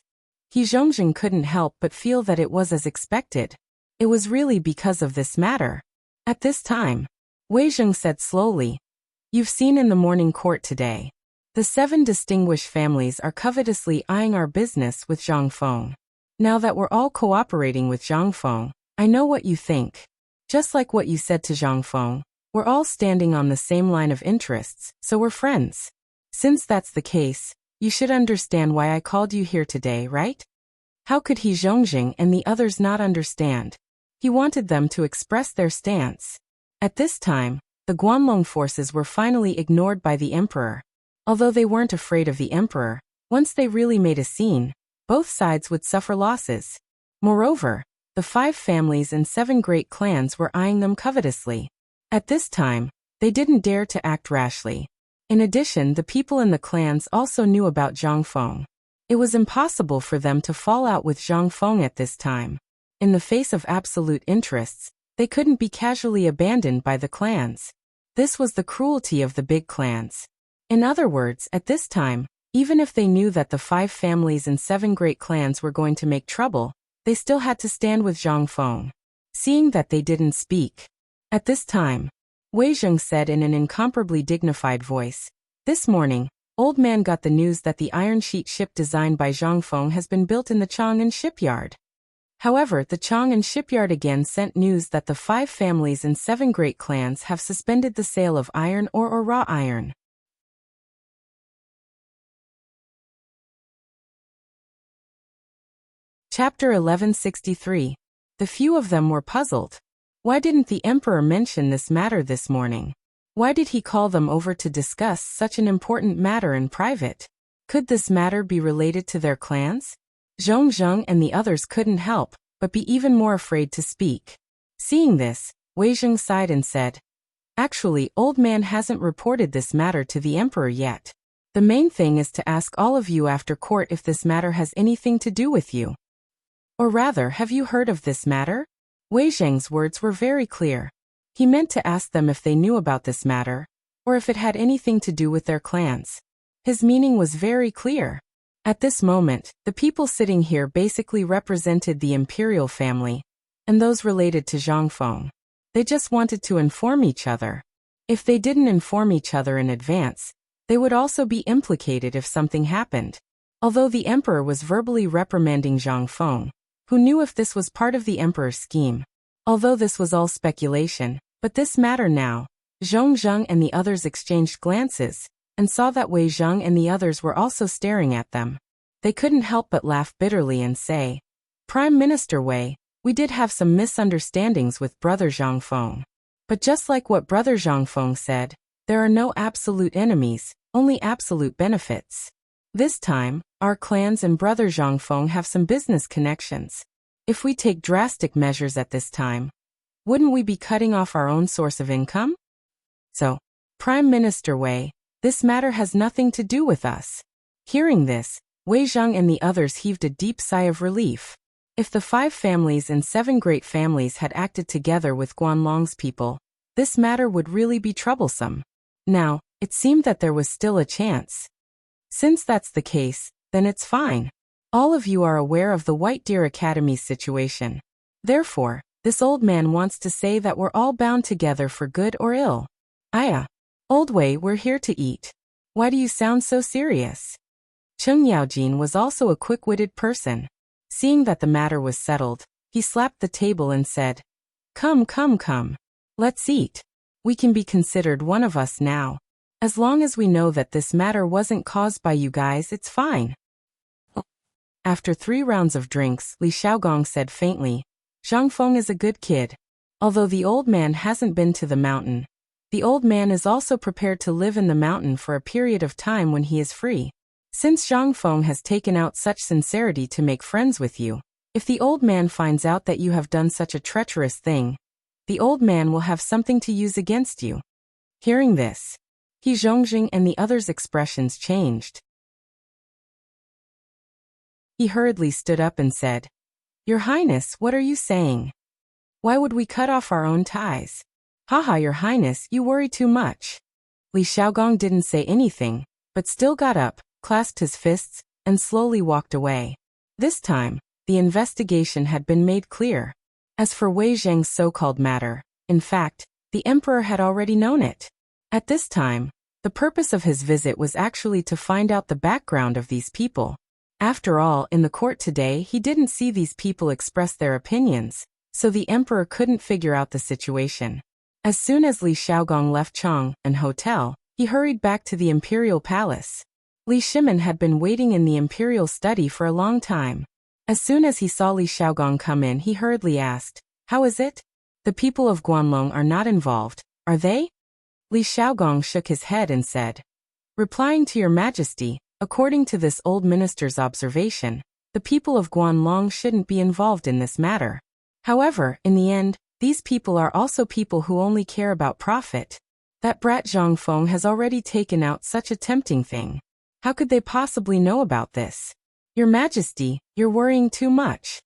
He Zhongjing couldn't help but feel that it was as expected. It was really because of this matter. At this time, Wei Zheng said slowly, "You've seen in the morning court today. The 7 distinguished families are covetously eyeing our business with Zhang Feng. Now that we're all cooperating with Zhang Feng, I know what you think. Just like what you said to Zhang Feng, we're all standing on the same line of interests, so we're friends. Since that's the case, you should understand why I called you here today, right?" How could He Zhongjing and the others not understand? He wanted them to express their stance. At this time, the Guanlong forces were finally ignored by the emperor. Although they weren't afraid of the emperor, once they really made a scene, both sides would suffer losses. Moreover, the 5 families and 7 great clans were eyeing them covetously. At this time, they didn't dare to act rashly. In addition, the people in the clans also knew about Zhang Feng. It was impossible for them to fall out with Zhang Feng at this time. In the face of absolute interests, they couldn't be casually abandoned by the clans. This was the cruelty of the big clans. In other words, at this time, even if they knew that the 5 families and 7 great clans were going to make trouble, they still had to stand with Zhang Feng. Seeing that they didn't speak. At this time, Wei Zheng said in an incomparably dignified voice, "This morning, old man got the news that the iron sheet ship designed by Zhang Feng has been built in the Chang'an shipyard." However, the Chang'an shipyard again sent news that the 5 families and 7 great clans have suspended the sale of iron ore or raw iron. Chapter 1163. The few of them were puzzled. Why didn't the emperor mention this matter this morning? Why did he call them over to discuss such an important matter in private? Could this matter be related to their clans? Zhong and the others couldn't help but be even more afraid to speak. Seeing this, Wei Zheng sighed and said, "Actually, old man hasn't reported this matter to the emperor yet. The main thing is to ask all of you after court if this matter has anything to do with you. Or rather, have you heard of this matter?" Wei Zheng's words were very clear. He meant to ask them if they knew about this matter, or if it had anything to do with their clans. His meaning was very clear. At this moment, the people sitting here basically represented the imperial family, and those related to Zhang Feng. They just wanted to inform each other. If they didn't inform each other in advance, they would also be implicated if something happened. Although the emperor was verbally reprimanding Zhang Feng, who knew if this was part of the emperor's scheme. Although this was all speculation, but this mattered now. Zhong and the others exchanged glances, and saw that Wei Zheng and the others were also staring at them. They couldn't help but laugh bitterly and say, "Prime Minister Wei, we did have some misunderstandings with Brother Zhang Feng. But just like what Brother Zhang Feng said, There are no absolute enemies, only absolute benefits. This time, our clans and Brother Zhangfeng have some business connections. If we take drastic measures at this time, wouldn't we be cutting off our own source of income? So, Prime Minister Wei, this matter has nothing to do with us. Hearing this, Wei Zheng and the others heaved a deep sigh of relief. If the 5 families and 7 great families had acted together with Guanlong's people, this matter would really be troublesome. Now, it seemed that there was still a chance. Since that's the case, then it's fine. All of you are aware of the White Deer Academy's situation. Therefore, this old man wants to say that we're all bound together for good or ill. Aya. Old Wei, we're here to eat. Why do you sound so serious? Cheng Yaojin was also a quick-witted person. Seeing that the matter was settled, he slapped the table and said, Come, come, come. Let's eat. We can be considered one of us now. As long as we know that this matter wasn't caused by you guys, it's fine. After 3 rounds of drinks, Li Xiaogong said faintly, Zhangfeng is a good kid. Although the old man hasn't been to the mountain, the old man is also prepared to live in the mountain for a period of time when he is free. Since Zhangfeng has taken out such sincerity to make friends with you, if the old man finds out that you have done such a treacherous thing, the old man will have something to use against you. Hearing this, He Zhongjing and the others' expressions changed. He hurriedly stood up and said, Your Highness, what are you saying? Why would we cut off our own ties? Haha, Your Highness, you worry too much. Li Xiaogong didn't say anything, but still got up, clasped his fists, and slowly walked away. This time, the investigation had been made clear. As for Wei Zheng's so-called matter, in fact, the emperor had already known it. At this time, the purpose of his visit was actually to find out the background of these people. After all, in the court today he didn't see these people express their opinions, so the emperor couldn't figure out the situation. As soon as Li Xiaogong left Chang'an Hotel, he hurried back to the imperial palace. Li Shimin had been waiting in the imperial study for a long time. As soon as he saw Li Xiaogong come in, he hurriedly asked, How is it? The people of Guanlong are not involved, are they? Li Xiaogong shook his head and said, Replying to Your Majesty, according to this old minister's observation, the people of Guanlong shouldn't be involved in this matter. However, in the end, these people are also people who only care about profit. That brat Zhangfeng has already taken out such a tempting thing. How could they possibly know about this? Your Majesty, you're worrying too much.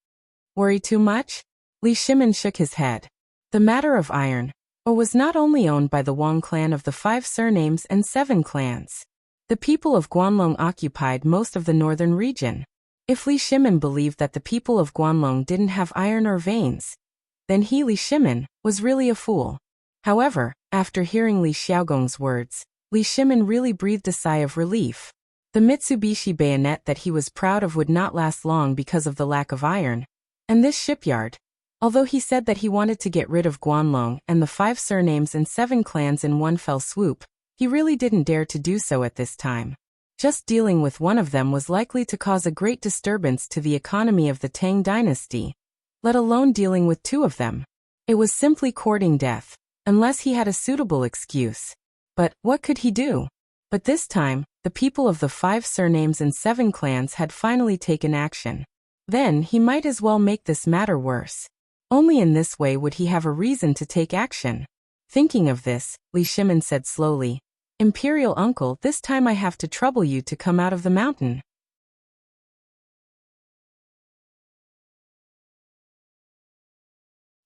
Worry too much? Li Shimin shook his head. The matter of iron ore was not only owned by the Wang clan of the 5 surnames and 7 clans. The people of Guanlong occupied most of the northern region. If Li Shimin believed that the people of Guanlong didn't have iron or veins, then he, Li Shimin, was really a fool. However, after hearing Li Xiaogong's words, Li Shimin really breathed a sigh of relief. The Mitsubishi bayonet that he was proud of would not last long because of the lack of iron. And this shipyard, although he said that he wanted to get rid of Guanlong and the 5 surnames and 7 clans in one fell swoop, he really didn't dare to do so at this time. Just dealing with one of them was likely to cause a great disturbance to the economy of the Tang dynasty, let alone dealing with 2 of them. It was simply courting death, unless he had a suitable excuse. But what could he do? But this time, the people of the 5 surnames and 7 clans had finally taken action. Then he might as well make this matter worse. Only in this way would he have a reason to take action. Thinking of this, Li Shimin said slowly, Imperial Uncle, this time I have to trouble you to come out of the mountain.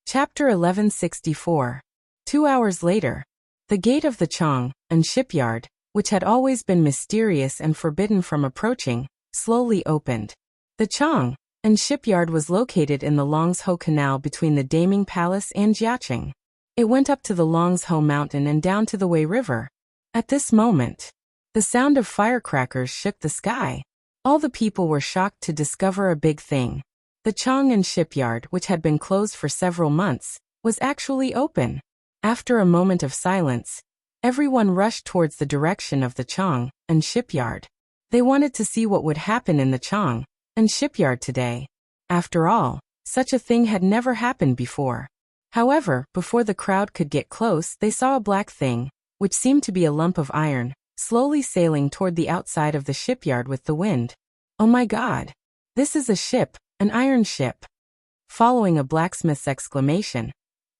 Chapter 1164. 2 hours later. The gate of the Chang'an shipyard, which had always been mysterious and forbidden from approaching, slowly opened. The Chang'an shipyard was located in the Longsho Canal between the Daming Palace and Jiaqing. It went up to the Longsho Mountain and down to the Wei River. At this moment, the sound of firecrackers shook the sky. All the people were shocked to discover a big thing. The Chang'an shipyard, which had been closed for several months, was actually open. After a moment of silence, everyone rushed towards the direction of the Chang'an shipyard. They wanted to see what would happen in the Chang'an shipyard today. After all, such a thing had never happened before. However, before the crowd could get close, they saw a black thing, which seemed to be a lump of iron, slowly sailing toward the outside of the shipyard with the wind. "Oh my God! This is a ship, an iron ship!" Following a blacksmith's exclamation,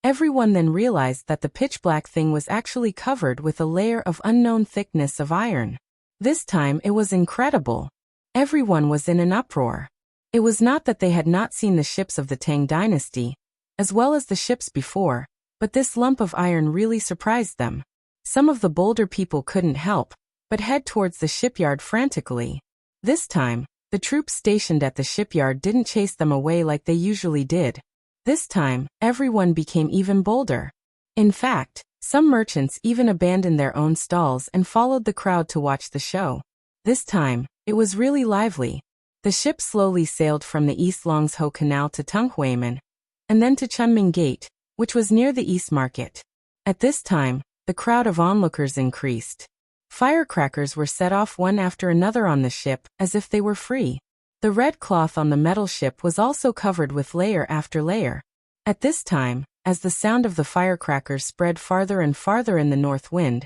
everyone then realized that the pitch-black thing was actually covered with a layer of unknown thickness of iron. This time it was incredible. Everyone was in an uproar. It was not that they had not seen the ships of the Tang dynasty, as well as the ships before, but this lump of iron really surprised them. Some of the bolder people couldn't help but head towards the shipyard frantically. This time, the troops stationed at the shipyard didn't chase them away like they usually did. This time, everyone became even bolder. In fact, some merchants even abandoned their own stalls and followed the crowd to watch the show. This time, it was really lively. The ship slowly sailed from the East Longsho Canal to Tunghuimen, and then to Chunming Gate, which was near the East Market. At this time, the crowd of onlookers increased. Firecrackers were set off one after another on the ship, as if they were free. The red cloth on the metal ship was also covered with layer after layer. At this time, as the sound of the firecrackers spread farther and farther in the north wind,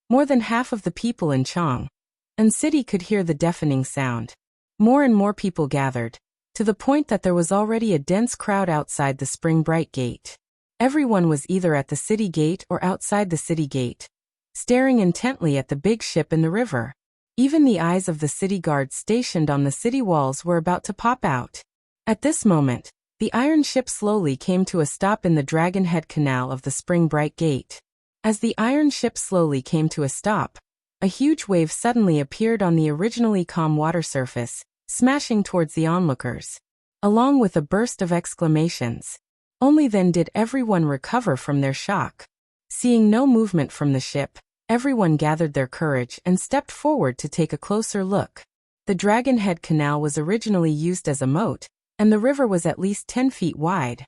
more than half of the people in Chang'an city could hear the deafening sound. More and more people gathered, to the point that there was already a dense crowd outside the Spring Bright Gate. Everyone was either at the city gate or outside the city gate, staring intently at the big ship in the river. Even the eyes of the city guards stationed on the city walls were about to pop out. At this moment, the iron ship slowly came to a stop in the Dragon Head Canal of the Spring Bright Gate. As the iron ship slowly came to a stop, a huge wave suddenly appeared on the originally calm water surface, smashing towards the onlookers, along with a burst of exclamations. Only then did everyone recover from their shock. Seeing no movement from the ship, everyone gathered their courage and stepped forward to take a closer look. The Dragon Head Canal was originally used as a moat, and the river was at least 10 feet wide.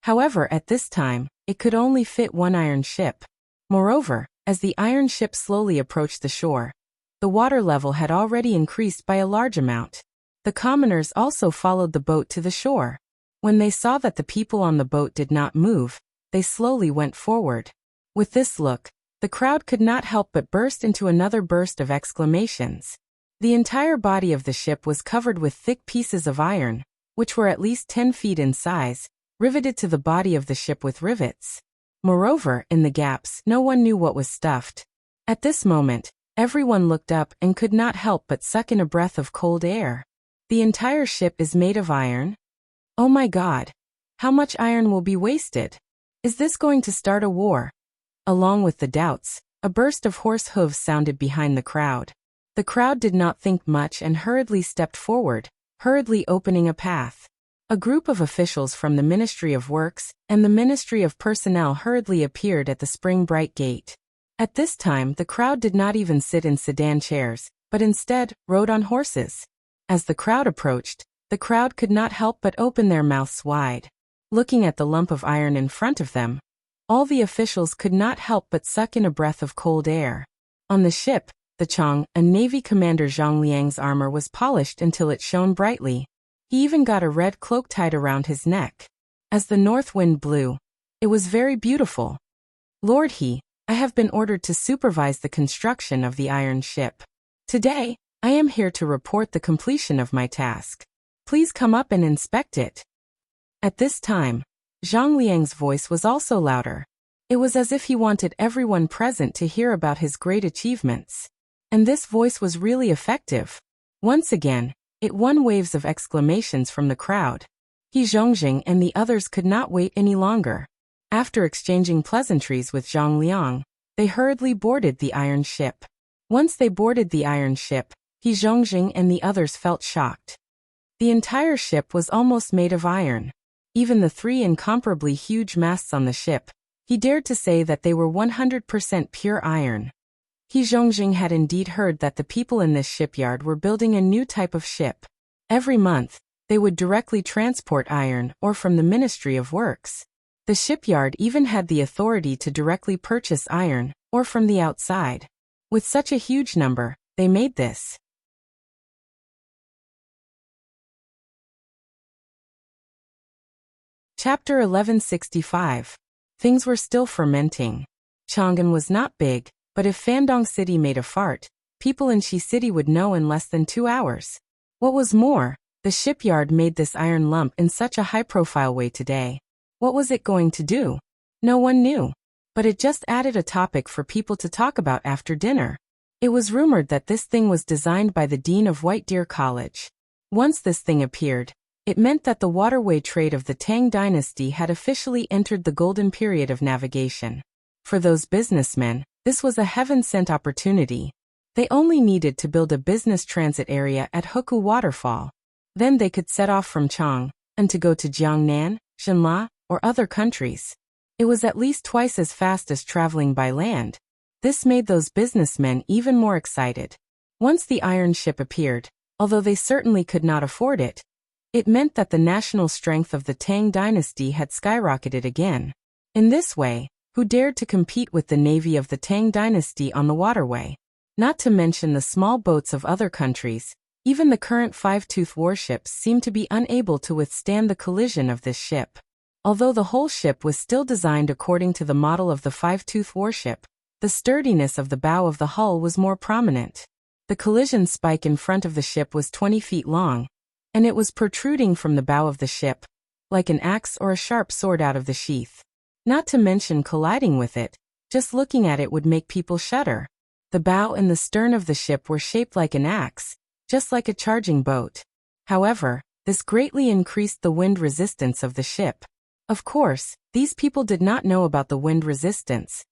However, at this time, it could only fit one iron ship. Moreover, as the iron ship slowly approached the shore, the water level had already increased by a large amount. The commoners also followed the boat to the shore. When they saw that the people on the boat did not move, they slowly went forward. With this look, the crowd could not help but burst into another burst of exclamations. The entire body of the ship was covered with thick pieces of iron, which were at least 10 feet in size, riveted to the body of the ship with rivets. Moreover, in the gaps, no one knew what was stuffed. At this moment, everyone looked up and could not help but suck in a breath of cold air. The entire ship is made of iron? Oh my God! How much iron will be wasted? Is this going to start a war? Along with the doubts, a burst of horse hooves sounded behind the crowd. The crowd did not think much and hurriedly stepped forward, hurriedly opening a path. A group of officials from the Ministry of Works and the Ministry of Personnel hurriedly appeared at the Spring Bright Gate. At this time, the crowd did not even sit in sedan chairs, but instead rode on horses. As the crowd approached, the crowd could not help but open their mouths wide. Looking at the lump of iron in front of them, all the officials could not help but suck in a breath of cold air. On the ship, the Chang'an Navy Commander Zhang Liang's armor was polished until it shone brightly. He even got a red cloak tied around his neck. As the north wind blew, it was very beautiful. Lord He, I have been ordered to supervise the construction of the iron ship. Today, I am here to report the completion of my task. Please come up and inspect it. At this time, Zhang Liang's voice was also louder. It was as if he wanted everyone present to hear about his great achievements. And this voice was really effective. Once again, it won waves of exclamations from the crowd. He Zhongjing and the others could not wait any longer. After exchanging pleasantries with Zhang Liang, they hurriedly boarded the iron ship. Once they boarded the iron ship, He Zhongjing and the others felt shocked. The entire ship was almost made of iron. Even the 3 incomparably huge masts on the ship, he dared to say that they were 100% pure iron. He Zhongjing had indeed heard that the people in this shipyard were building a new type of ship. Every month, they would directly transport iron or from the Ministry of Works. The shipyard even had the authority to directly purchase iron or from the outside. With such a huge number, they made this. Chapter 1165. Things were still fermenting. Chang'an was not big, but if Fandong City made a fart, people in Shi City would know in less than 2 hours. What was more, the shipyard made this iron lump in such a high-profile way today. What was it going to do? No one knew. But it just added a topic for people to talk about after dinner. It was rumored that this thing was designed by the dean of White Deer College. Once this thing appeared, it meant that the waterway trade of the Tang dynasty had officially entered the golden period of navigation. For those businessmen, this was a heaven-sent opportunity. They only needed to build a business transit area at Huku Waterfall. Then they could set off from Chang'an and to go to Jiangnan, Shenla, or other countries. It was at least twice as fast as traveling by land. This made those businessmen even more excited. Once the iron ship appeared, although they certainly could not afford it, it meant that the national strength of the Tang dynasty had skyrocketed again. In this way, who dared to compete with the navy of the Tang dynasty on the waterway? Not to mention the small boats of other countries, even the current five-tooth warships seemed to be unable to withstand the collision of this ship. Although the whole ship was still designed according to the model of the five-tooth warship, the sturdiness of the bow of the hull was more prominent. The collision spike in front of the ship was 20 feet long, and it was protruding from the bow of the ship, like an axe or a sharp sword out of the sheath. Not to mention colliding with it, just looking at it would make people shudder. The bow and the stern of the ship were shaped like an axe, just like a charging boat. However, this greatly increased the wind resistance of the ship. Of course, these people did not know about the wind resistance.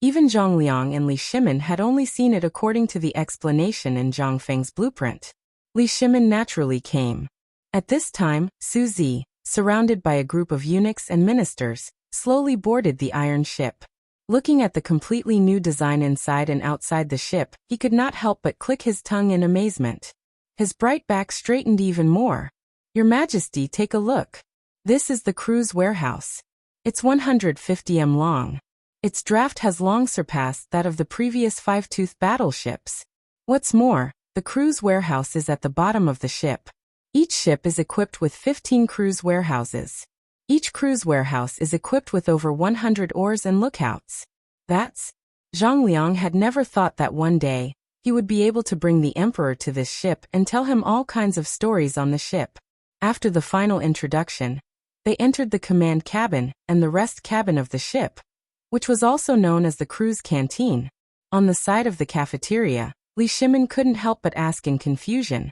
Even Zhang Liang and Li Shimin had only seen it according to the explanation in Zhang Feng's blueprint. Li Shimin naturally came. At this time, Su Zi, surrounded by a group of eunuchs and ministers, slowly boarded the iron ship. Looking at the completely new design inside and outside the ship, he could not help but click his tongue in amazement. His bright back straightened even more. "Your Majesty, take a look. This is the cruise warehouse. It's 150 m long. Its draft has long surpassed that of the previous five-tooth battleships. What's more, the cruise warehouse is at the bottom of the ship. Each ship is equipped with 15 cruise warehouses. Each cruise warehouse is equipped with over 100 oars and lookouts. That's..." Zhang Liang had never thought that one day, he would be able to bring the emperor to this ship and tell him all kinds of stories on the ship. After the final introduction, they entered the command cabin and the rest cabin of the ship, which was also known as the cruise canteen. On the side of the cafeteria, Li Shimin couldn't help but ask in confusion.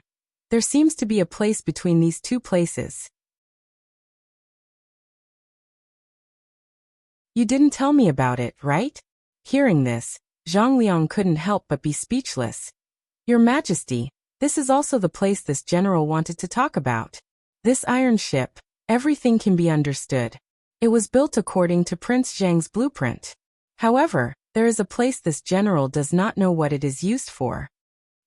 There seems to be a place between these two places. "You didn't tell me about it, right?" Hearing this, Zhang Liang couldn't help but be speechless. "Your Majesty, this is also the place this general wanted to talk about. This iron ship, everything can be understood. It was built according to Prince Zhang's blueprint. However, there is a place this general does not know what it is used for."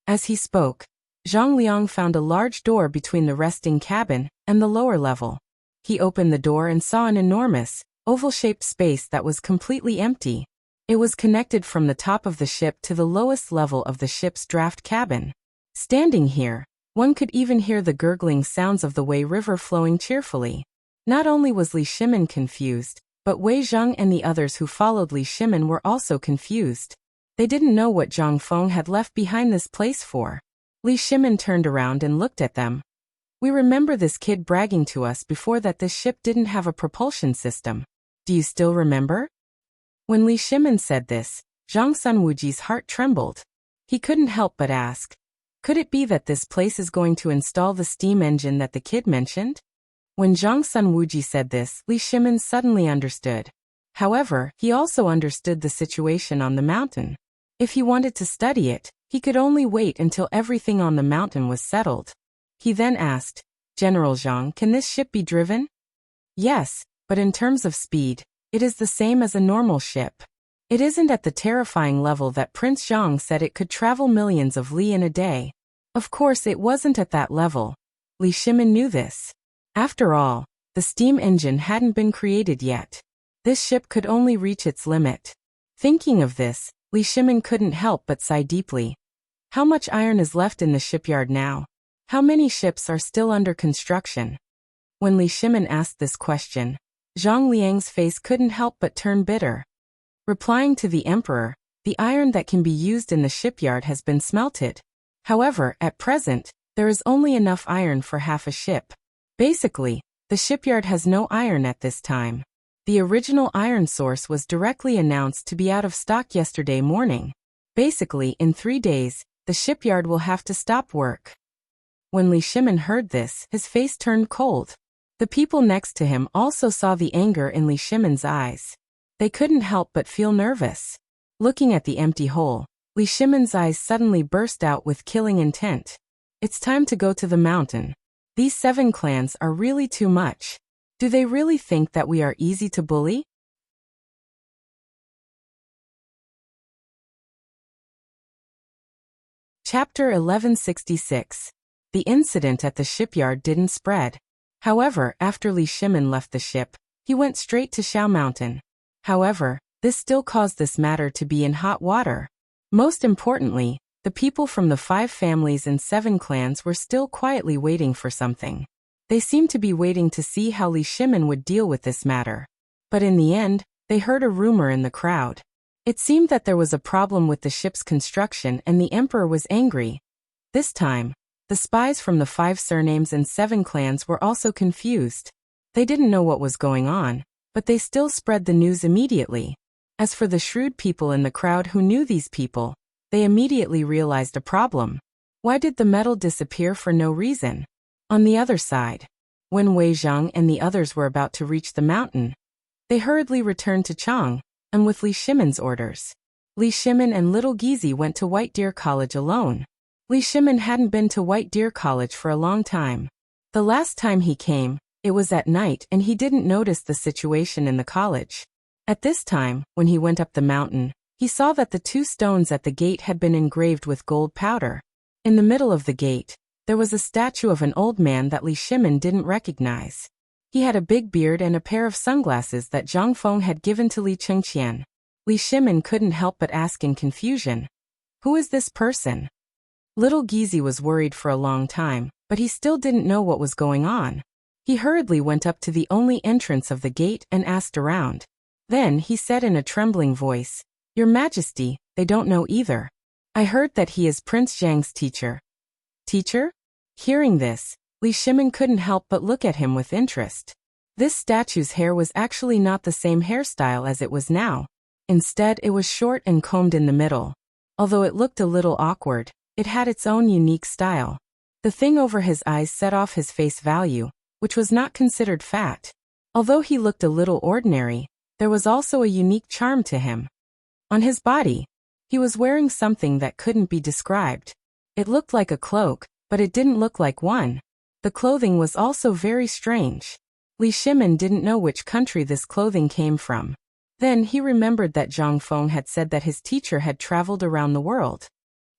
As he spoke, Zhang Liang found a large door between the resting cabin and the lower level. He opened the door and saw an enormous, oval-shaped space that was completely empty. It was connected from the top of the ship to the lowest level of the ship's draft cabin. Standing here, one could even hear the gurgling sounds of the Wei River flowing cheerfully. Not only was Li Shimin confused, but Wei Zheng and the others who followed Li Shimin were also confused. They didn't know what Zhang Feng had left behind this place for. Li Shimin turned around and looked at them. "We remember this kid bragging to us before that this ship didn't have a propulsion system. Do you still remember?" When Li Shimin said this, Zhang Sunwuji's heart trembled. He couldn't help but ask, could it be that this place is going to install the steam engine that the kid mentioned? When Zhang Sunwuji said this, Li Shimin suddenly understood. However, he also understood the situation on the mountain. If he wanted to study it, he could only wait until everything on the mountain was settled. He then asked, "General Zhang, can this ship be driven?" "Yes, but in terms of speed, it is the same as a normal ship. It isn't at the terrifying level that Prince Zhang said it could travel millions of li in a day. Of course it wasn't at that level." Li Shimin knew this. After all, the steam engine hadn't been created yet. This ship could only reach its limit. Thinking of this, Li Shimin couldn't help but sigh deeply. How much iron is left in the shipyard now? How many ships are still under construction? When Li Shimin asked this question, Zhang Liang's face couldn't help but turn bitter. Replying to the emperor, the iron that can be used in the shipyard has been smelted. However, at present, there is only enough iron for half a ship. Basically, the shipyard has no iron at this time. The original iron source was directly announced to be out of stock yesterday morning. Basically, in 3 days, the shipyard will have to stop work. When Li Shimin heard this, his face turned cold. The people next to him also saw the anger in Li Shimin's eyes. They couldn't help but feel nervous. Looking at the empty hole, Li Shimin's eyes suddenly burst out with killing intent. It's time to go to the mountain. These 7 clans are really too much. Do they really think that we are easy to bully? Chapter 1166. The incident at the shipyard didn't spread. However, after Li Shimin left the ship, he went straight to Xiao Mountain. However, this still caused this matter to be in hot water. Most importantly, the people from the 5 families and 7 clans were still quietly waiting for something. They seemed to be waiting to see how Li Shimin would deal with this matter. But in the end, they heard a rumor in the crowd. It seemed that there was a problem with the ship's construction and the emperor was angry. This time, the spies from the 5 surnames and 7 clans were also confused. They didn't know what was going on, but they still spread the news immediately. As for the shrewd people in the crowd who knew these people, they immediately realized a problem. Why did the metal disappear for no reason? On the other side, when Wei Zhang and the others were about to reach the mountain, they hurriedly returned to Chang'an, and with Li Shimin's orders. Li Shimin and little Gizi went to White Deer College alone. Li Shimin hadn't been to White Deer College for a long time. The last time he came, it was at night and he didn't notice the situation in the college. At this time, when he went up the mountain, he saw that the 2 stones at the gate had been engraved with gold powder. In the middle of the gate, there was a statue of an old man that Li Shimin didn't recognize. He had a big beard and a pair of sunglasses that Zhang Feng had given to Li Chengqian. Li Shimin couldn't help but ask in confusion, "Who is this person?" Little Gizi was worried for a long time, but he still didn't know what was going on. He hurriedly went up to the only entrance of the gate and asked around. Then he said in a trembling voice, "Your Majesty, they don't know either. I heard that he is Prince Zhang's teacher." Teacher? Hearing this, Li Shimin couldn't help but look at him with interest. This statue's hair was actually not the same hairstyle as it was now. Instead, it was short and combed in the middle. Although it looked a little awkward, it had its own unique style. The thing over his eyes set off his face value, which was not considered fat. Although he looked a little ordinary, there was also a unique charm to him. On his body, he was wearing something that couldn't be described. It looked like a cloak, but it didn't look like one. The clothing was also very strange. Li Shimin didn't know which country this clothing came from. Then he remembered that Zhang Feng had said that his teacher had traveled around the world.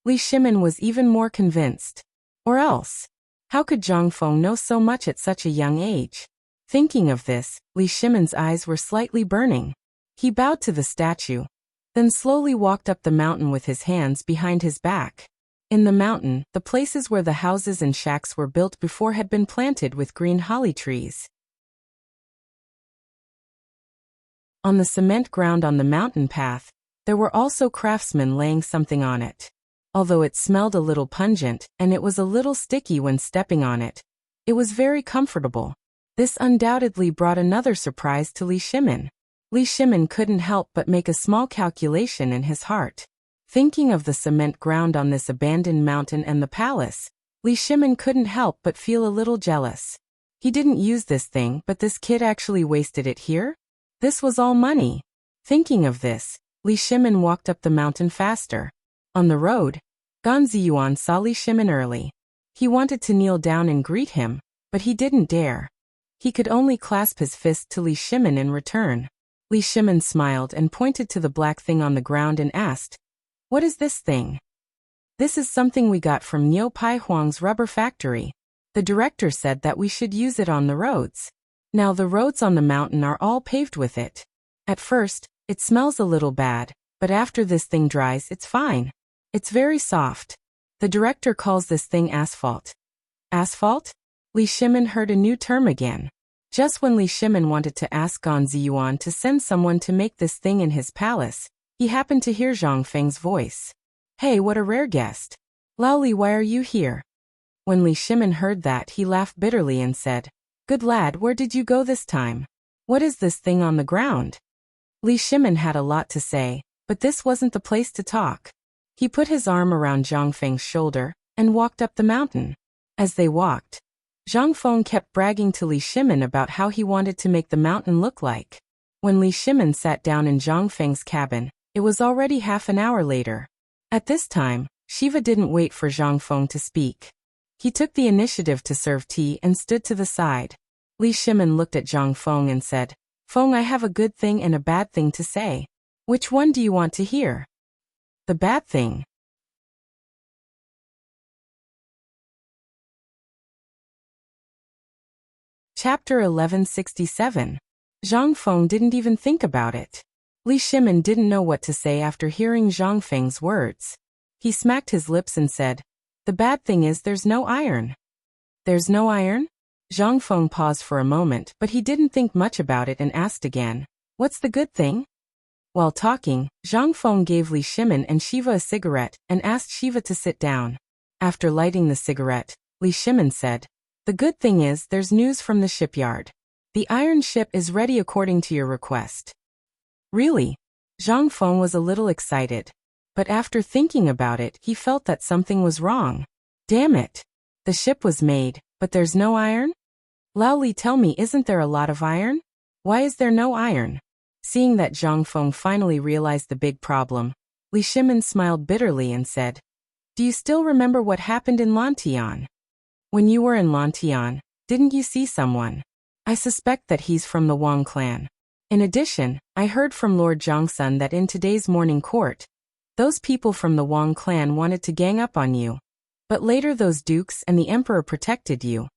Li Shimin was even more convinced. Or else, how could Zhang Feng know so much at such a young age? Thinking of this, Li Shimin's eyes were slightly burning. He bowed to the statue, then slowly walked up the mountain with his hands behind his back. In the mountain, the places where the houses and shacks were built before had been planted with green holly trees. On the cement ground on the mountain path, there were also craftsmen laying something on it. Although it smelled a little pungent and it was a little sticky when stepping on it, it was very comfortable. This undoubtedly brought another surprise to Li Shimin. Li Shimin couldn't help but make a small calculation in his heart. Thinking of the cement ground on this abandoned mountain and the palace, Li Shimin couldn't help but feel a little jealous. He didn't use this thing, but this kid actually wasted it here? This was all money. Thinking of this, Li Shimin walked up the mountain faster. On the road, Gan Ziyuan saw Li Shimin early. He wanted to kneel down and greet him, but he didn't dare. He could only clasp his fist to Li Shimin in return. Li Shimin smiled and pointed to the black thing on the ground and asked, "What is this thing?" "This is something we got from Niu Pai Huang's rubber factory. The director said that we should use it on the roads. Now the roads on the mountain are all paved with it. At first, it smells a little bad, but after this thing dries, it's fine. It's very soft. The director calls this thing asphalt." Asphalt? Li Shimin heard a new term again. Just when Li Shimin wanted to ask Gan Ziyuan to send someone to make this thing in his palace, he happened to hear Zhang Feng's voice. Hey, what a rare guest. Lao Li, why are you here? When Li Shimin heard that, he laughed bitterly and said, Good lad, where did you go this time? What is this thing on the ground? Li Shimin had a lot to say, but this wasn't the place to talk. He put his arm around Zhang Feng's shoulder and walked up the mountain. As they walked, Zhang Feng kept bragging to Li Shimin about how he wanted to make the mountain look like. When Li Shimin sat down in Zhang Feng's cabin, it was already half an hour later. At this time, Shiva didn't wait for Zhang Feng to speak. He took the initiative to serve tea and stood to the side. Li Shimin looked at Zhang Feng and said, Feng, I have a good thing and a bad thing to say. Which one do you want to hear? The bad thing. Chapter 1167. Zhang Feng didn't even think about it. Li Shimin didn't know what to say after hearing Zhang Feng's words. He smacked his lips and said, The bad thing is there's no iron. There's no iron? Zhang Feng paused for a moment, but he didn't think much about it and asked again, What's the good thing? While talking, Zhang Feng gave Li Shimin and Shiva a cigarette and asked Shiva to sit down. After lighting the cigarette, Li Shimin said, The good thing is there's news from the shipyard. The iron ship is ready according to your request. Really? Zhang Feng was a little excited. But after thinking about it, he felt that something was wrong. Damn it. The ship was made, but there's no iron? Lao Li, tell me, isn't there a lot of iron? Why is there no iron? Seeing that Zhang Feng finally realized the big problem, Li Shimin smiled bitterly and said, Do you still remember what happened in Lantian? When you were in Lantian, didn't you see someone? I suspect that he's from the Wang clan. In addition, I heard from Lord Zhangsun that in today's morning court, those people from the Wang clan wanted to gang up on you. But later those dukes and the emperor protected you.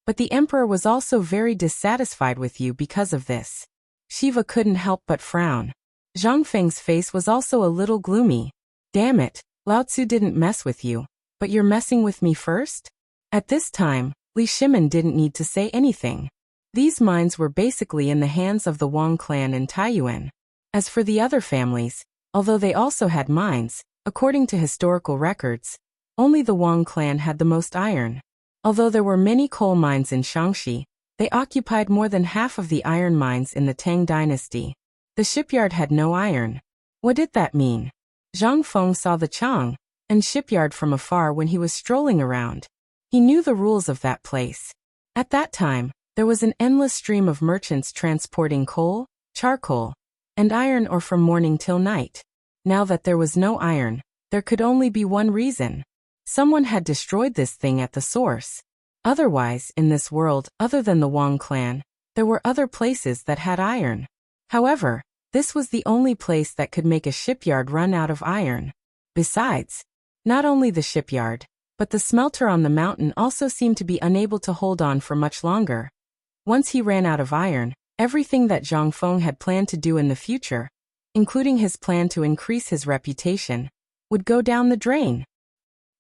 But the emperor was also very dissatisfied with you because of this. Shiva couldn't help but frown. Zhang Feng's face was also a little gloomy. Damn it, Lao Tzu didn't mess with you, but you're messing with me first? At this time, Li Shimin didn't need to say anything. These mines were basically in the hands of the Wang clan and Taiyuan. As for the other families, although they also had mines, according to historical records, only the Wang clan had the most iron. Although there were many coal mines in Shaanxi, they occupied more than half of the iron mines in the Tang dynasty. The shipyard had no iron. What did that mean? Zhang Feng saw the Chang'an shipyard from afar when he was strolling around. He knew the rules of that place. At that time, there was an endless stream of merchants transporting coal, charcoal, and iron ore from morning till night. Now that there was no iron, there could only be one reason. Someone had destroyed this thing at the source. Otherwise, in this world, other than the Wang clan, there were other places that had iron. However, this was the only place that could make a shipyard run out of iron. Besides, not only the shipyard, but the smelter on the mountain also seemed to be unable to hold on for much longer. Once he ran out of iron, everything that Zhang Feng had planned to do in the future, including his plan to increase his reputation, would go down the drain.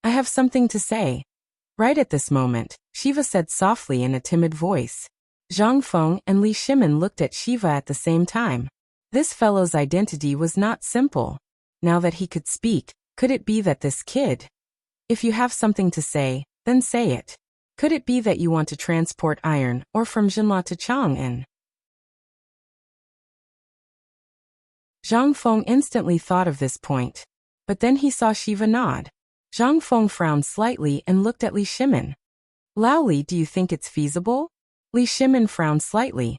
I have something to say. Right at this moment, Shiva said softly in a timid voice. Zhang Feng and Li Shimin looked at Shiva at the same time. This fellow's identity was not simple. Now that he could speak, could it be that this kid? If you have something to say, then say it. Could it be that you want to transport iron ore from Jinla to Chang'an? Zhang Feng instantly thought of this point. But then he saw Shiva nod. Zhang Feng frowned slightly and looked at Li Shimin. Lao Li, do you think it's feasible? Li Shimin frowned slightly.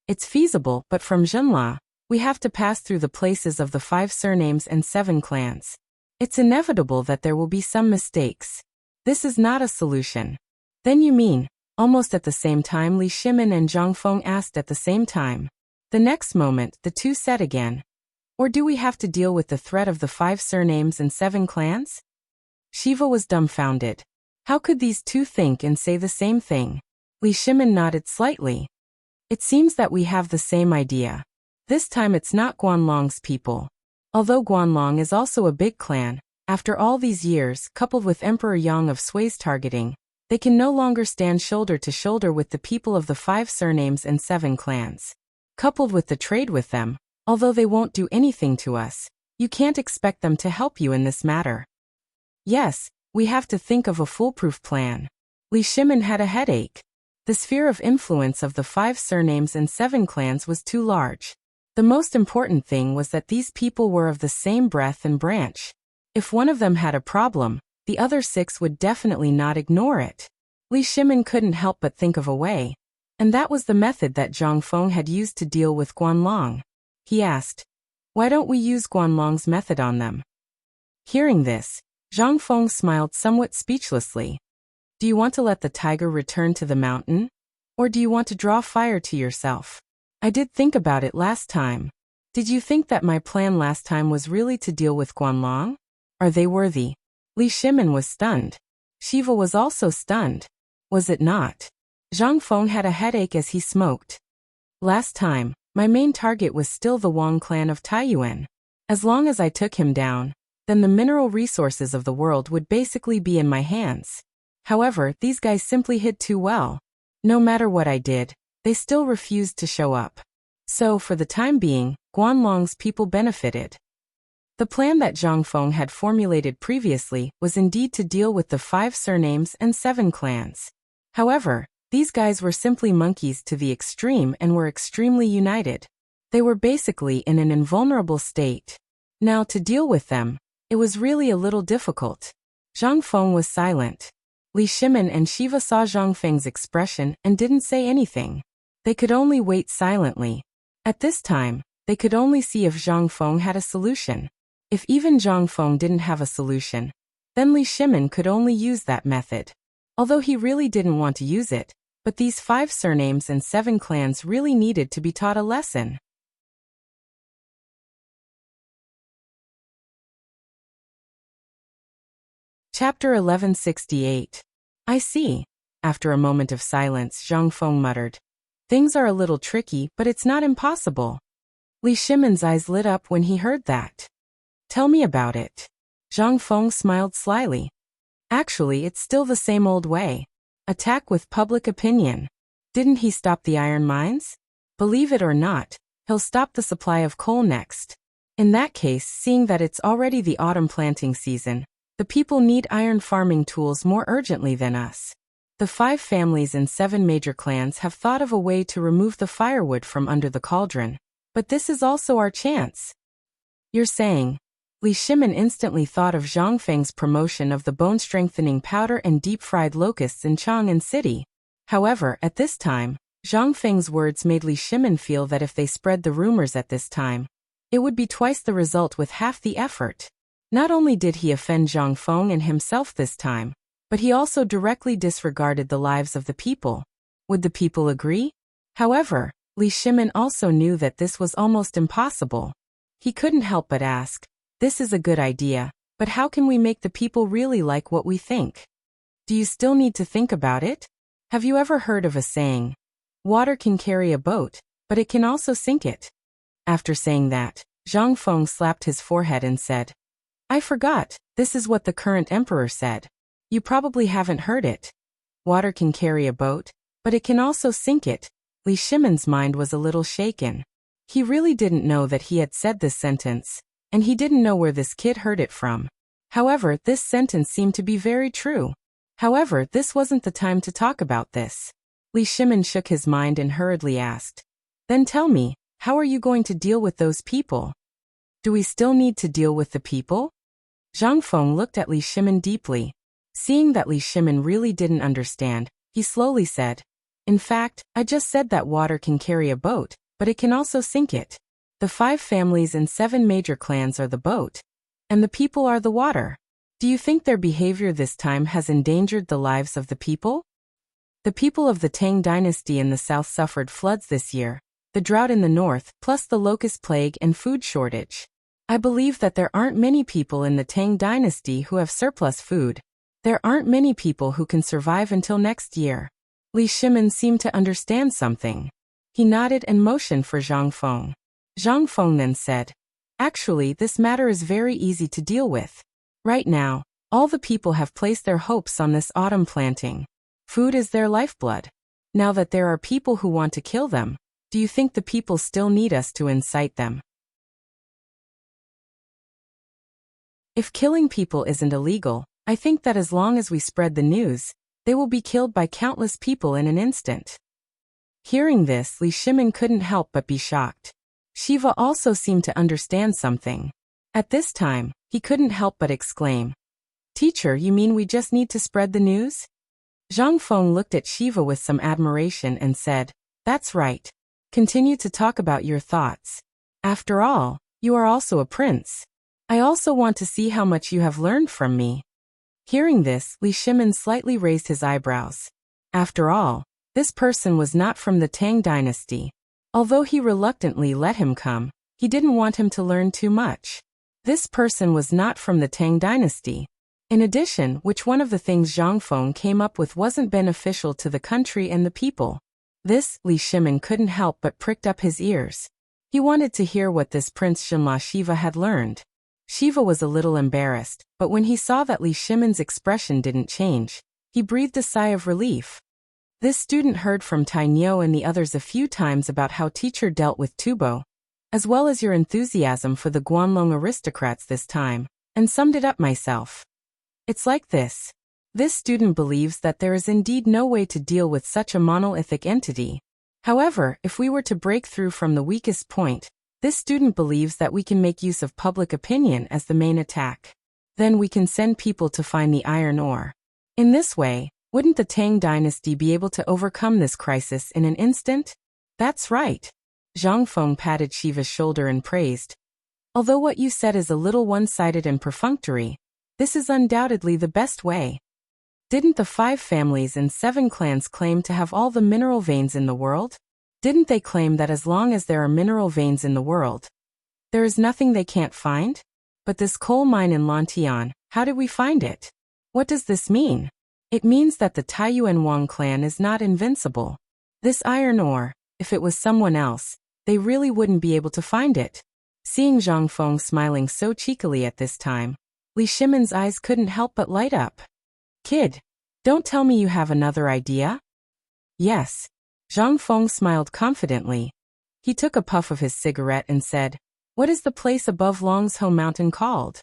It's feasible, but from Jinla, we have to pass through the places of the 5 surnames and 7 clans. It's inevitable that there will be some mistakes. This is not a solution. Then you mean? Almost at the same time, Li Shimin and Zhang Feng asked at the same time. The next moment, the two said again. Or do we have to deal with the threat of the 5 surnames and 7 clans? Shiva was dumbfounded. How could these two think and say the same thing? Li Shimin nodded slightly. It seems that we have the same idea. This time it's not Guanlong's people. Although Guanlong is also a big clan, after all these years, coupled with Emperor Yang of Sui's targeting, They can no longer stand shoulder to shoulder with the people of the 5 surnames and 7 clans. Coupled with the trade with them, although they won't do anything to us, you can't expect them to help you in this matter. Yes, we have to think of a foolproof plan. Li Shimin had a headache. The sphere of influence of the 5 surnames and 7 clans was too large. The most important thing was that these people were of the same breadth and branch. If one of them had a problem, the other 6 would definitely not ignore it. Li Shimin couldn't help but think of a way. And that was the method that Zhang Feng had used to deal with Guanlong. He asked, "Why don't we use Guanlong's method on them?" Hearing this, Zhang Feng smiled somewhat speechlessly. "Do you want to let the tiger return to the mountain? Or do you want to draw fire to yourself? I did think about it last time. Did you think that my plan last time was really to deal with Guanlong? Are they worthy?" Li Shimin was stunned. Shiva was also stunned. Was it not? Zhang Feng had a headache as he smoked. "Last time, my main target was still the Wang clan of Taiyuan. As long as I took him down, then the mineral resources of the world would basically be in my hands. However, these guys simply hid too well. No matter what I did, they still refused to show up. So, for the time being, Guanlong's people benefited." The plan that Zhang Feng had formulated previously was indeed to deal with the 5 surnames and 7 clans. However, these guys were simply monkeys to the extreme and were extremely united. They were basically in an invulnerable state. Now, to deal with them, it was really a little difficult. Zhang Feng was silent. Li Shimin and Shiva saw Zhang Feng's expression and didn't say anything. They could only wait silently. At this time, they could only see if Zhang Feng had a solution. If even Zhang Feng didn't have a solution, then Li Shimin could only use that method. Although he really didn't want to use it, but these 5 surnames and 7 clans really needed to be taught a lesson. Chapter 1168. I see. After a moment of silence, Zhang Feng muttered, "Things are a little tricky, but it's not impossible." Li Shimin's eyes lit up when he heard that. "Tell me about it." Zhang Feng smiled slyly. "Actually, it's still the same old way. Attack with public opinion. Didn't he stop the iron mines? Believe it or not, he'll stop the supply of coal next. In that case, seeing that it's already the autumn planting season, the people need iron farming tools more urgently than us. The 5 families and 7 major clans have thought of a way to remove the firewood from under the cauldron, but this is also our chance." "You're saying..." Li Shimin instantly thought of Zhang Feng's promotion of the bone-strengthening powder and deep-fried locusts in Chang'an City. However, at this time, Zhang Feng's words made Li Shimin feel that if they spread the rumors at this time, it would be twice the result with half the effort. Not only did he offend Zhang Feng and himself this time, but he also directly disregarded the lives of the people. Would the people agree? However, Li Shimin also knew that this was almost impossible. He couldn't help but ask, "This is a good idea, but how can we make the people really like what we think? Do you still need to think about it? Have you ever heard of a saying, 'Water can carry a boat, but it can also sink it'?" After saying that, Zhang Feng slapped his forehead and said, "I forgot, this is what the current emperor said. You probably haven't heard it. Water can carry a boat, but it can also sink it." Li Shimin's mind was a little shaken. He really didn't know that he had said this sentence, and he didn't know where this kid heard it from. However, this sentence seemed to be very true. However, this wasn't the time to talk about this. Li Shimin shook his mind and hurriedly asked, "Then tell me, how are you going to deal with those people? Do we still need to deal with the people?" Zhang Feng looked at Li Shimin deeply. Seeing that Li Shimin really didn't understand, he slowly said, "In fact, I just said that water can carry a boat, but it can also sink it. The 5 families and 7 major clans are the boat, and the people are the water. Do you think their behavior this time has endangered the lives of the people? The people of the Tang dynasty in the south suffered floods this year, the drought in the north, plus the locust plague and food shortage. I believe that there aren't many people in the Tang dynasty who have surplus food. There aren't many people who can survive until next year." Li Shimin seemed to understand something. He nodded and motioned for Zhang Feng. Zhang Feng then said, "Actually, this matter is very easy to deal with. Right now, all the people have placed their hopes on this autumn planting. Food is their lifeblood. Now that there are people who want to kill them, do you think the people still need us to incite them? If killing people isn't illegal, I think that as long as we spread the news, they will be killed by countless people in an instant. Hearing this, Li Shimin couldn't help but be shocked. Shiva also seemed to understand something. At this time, he couldn't help but exclaim, "Teacher, you mean we just need to spread the news?" Zhang Feng looked at Shiva with some admiration and said, "That's right. Continue to talk about your thoughts. After all, you are also a prince. I also want to see how much you have learned from me." Hearing this, Li Shimin slightly raised his eyebrows. After all, this person was not from the Tang dynasty. Although he reluctantly let him come, he didn't want him to learn too much. This person was not from the Tang dynasty. In addition, which one of the things Zhang Feng came up with wasn't beneficial to the country and the people? This, Li Shimin couldn't help but pricked up his ears. He wanted to hear what this Prince Shinla Shiva had learned. Shiva was a little embarrassed, but when he saw that Li Shimin's expression didn't change, he breathed a sigh of relief. This student heard from Tai Niu and the others a few times about how teacher dealt with Tubo, as well as your enthusiasm for the Guanlong aristocrats this time, and summed it up myself. It's like this. This student believes that there is indeed no way to deal with such a monolithic entity. However, if we were to break through from the weakest point, this student believes that we can make use of public opinion as the main attack. Then we can send people to find the iron ore. In this way, wouldn't the Tang dynasty be able to overcome this crisis in an instant? That's right. Zhang Feng patted Shiva's shoulder and praised. Although what you said is a little one-sided and perfunctory, this is undoubtedly the best way. Didn't the 5 families and 7 clans claim to have all the mineral veins in the world? Didn't they claim that as long as there are mineral veins in the world, there is nothing they can't find? But this coal mine in Lantian, how did we find it? What does this mean? It means that the Taiyuan Wang clan is not invincible. This iron ore, if it was someone else, they really wouldn't be able to find it. Seeing Zhang Feng smiling so cheekily at this time, Li Shimin's eyes couldn't help but light up. Kid, don't tell me you have another idea? Yes. Zhang Feng smiled confidently. He took a puff of his cigarette and said, "What is the place above Longzhou Mountain called?"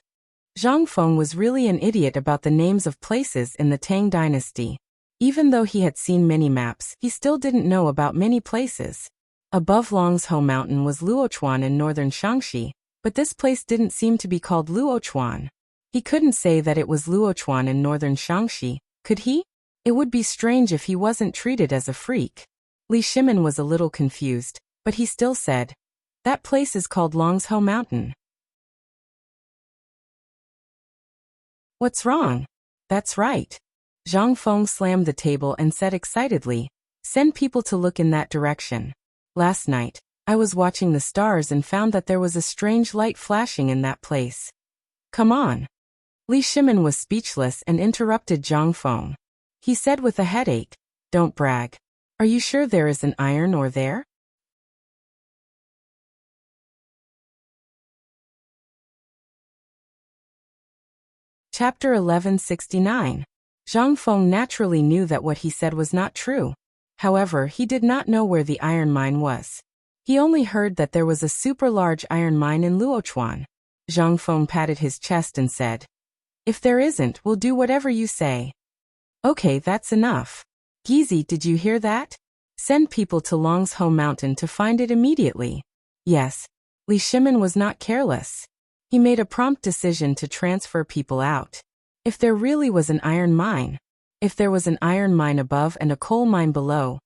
Zhang Feng was really an idiot about the names of places in the Tang dynasty. Even though he had seen many maps, he still didn't know about many places. Above Longzhou Mountain was Luochuan in northern Shaanxi, but this place didn't seem to be called Luochuan. He couldn't say that it was Luochuan in northern Shaanxi, could he? It would be strange if he wasn't treated as a freak. Li Shimin was a little confused, but he still said, "That place is called Longzhou Mountain." What's wrong? That's right. Zhang Feng slammed the table and said excitedly, "Send people to look in that direction. Last night, I was watching the stars and found that there was a strange light flashing in that place. Come on." Li Shimin was speechless and interrupted Zhang Feng. He said with a headache, "Don't brag. Are you sure there is an iron ore there?" Chapter 1169. Zhang Feng naturally knew that what he said was not true. However, he did not know where the iron mine was. He only heard that there was a super large iron mine in Luochuan. Zhang Feng patted his chest and said, "If there isn't, we'll do whatever you say." "Okay, that's enough. Gizi, did you hear that? Send people to Longzhou Mountain to find it immediately." Yes. Li Shimin was not careless. He made a prompt decision to transfer people out. If there really was an iron mine, if there was an iron mine above and a coal mine below,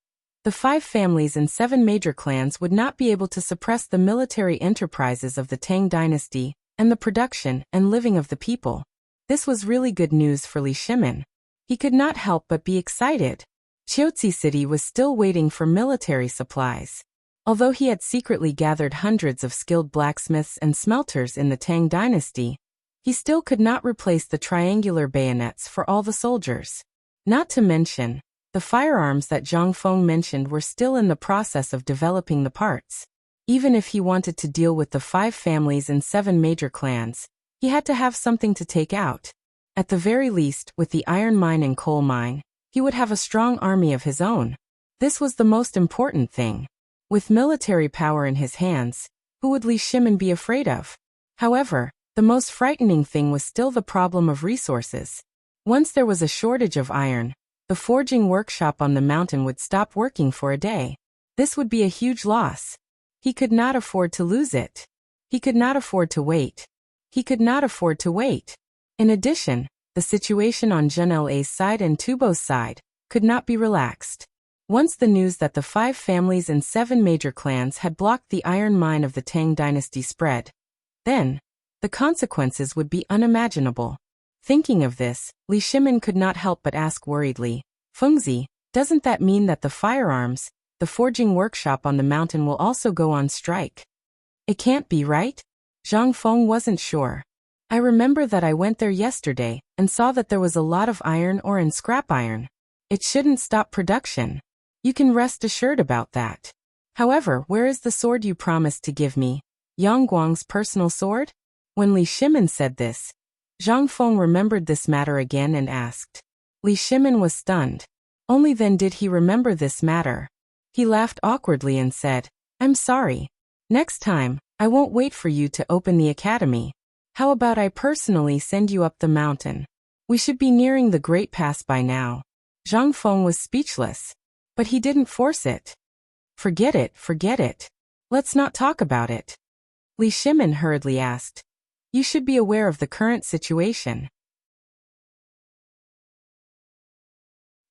the 5 families and 7 major clans would not be able to suppress the military enterprises of the Tang dynasty and the production and living of the people. This was really good news for Li Shimin. He could not help but be excited. Qiuzi City was still waiting for military supplies. Although he had secretly gathered hundreds of skilled blacksmiths and smelters in the Tang dynasty, he still could not replace the triangular bayonets for all the soldiers. Not to mention, the firearms that Zhang Feng mentioned were still in the process of developing the parts. Even if he wanted to deal with the 5 families and 7 major clans, he had to have something to take out. At the very least, with the iron mine and coal mine, He would have a strong army of his own. This was the most important thing. With military power in his hands, who would Li Shimin be afraid of? However, the most frightening thing was still the problem of resources. Once there was a shortage of iron, the forging workshop on the mountain would stop working for a day. This would be a huge loss. He could not afford to lose it. He could not afford to wait. He could not afford to wait. In addition, the situation on Zhenla's side and Tubo's side could not be relaxed. Once the news that the 5 families and 7 major clans had blocked the iron mine of the Tang dynasty spread, then the consequences would be unimaginable. Thinking of this, Li Shimin could not help but ask worriedly, Fengzi, doesn't that mean that the firearms, the forging workshop on the mountain will also go on strike? It can't be, right? Zhang Feng wasn't sure. I remember that I went there yesterday and saw that there was a lot of iron ore and scrap iron. It shouldn't stop production. You can rest assured about that. However, where is the sword you promised to give me? Yang Guang's personal sword? When Li Shimin said this, Zhang Feng remembered this matter again and asked. Li Shimin was stunned. Only then did he remember this matter. He laughed awkwardly and said, I'm sorry. Next time, I won't wait for you to open the academy. How about I personally send you up the mountain? We should be nearing the Great Pass by now. Zhang Feng was speechless. But he didn't force it. Forget it, forget it. Let's not talk about it. Li Shimin hurriedly asked. You should be aware of the current situation.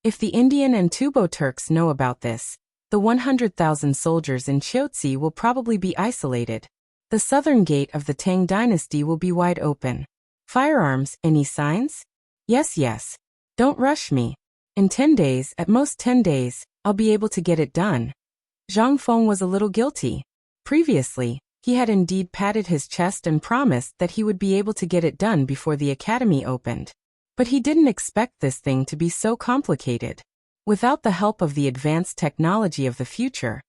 If the Indian and Tubo Turks know about this, the 100,000 soldiers in Qiuzi will probably be isolated. The southern gate of the Tang dynasty will be wide open. Firearms, any signs? Yes. Don't rush me. In 10 days, at most 10 days, I'll be able to get it done. Zhang Feng was a little guilty. Previously, he had indeed patted his chest and promised that he would be able to get it done before the academy opened. But he didn't expect this thing to be so complicated. Without the help of the advanced technology of the future,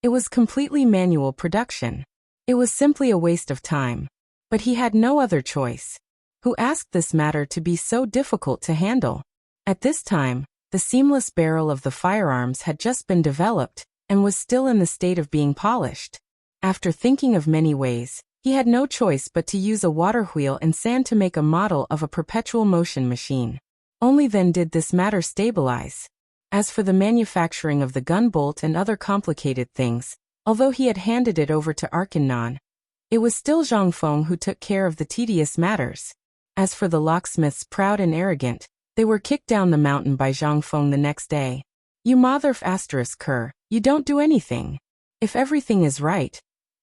it was completely manual production. It was simply a waste of time. But he had no other choice. Who asked this matter to be so difficult to handle? At this time, the seamless barrel of the firearms had just been developed and was still in the state of being polished. After thinking of many ways, he had no choice but to use a water wheel and sand to make a model of a perpetual motion machine. Only then did this matter stabilize. As for the manufacturing of the gun bolt and other complicated things, although he had handed it over to Arkanon, it was still Zhang Feng who took care of the tedious matters. As for the locksmiths, proud and arrogant, they were kicked down the mountain by Zhang Feng the next day. You mother****, you don't do anything. If everything is right,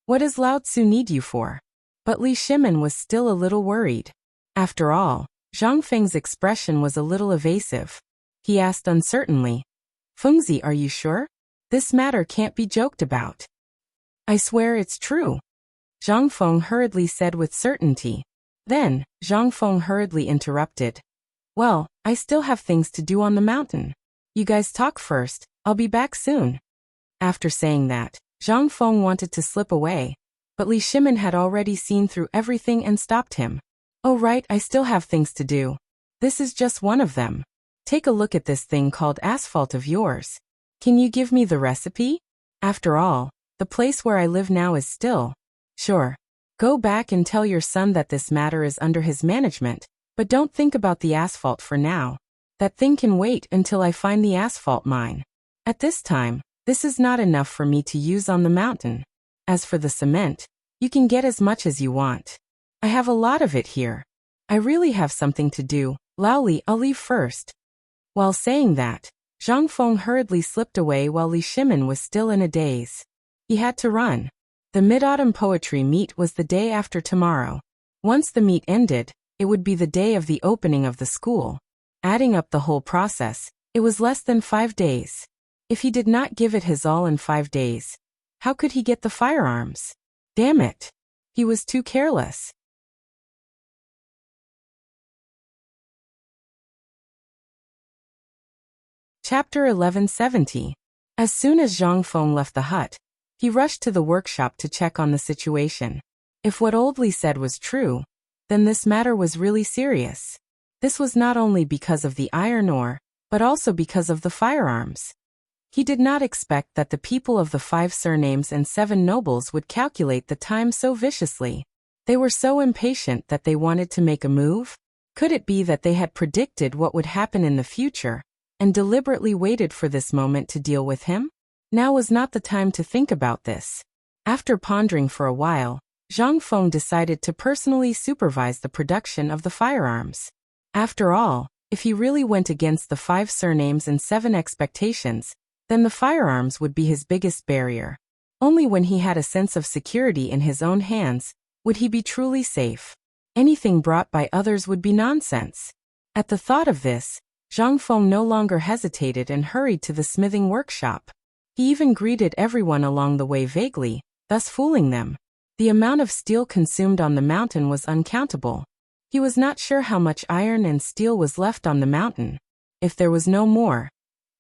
what does Lao Tzu need you for? But Li Shimin was still a little worried. After all, Zhang Feng's expression was a little evasive. He asked uncertainly, Fengzi, are you sure? This matter can't be joked about. I swear it's true. Zhang Feng hurriedly said with certainty. Then, Zhang Feng hurriedly interrupted. Well, I still have things to do on the mountain. You guys talk first, I'll be back soon. After saying that, Zhang Feng wanted to slip away, but Li Shimin had already seen through everything and stopped him. Oh right, I still have things to do. This is just one of them. Take a look at this thing called asphalt of yours. Can you give me the recipe? After all, the place where I live now is still. Sure. Go back and tell your son that this matter is under his management, but don't think about the asphalt for now. That thing can wait until I find the asphalt mine. At this time, this is not enough for me to use on the mountain. As for the cement, you can get as much as you want. I have a lot of it here. I really have something to do. Laoli, I'll leave first. While saying that, Zhang Feng hurriedly slipped away while Li Shimin was still in a daze. He had to run. The Mid-Autumn Poetry Meet was the day after tomorrow. Once the meet ended, it would be the day of the opening of the school. Adding up the whole process, it was less than 5 days. If he did not give it his all in 5 days, how could he get the firearms? Damn it! He was too careless. Chapter 1170. As soon as Zhang Feng left the hut, he rushed to the workshop to check on the situation. If what Old Li said was true, then this matter was really serious. This was not only because of the iron ore, but also because of the firearms. He did not expect that the people of the 5 surnames and 7 nobles would calculate the time so viciously. They were so impatient that they wanted to make a move? Could it be that they had predicted what would happen in the future, and deliberately waited for this moment to deal with him? Now was not the time to think about this. After pondering for a while, Zhang Feng decided to personally supervise the production of the firearms. After all, if he really went against the 5 surnames and 7 expectations, then the firearms would be his biggest barrier. Only when he had a sense of security in his own hands would he be truly safe. Anything brought by others would be nonsense. At the thought of this, Zhang Feng no longer hesitated and hurried to the smithing workshop. He even greeted everyone along the way vaguely, thus fooling them. The amount of steel consumed on the mountain was uncountable. He was not sure how much iron and steel was left on the mountain. If there was no more,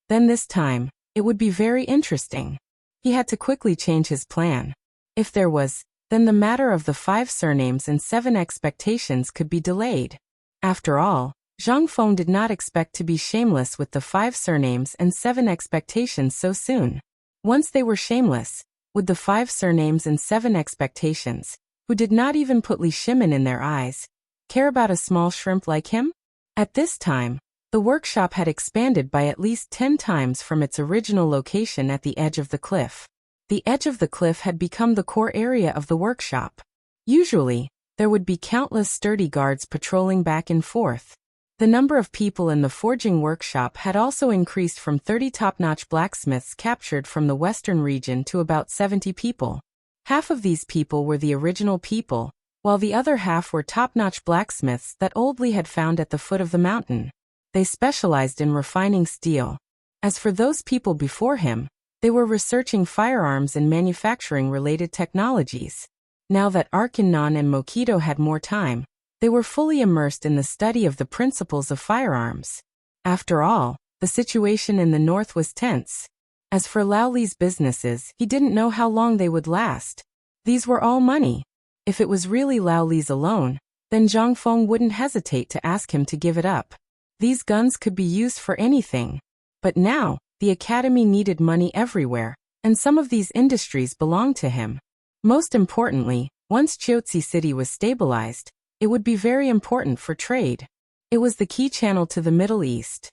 then this time, it would be very interesting. He had to quickly change his plan. If there was, then the matter of the 5 surnames and 7 expectations could be delayed. After all, Zhang Feng did not expect to be shameless with the 5 surnames and 7 expectations so soon. Once they were shameless, would the 5 surnames and 7 expectations, who did not even put Li Shimin in their eyes, care about a small shrimp like him? At this time, the workshop had expanded by at least 10 times from its original location at the edge of the cliff. The edge of the cliff had become the core area of the workshop. Usually, there would be countless sturdy guards patrolling back and forth. The number of people in the forging workshop had also increased from 30 top-notch blacksmiths captured from the western region to about 70 people. Half of these people were the original people, while the other half were top-notch blacksmiths that Old Li had found at the foot of the mountain. They specialized in refining steel. As for those people before him, they were researching firearms and manufacturing-related technologies. Now that Chang'an and Mokido had more time, they were fully immersed in the study of the principles of firearms. After all, the situation in the north was tense. As for Lao Li's businesses, he didn't know how long they would last. These were all money. If it was really Lao Li's alone, then Zhang Feng wouldn't hesitate to ask him to give it up. These guns could be used for anything. But now, the academy needed money everywhere, and some of these industries belonged to him. Most importantly, once Chiotzi City was stabilized, it would be very important for trade. It was the key channel to the Middle East.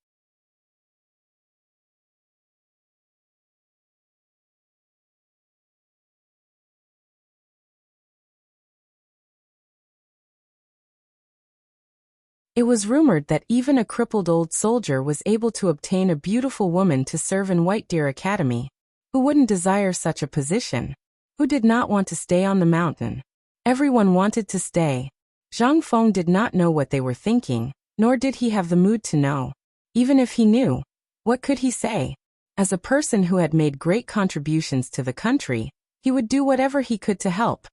It was rumored that even a crippled old soldier was able to obtain a beautiful woman to serve in White Deer Academy. Who wouldn't desire such a position? Who did not want to stay on the mountain? Everyone wanted to stay. Zhang Feng did not know what they were thinking, nor did he have the mood to know. Even if he knew, what could he say? As a person who had made great contributions to the country, he would do whatever he could to help.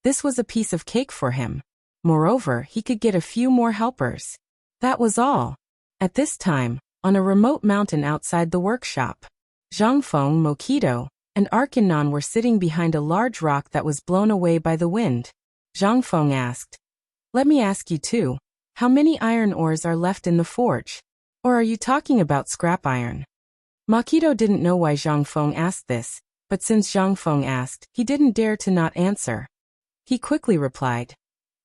This was a piece of cake for him. Moreover, he could get a few more helpers. That was all. At this time, on a remote mountain outside the workshop, Zhang Feng, Mokido, and Chang'an were sitting behind a large rock that was blown away by the wind. Zhang Feng asked, "Let me ask you too, how many iron ores are left in the forge? Or are you talking about scrap iron?" Mokido didn't know why Zhang Feng asked this, but since Zhang Feng asked, he didn't dare to not answer. He quickly replied,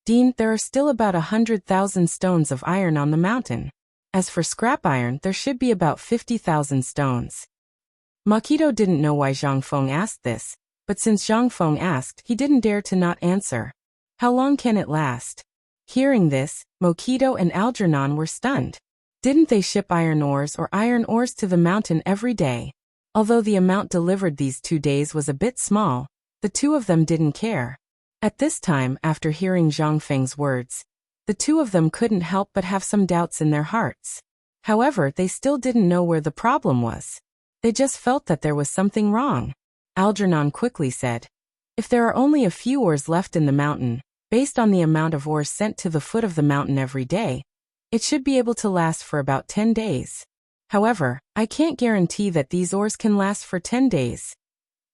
"Dean, there are still about 100,000 stones of iron on the mountain. As for scrap iron, there should be about 50,000 stones." Mokido didn't know why Zhang Feng asked this, but since Zhang Feng asked, he didn't dare to not answer. How long can it last? Hearing this, Mokido and Algernon were stunned. Didn't they ship iron ores to the mountain every day? Although the amount delivered these 2 days was a bit small, the two of them didn't care. At this time, after hearing Zhang Feng's words, the two of them couldn't help but have some doubts in their hearts. However, they still didn't know where the problem was. They just felt that there was something wrong. Algernon quickly said, "If there are only a few ores left in the mountain, based on the amount of ores sent to the foot of the mountain every day, it should be able to last for about 10 days. However, I can't guarantee that these ores can last for 10 days.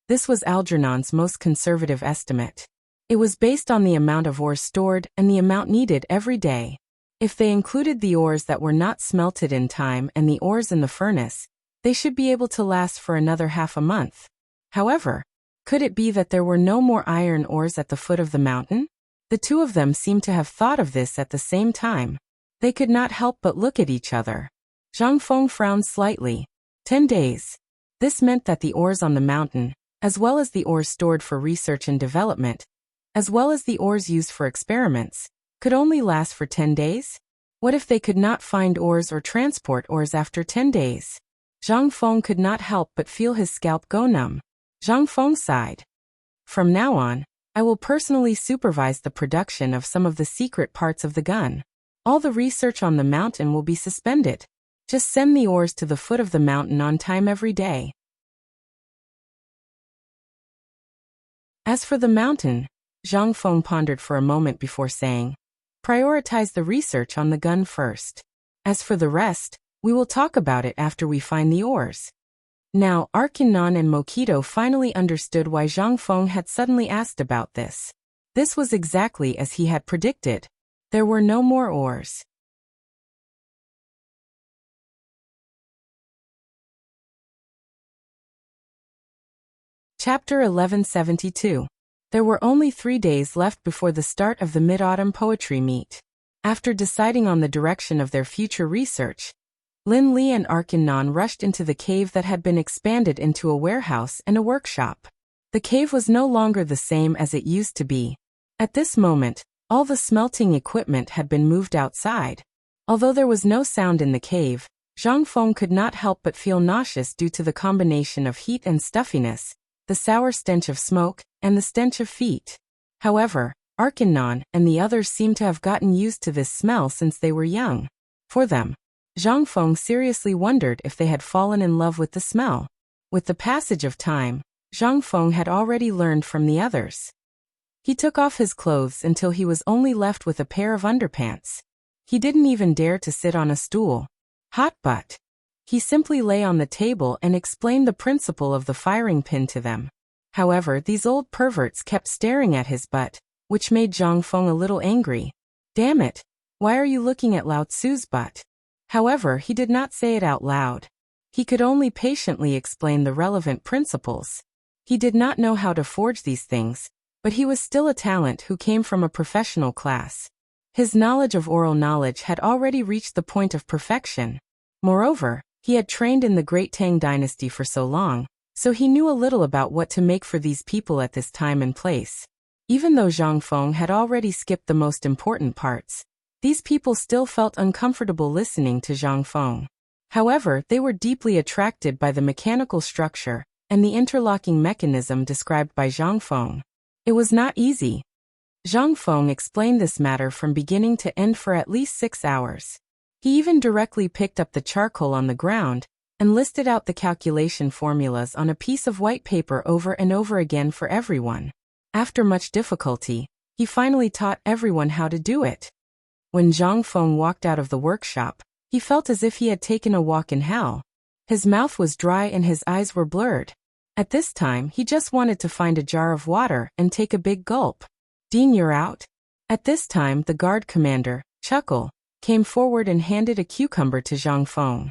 This was Algernon's most conservative estimate. It was based on the amount of ore stored and the amount needed every day. If they included the ores that were not smelted in time and the ores in the furnace, they should be able to last for another half a month. However, could it be that there were no more iron ores at the foot of the mountain? The two of them seemed to have thought of this at the same time. They could not help but look at each other. Zhang Feng frowned slightly. 10 days. This meant that the ores on the mountain, as well as the ores stored for research and development, as well as the ores used for experiments, could only last for 10 days? What if they could not find ores or transport ores after 10 days? Zhang Feng could not help but feel his scalp go numb. Zhang Feng sighed. From now on, I will personally supervise the production of some of the secret parts of the gun. All the research on the mountain will be suspended. Just send the ores to the foot of the mountain on time every day. As for the mountain, Zhang Feng pondered for a moment before saying, prioritize the research on the gun first. As for the rest, we will talk about it after we find the ores. Now, Chang'an and Mokito finally understood why Zhang Feng had suddenly asked about this. This was exactly as he had predicted. There were no more ores. Chapter 1172. There were only 3 days left before the start of the Mid-Autumn Poetry Meet. After deciding on the direction of their future research, Lin Li and Chang'an rushed into the cave that had been expanded into a warehouse and a workshop. The cave was no longer the same as it used to be. At this moment, all the smelting equipment had been moved outside. Although there was no sound in the cave, Zhang Feng could not help but feel nauseous due to the combination of heat and stuffiness, the sour stench of smoke, and the stench of feet. However, Chang'an and the others seemed to have gotten used to this smell since they were young. For them, Zhang Feng seriously wondered if they had fallen in love with the smell. With the passage of time, Zhang Feng had already learned from the others. He took off his clothes until he was only left with a pair of underpants. He didn't even dare to sit on a stool. Hot butt. He simply lay on the table and explained the principle of the firing pin to them. However, these old perverts kept staring at his butt, which made Zhang Feng a little angry. Damn it! Why are you looking at Lao Tzu's butt? However, he did not say it out loud. He could only patiently explain the relevant principles. He did not know how to forge these things, but he was still a talent who came from a professional class. His knowledge of oral knowledge had already reached the point of perfection. Moreover, he had trained in the Great Tang Dynasty for so long, so he knew a little about what to make for these people at this time and place. Even though Zhang Feng had already skipped the most important parts, these people still felt uncomfortable listening to Zhang Feng. However, they were deeply attracted by the mechanical structure and the interlocking mechanism described by Zhang Feng. It was not easy. Zhang Feng explained this matter from beginning to end for at least 6 hours. He even directly picked up the charcoal on the ground and listed out the calculation formulas on a piece of white paper over and over again for everyone. After much difficulty, he finally taught everyone how to do it. When Zhang Feng walked out of the workshop, he felt as if he had taken a walk in hell. His mouth was dry and his eyes were blurred. At this time, he just wanted to find a jar of water and take a big gulp. Dean, you're out. At this time, the guard commander, Chuckle, came forward and handed a cucumber to Zhang Feng.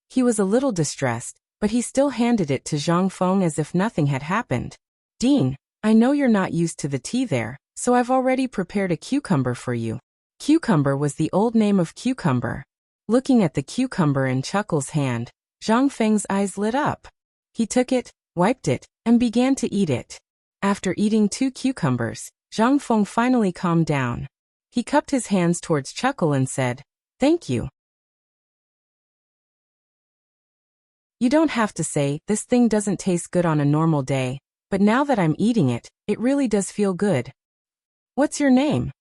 He was a little distressed, but he still handed it to Zhang Feng as if nothing had happened. Dean, I know you're not used to the tea there, so I've already prepared a cucumber for you. Cucumber was the old name of cucumber. Looking at the cucumber in Chuckle's hand, Zhang Feng's eyes lit up. He took it, wiped it, and began to eat it. After eating 2 cucumbers, Zhang Feng finally calmed down. He cupped his hands towards Chuckle and said, "Thank you." You don't have to say, this thing doesn't taste good on a normal day, but now that I'm eating it, it really does feel good. What's your name?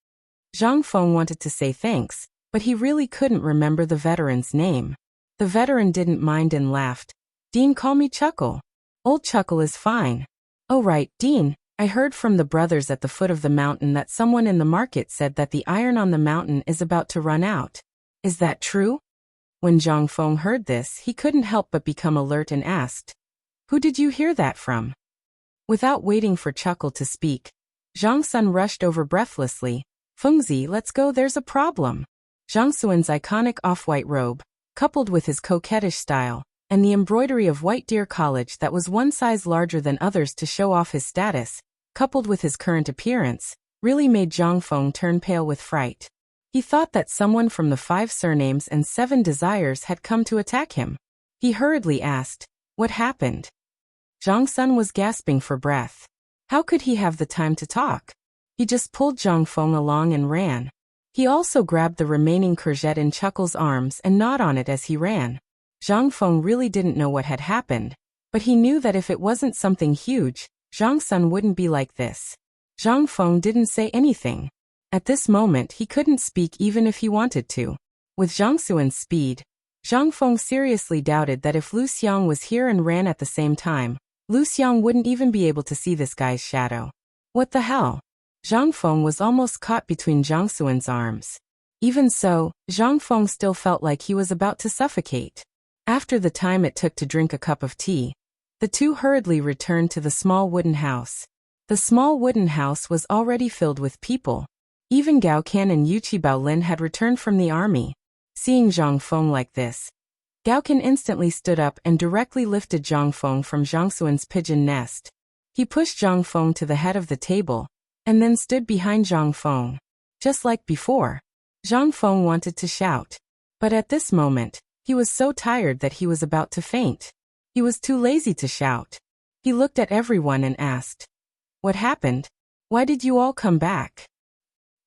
Zhang Feng wanted to say thanks, but he really couldn't remember the veteran's name. The veteran didn't mind and laughed. Dean, call me Chuckle. Old Chuckle is fine. Oh right, Dean, I heard from the brothers at the foot of the mountain that someone in the market said that the iron on the mountain is about to run out. Is that true? When Zhang Feng heard this, he couldn't help but become alert and asked, "Who did you hear that from?" Without waiting for Chuckle to speak, Zhang Sun rushed over breathlessly. "Fengzi, let's go, there's a problem." Zhang Xuan's iconic off-white robe, coupled with his coquettish style, and the embroidery of white deer college that was one size larger than others to show off his status, coupled with his current appearance, really made Zhang Feng turn pale with fright. He thought that someone from the 5 surnames and 7 desires had come to attack him. He hurriedly asked, "What happened?" Zhang Sun was gasping for breath. How could he have the time to talk? He just pulled Zhang Feng along and ran. He also grabbed the remaining courgette in Chuckle's arms and gnawed on it as he ran. Zhang Feng really didn't know what had happened, but he knew that if it wasn't something huge, Zhang Sun wouldn't be like this. Zhang Feng didn't say anything. At this moment he couldn't speak even if he wanted to. With Zhang Xuan's speed, Zhang Feng seriously doubted that if Lu Xiang was here and ran at the same time, Lu Xiang wouldn't even be able to see this guy's shadow. What the hell? Zhang Feng was almost caught between Zhang Xuan's arms. Even so, Zhang Feng still felt like he was about to suffocate. After the time it took to drink a cup of tea, the two hurriedly returned to the small wooden house. The small wooden house was already filled with people. Even Gao Can and Yuqi Baolin had returned from the army. Seeing Zhang Feng like this, Gao Can instantly stood up and directly lifted Zhang Feng from Zhang Xuan's pigeon nest. He pushed Zhang Feng to the head of the table, and then stood behind Zhang Feng. Just like before, Zhang Feng wanted to shout. But at this moment, he was so tired that he was about to faint. He was too lazy to shout. He looked at everyone and asked, "What happened? Why did you all come back?"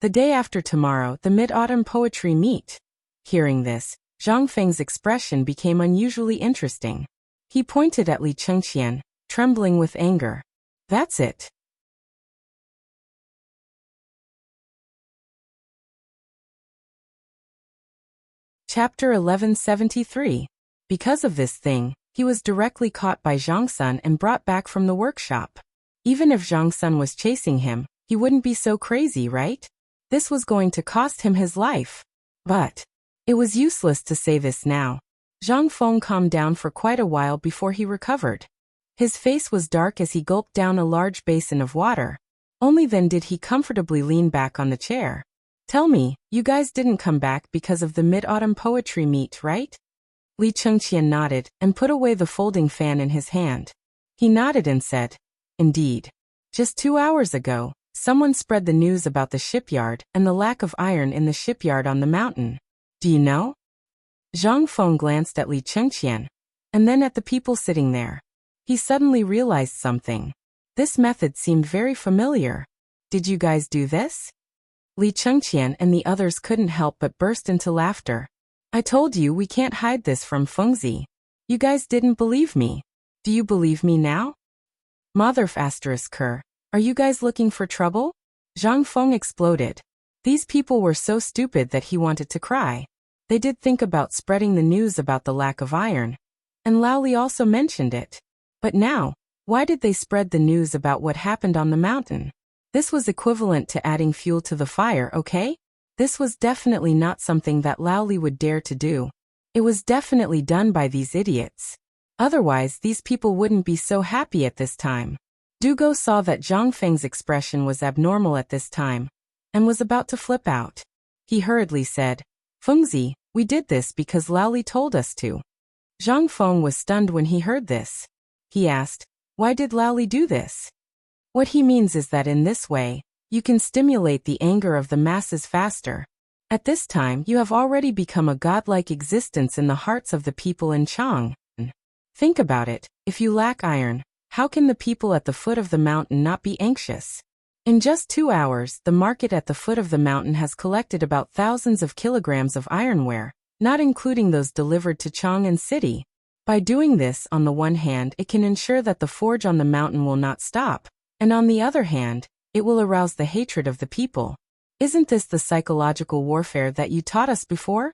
The day after tomorrow, the Mid-Autumn Poetry Meet. Hearing this, Zhang Feng's expression became unusually interesting. He pointed at Li Chengqian, trembling with anger. "That's it." Chapter 1173. Because of this thing, he was directly caught by Zhang Sun and brought back from the workshop. Even if Zhang Sun was chasing him, he wouldn't be so crazy, right? This was going to cost him his life. But it was useless to say this now. Zhang Feng calmed down for quite a while before he recovered. His face was dark as he gulped down a large basin of water. Only then did he comfortably lean back on the chair. "Tell me, you guys didn't come back because of the Mid-Autumn Poetry Meet, right?" Li Chengqian nodded and put away the folding fan in his hand. He nodded and said, "Indeed. Just 2 hours ago, someone spread the news about the shipyard and the lack of iron in the shipyard on the mountain. Do you know?" Zhang Feng glanced at Li Chengqian, and then at the people sitting there. He suddenly realized something. This method seemed very familiar. "Did you guys do this?" Li Chengqian and the others couldn't help but burst into laughter. "I told you we can't hide this from Fengzi. You guys didn't believe me. Do you believe me now?" Motherf **Ker. Are you guys looking for trouble?" Zhang Feng exploded. These people were so stupid that he wanted to cry. They did think about spreading the news about the lack of iron, and Lao Li also mentioned it. But now, why did they spread the news about what happened on the mountain? This was equivalent to adding fuel to the fire, okay? This was definitely not something that Lao Li would dare to do. It was definitely done by these idiots. Otherwise, these people wouldn't be so happy at this time. Dugo saw that Zhang Feng's expression was abnormal at this time, and was about to flip out. He hurriedly said, "Fengzi, we did this because Lao Li told us to." Zhang Feng was stunned when he heard this. He asked, "Why did Lao Li do this?" What he means is that in this way, you can stimulate the anger of the masses faster. At this time you have already become a godlike existence in the hearts of the people in Chang'an. Think about it, if you lack iron, how can the people at the foot of the mountain not be anxious? In just 2 hours, the market at the foot of the mountain has collected about thousands of kilograms of ironware, not including those delivered to Chang'an City. By doing this, on the one hand, it can ensure that the forge on the mountain will not stop, and on the other hand, it will arouse the hatred of the people. Isn't this the psychological warfare that you taught us before?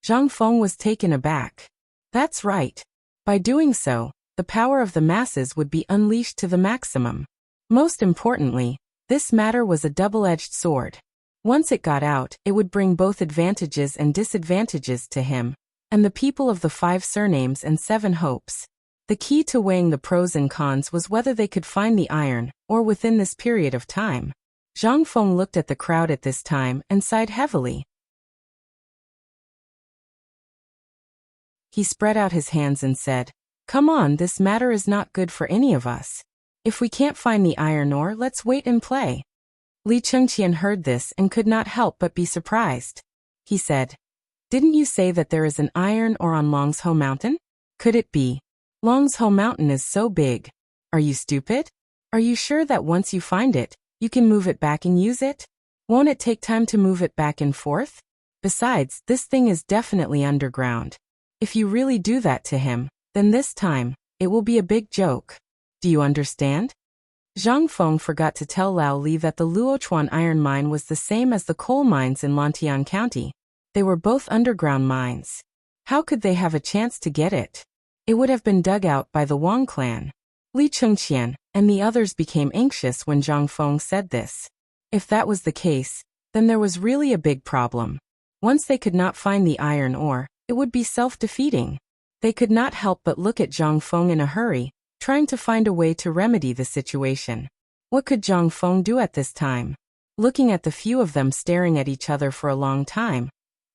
Zhang Feng was taken aback. That's right. By doing so, the power of the masses would be unleashed to the maximum. Most importantly, this matter was a double-edged sword. Once it got out, it would bring both advantages and disadvantages to him, and the people of the 5 surnames and 7 hopes. The key to weighing the pros and cons was whether they could find the iron, or within this period of time. Zhang Feng looked at the crowd at this time and sighed heavily. He spread out his hands and said, "Come on, this matter is not good for any of us. If we can't find the iron ore, let's wait and play." Li Chengqian heard this and could not help but be surprised. He said, "Didn't you say that there is an iron ore on Longsho Mountain? Could it be? Longsho Mountain is so big. Are you stupid? Are you sure that once you find it, you can move it back and use it? Won't it take time to move it back and forth? Besides, this thing is definitely underground. If you really do that to him, then this time, it will be a big joke. Do you understand?" Zhang Feng forgot to tell Lao Li that the Luochuan iron mine was the same as the coal mines in Lantian County. They were both underground mines. How could they have a chance to get it? It would have been dug out by the Wang clan. Li Chengqian and the others became anxious when Zhang Feng said this. If that was the case, then there was really a big problem. Once they could not find the iron ore, it would be self-defeating. They could not help but look at Zhang Feng in a hurry, trying to find a way to remedy the situation. What could Zhang Feng do at this time? Looking at the few of them staring at each other for a long time,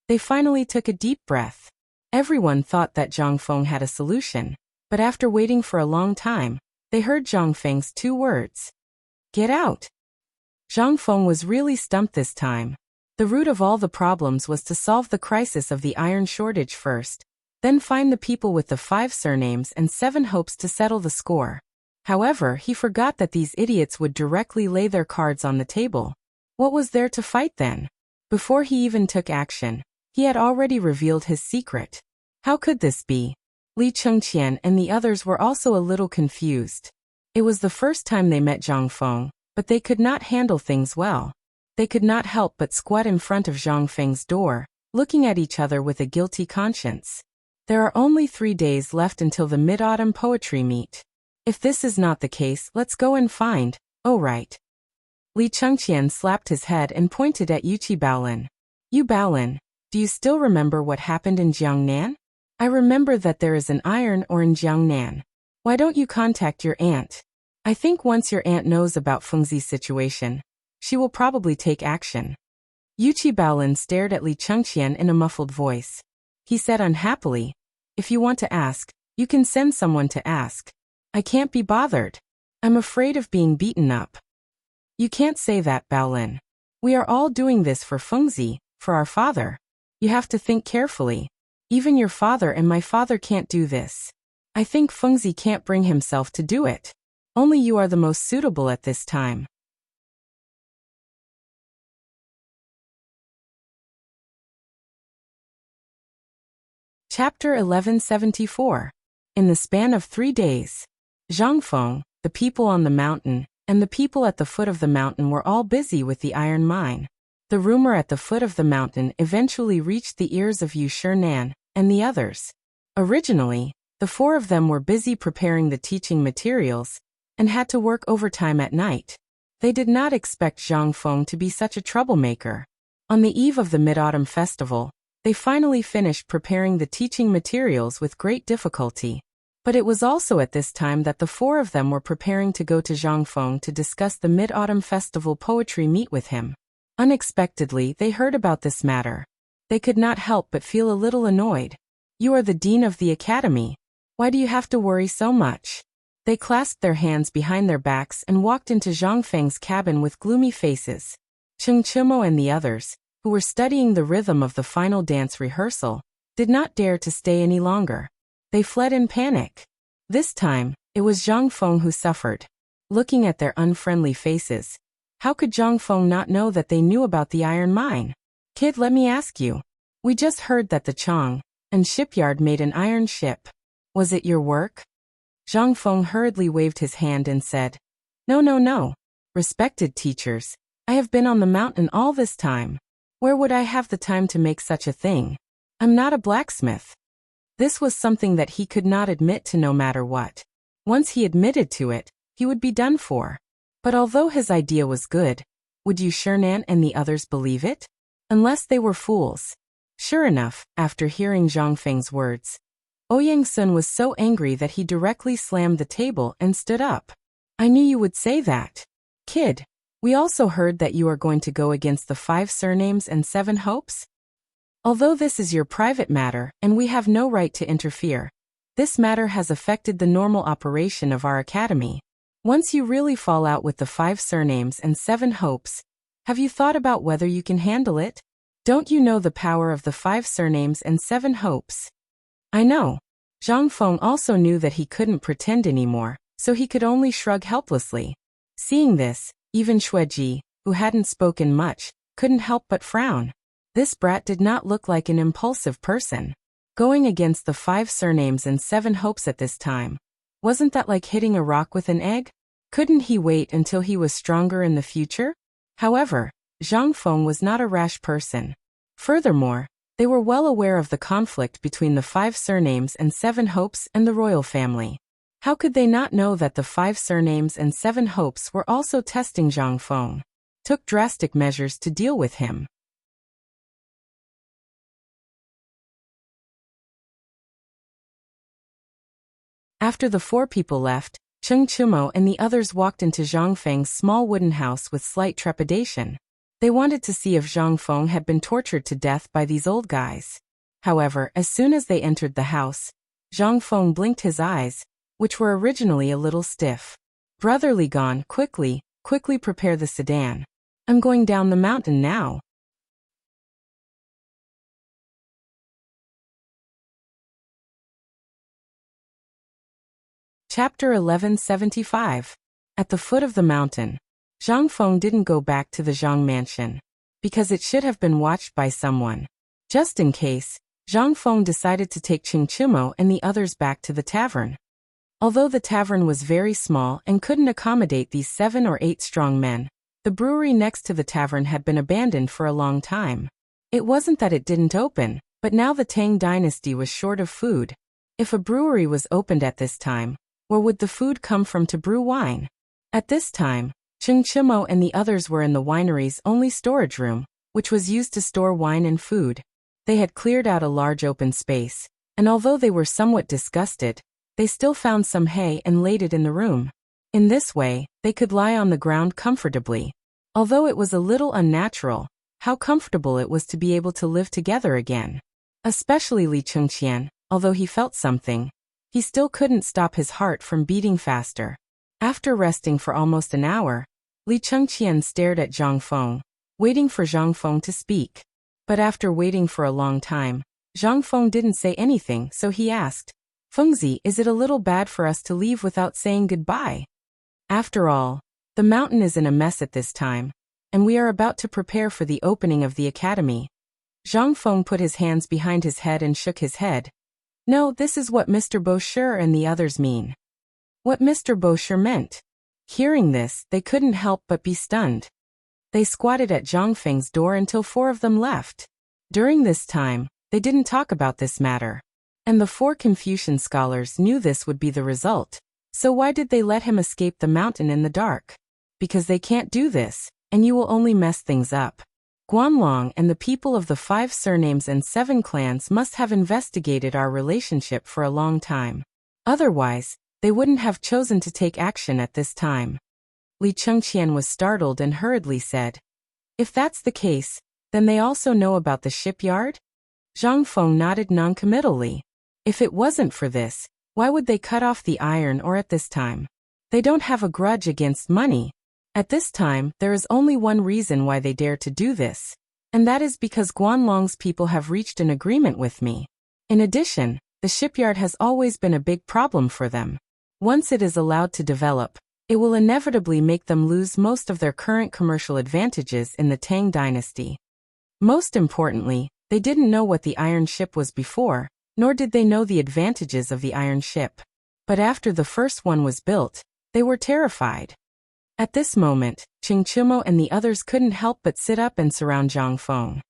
they finally took a deep breath. Everyone thought that Zhang Feng had a solution, but after waiting for a long time, they heard Zhang Feng's two words. "Get out!" Zhang Feng was really stumped this time. The root of all the problems was to solve the crisis of the iron shortage first, then find the people with the 5 surnames and 7 hopes to settle the score. However, he forgot that these idiots would directly lay their cards on the table. What was there to fight then? Before he even took action, he had already revealed his secret. How could this be? Li Chengqian and the others were also a little confused. It was the first time they met Zhang Feng, but they could not handle things well. They could not help but squat in front of Zhang Feng's door, looking at each other with a guilty conscience. There are only 3 days left until the Mid-Autumn Poetry Meet. If this is not the case, let's go and find. Oh right. Li Chengqian slapped his head and pointed at Yuqi Baolin. "You Baolin, do you still remember what happened in Jiangnan? I remember that there is an iron ore in Jiangnan. Why don't you contact your aunt? I think once your aunt knows about Fengzi's situation, she will probably take action." Yuqi Baolin stared at Li Chengqian in a muffled voice. He said unhappily, "If you want to ask, you can send someone to ask. I can't be bothered. I'm afraid of being beaten up." "You can't say that, Baolin. We are all doing this for Fengzi, for our father. You have to think carefully. Even your father and my father can't do this. I think Fengzi can't bring himself to do it. Only you are the most suitable at this time." Chapter 1174. In the span of 3 days, Zhang Feng, the people on the mountain, and the people at the foot of the mountain were all busy with the iron mine. The rumor at the foot of the mountain eventually reached the ears of Yu Shinan and the others. Originally, the 4 of them were busy preparing the teaching materials and had to work overtime at night. They did not expect Zhang Feng to be such a troublemaker. On the eve of the Mid-Autumn Festival, they finally finished preparing the teaching materials with great difficulty. But it was also at this time that the 4 of them were preparing to go to Zhang Feng to discuss the Mid-Autumn Festival poetry meet with him. Unexpectedly, they heard about this matter. They could not help but feel a little annoyed. "You are the dean of the academy. Why do you have to worry so much?" They clasped their hands behind their backs and walked into Zhang Feng's cabin with gloomy faces. Cheng Chimo and the others, who were studying the rhythm of the final dance rehearsal, did not dare to stay any longer. They fled in panic. This time, it was Zhang Feng who suffered. Looking at their unfriendly faces, how could Zhang Feng not know that they knew about the iron mine? "Kid, let me ask you. We just heard that the Chang'an shipyard made an iron ship. Was it your work?" Zhang Feng hurriedly waved his hand and said, No. Respected teachers, I have been on the mountain all this time. Where would I have the time to make such a thing? I'm not a blacksmith." This was something that he could not admit to no matter what. Once he admitted to it, he would be done for. But although his idea was good, would Yu Shinan and the others believe it? Unless they were fools. Sure enough, after hearing Zhang Feng's words, Ouyang Sun was so angry that he directly slammed the table and stood up. "I knew you would say that. Kid, we also heard that you are going to go against the 5 surnames and 7 hopes? Although this is your private matter and we have no right to interfere, this matter has affected the normal operation of our academy. Once you really fall out with the 5 surnames and 7 hopes, have you thought about whether you can handle it? Don't you know the power of the 5 surnames and 7 hopes? I know. Zhang Feng also knew that he couldn't pretend anymore, so he could only shrug helplessly. Seeing this, even Xueji, who hadn't spoken much, couldn't help but frown. This brat did not look like an impulsive person. Going against the 5 surnames and 7 hopes at this time. Wasn't that like hitting a rock with an egg? Couldn't he wait until he was stronger in the future? However, Zhang Feng was not a rash person. Furthermore, they were well aware of the conflict between the 5 surnames and 7 hopes and the royal family. How could they not know that the 5 surnames and 7 hopes were also testing Zhang Feng? Took drastic measures to deal with him. After the 4 people left, Cheng Chumo and the others walked into Zhang Feng's small wooden house with slight trepidation. They wanted to see if Zhang Feng had been tortured to death by these old guys. However, as soon as they entered the house, Zhang Feng blinked his eyes, which were originally a little stiff. Brotherly gone, quickly prepare the sedan. I'm going down the mountain now. Chapter 1175. At the foot of the mountain, Zhang Feng didn't go back to the Zhang mansion, because it should have been watched by someone. Just in case, Zhang Feng decided to take Cheng Chumo and the others back to the tavern. Although the tavern was very small and couldn't accommodate these 7 or 8 strong men, the brewery next to the tavern had been abandoned for a long time. It wasn't that it didn't open, but now the Tang dynasty was short of food. If a brewery was opened at this time, where would the food come from to brew wine? At this time, Cheng Chumo and the others were in the winery's only storage room, which was used to store wine and food. They had cleared out a large open space, and although they were somewhat disgusted, they still found some hay and laid it in the room. In this way, they could lie on the ground comfortably. Although it was a little unnatural, how comfortable it was to be able to live together again. Especially Li Chengqian, although he felt something, he still couldn't stop his heart from beating faster. After resting for almost an hour, Li Chengqian stared at Zhang Feng, waiting for Zhang Feng to speak. But after waiting for a long time, Zhang Feng didn't say anything, so he asked, "Fengzi, is it a little bad for us to leave without saying goodbye? After all, the mountain is in a mess at this time, and we are about to prepare for the opening of the academy." Zhang Feng put his hands behind his head and shook his head. "No, this is what Mr. Bosher and the others mean." What Mr. Bosher meant? Hearing this, they couldn't help but be stunned. They squatted at Zhang Feng's door until 4 of them left. During this time, they didn't talk about this matter. And the 4 Confucian scholars knew this would be the result. So why did they let him escape the mountain in the dark? Because they can't do this, and you will only mess things up. Guanlong and the people of the 5 surnames and 7 clans must have investigated our relationship for a long time. Otherwise, they wouldn't have chosen to take action at this time. Li Chengqian was startled and hurriedly said, "If that's the case, then they also know about the shipyard?" Zhang Feng nodded noncommittally. If it wasn't for this, why would they cut off the iron ore at this time? They don't have a grudge against money. At this time, there is only one reason why they dare to do this, and that is because Guanlong's people have reached an agreement with me. In addition, the shipyard has always been a big problem for them. Once it is allowed to develop, it will inevitably make them lose most of their current commercial advantages in the Tang dynasty. Most importantly, they didn't know what the iron ship was before, nor did they know the advantages of the iron ship. But after the first one was built, they were terrified. At this moment, Cheng Chumo and the others couldn't help but sit up and surround Zhang Feng.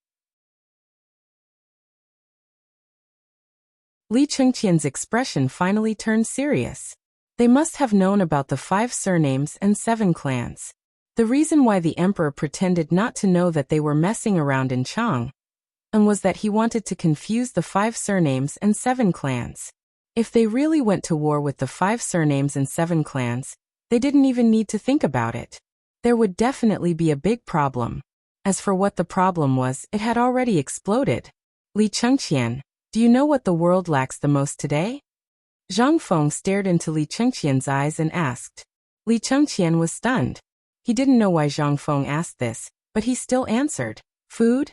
Li Chengqian's expression finally turned serious. They must have known about the 5 surnames and 7 clans. The reason why the emperor pretended not to know that they were messing around in Chang'an was that he wanted to confuse the 5 surnames and 7 clans. If they really went to war with the 5 surnames and 7 clans, they didn't even need to think about it. There would definitely be a big problem. As for what the problem was, it had already exploded. Li Chengqian, do you know what the world lacks the most today? Zhang Feng stared into Li Chengqian's eyes and asked. Li Chengqian was stunned. He didn't know why Zhang Feng asked this, but he still answered. Food?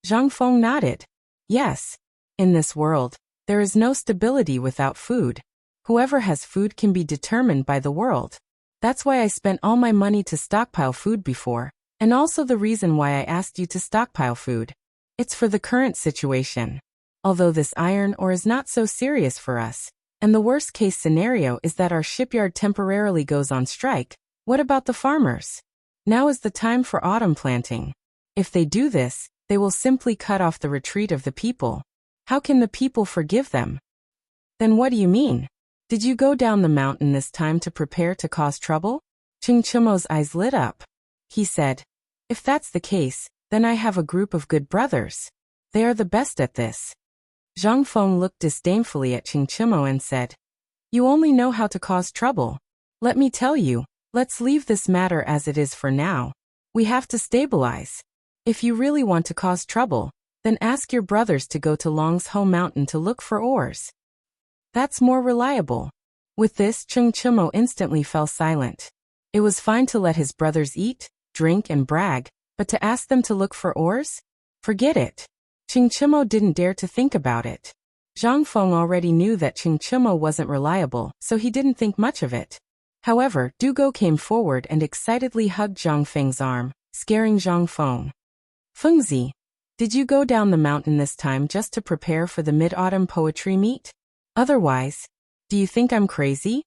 Zhang Feng nodded. Yes. In this world, there is no stability without food. Whoever has food can be determined by the world. That's why I spent all my money to stockpile food before, and also the reason why I asked you to stockpile food. It's for the current situation. Although this iron ore is not so serious for us, and the worst case scenario is that our shipyard temporarily goes on strike, what about the farmers? Now is the time for autumn planting. If they do this, they will simply cut off the retreat of the people. How can the people forgive them? Then what do you mean? Did you go down the mountain this time to prepare to cause trouble? Cheng'an's eyes lit up. He said, if that's the case, then I have a group of good brothers. They are the best at this. Zhang Feng looked disdainfully at Cheng'an and said, you only know how to cause trouble. Let me tell you, let's leave this matter as it is for now. We have to stabilize. If you really want to cause trouble, then ask your brothers to go to Long's-Ho Mountain to look for ores. That's more reliable. With this, Cheng'an instantly fell silent. It was fine to let his brothers eat, drink and brag, but to ask them to look for ores? Forget it. Cheng'an didn't dare to think about it. Zhang Feng already knew that Cheng'an wasn't reliable, so he didn't think much of it. However, Dugo came forward and excitedly hugged Zhang Feng's arm, scaring Zhang Feng. Fengzi, did you go down the mountain this time just to prepare for the Mid-Autumn Poetry Meet? Otherwise, do you think I'm crazy?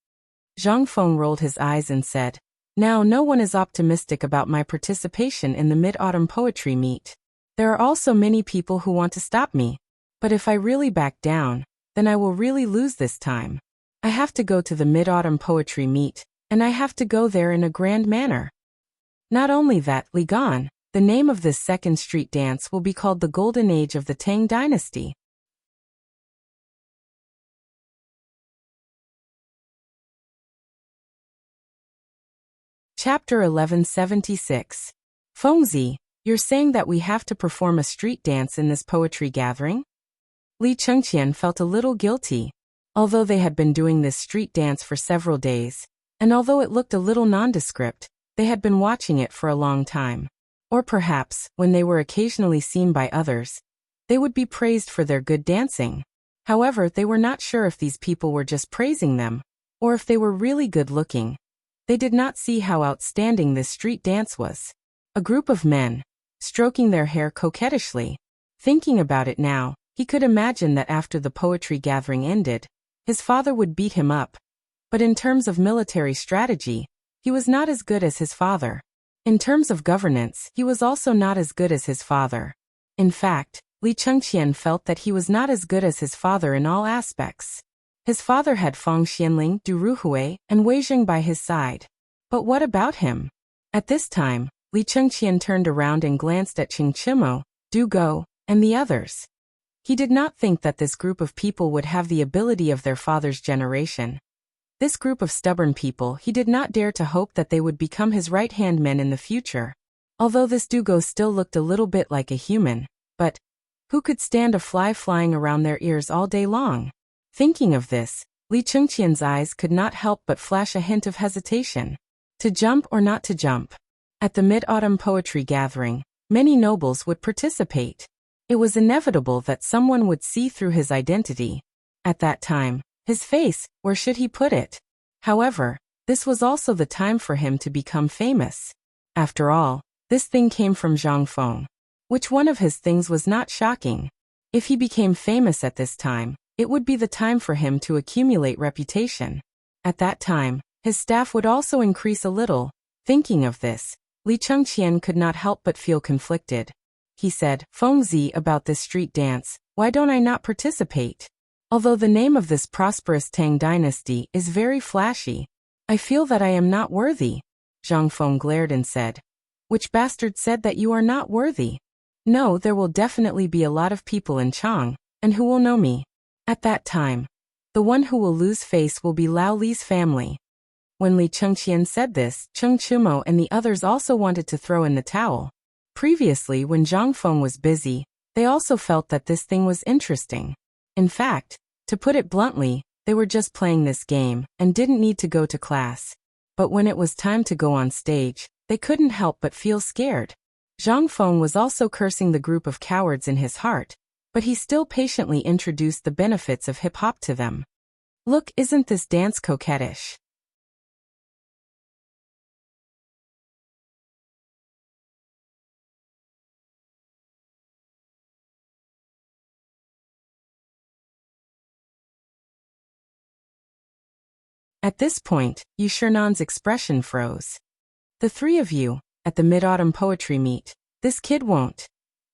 Zhang Feng rolled his eyes and said, now no one is optimistic about my participation in the Mid-Autumn Poetry Meet. There are also many people who want to stop me. But if I really back down, then I will really lose this time. I have to go to the Mid-Autumn Poetry Meet, and I have to go there in a grand manner. Not only that, Li Gan, the name of this second street dance will be called the Golden Age of the Tang Dynasty. Chapter 1176. Fengzi, you're saying that we have to perform a street dance in this poetry gathering? Li Chengqian felt a little guilty. Although they had been doing this street dance for several days, and although it looked a little nondescript, they had been watching it for a long time. Or perhaps, when they were occasionally seen by others, they would be praised for their good dancing. However, they were not sure if these people were just praising them, or if they were really good looking. They did not see how outstanding this street dance was. A group of men, stroking their hair coquettishly. Thinking about it now, he could imagine that after the poetry gathering ended, his father would beat him up. But in terms of military strategy, he was not as good as his father. In terms of governance, he was also not as good as his father. In fact, Li Chengqian felt that he was not as good as his father in all aspects. His father had Fang Xianling, Du Ruhui, and Wei Zheng by his side. But what about him? At this time, Li Chengqian turned around and glanced at Cheng'an, Du Go, and the others. He did not think that this group of people would have the ability of their father's generation. This group of stubborn people, he did not dare to hope that they would become his right-hand men in the future. Although this Dugo still looked a little bit like a human, but who could stand a fly flying around their ears all day long? Thinking of this, Li Chengqian's eyes could not help but flash a hint of hesitation. To jump or not to jump? At the Mid-Autumn Poetry Gathering, many nobles would participate. It was inevitable that someone would see through his identity. At that time, his face, where should he put it? However, this was also the time for him to become famous. After all, this thing came from Zhang Feng. Which one of his things was not shocking? If he became famous at this time, it would be the time for him to accumulate reputation. At that time, his staff would also increase a little. Thinking of this, Li Chengqian could not help but feel conflicted. He said, Fengzi, about this street dance, why don't I not participate? Although the name of this prosperous Tang dynasty is very flashy, I feel that I am not worthy. Zhang Feng glared and said, which bastard said that you are not worthy? No, there will definitely be a lot of people in Chang, and who will know me. At that time, the one who will lose face will be Lao Li's family. When Li Chengqian said this, Cheng'an and the others also wanted to throw in the towel. Previously, when Zhang Feng was busy, They also felt that this thing was interesting. In fact, to put it bluntly, they were just playing this game and didn't need to go to class. But when it was time to go on stage, they couldn't help but feel scared. Zhang Feng was also cursing the group of cowards in his heart, but he still patiently introduced the benefits of hip-hop to them. Look, isn't this dance coquettish? At this point, Yushenan's expression froze. The three of you, at the Mid-Autumn Poetry Meet, this kid won't.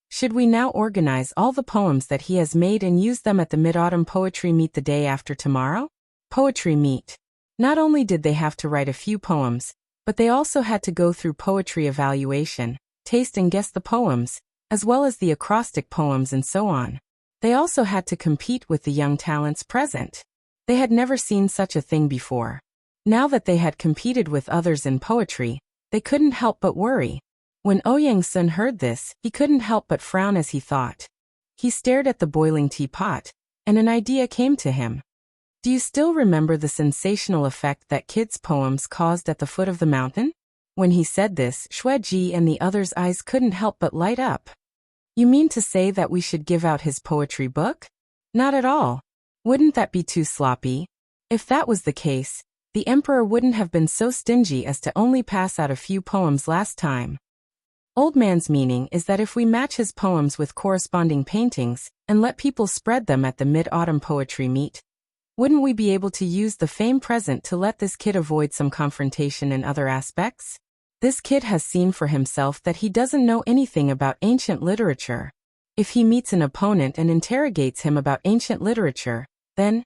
Should we now organize all the poems that he has made and use them at the Mid-Autumn Poetry Meet the day after tomorrow? Poetry Meet. Not only did they have to write a few poems, but they also had to go through poetry evaluation, taste and guess the poems, as well as the acrostic poems and so on. They also had to compete with the young talents present. They had never seen such a thing before. Now that they had competed with others in poetry, they couldn't help but worry. When Ouyang Sun heard this, he couldn't help but frown as he thought. He stared at the boiling teapot, and an idea came to him. Do you still remember the sensational effect that kids' poems caused at the foot of the mountain? When he said this, Shueji and the others' eyes couldn't help but light up. You mean to say that we should give out his poetry book? Not at all. Wouldn't that be too sloppy? If that was the case, the emperor wouldn't have been so stingy as to only pass out a few poems last time. Old man's meaning is that if we match his poems with corresponding paintings and let people spread them at the Mid-Autumn Poetry Meet, wouldn't we be able to use the fame present to let this kid avoid some confrontation in other aspects? This kid has seen for himself that he doesn't know anything about ancient literature. If he meets an opponent and interrogates him about ancient literature, then,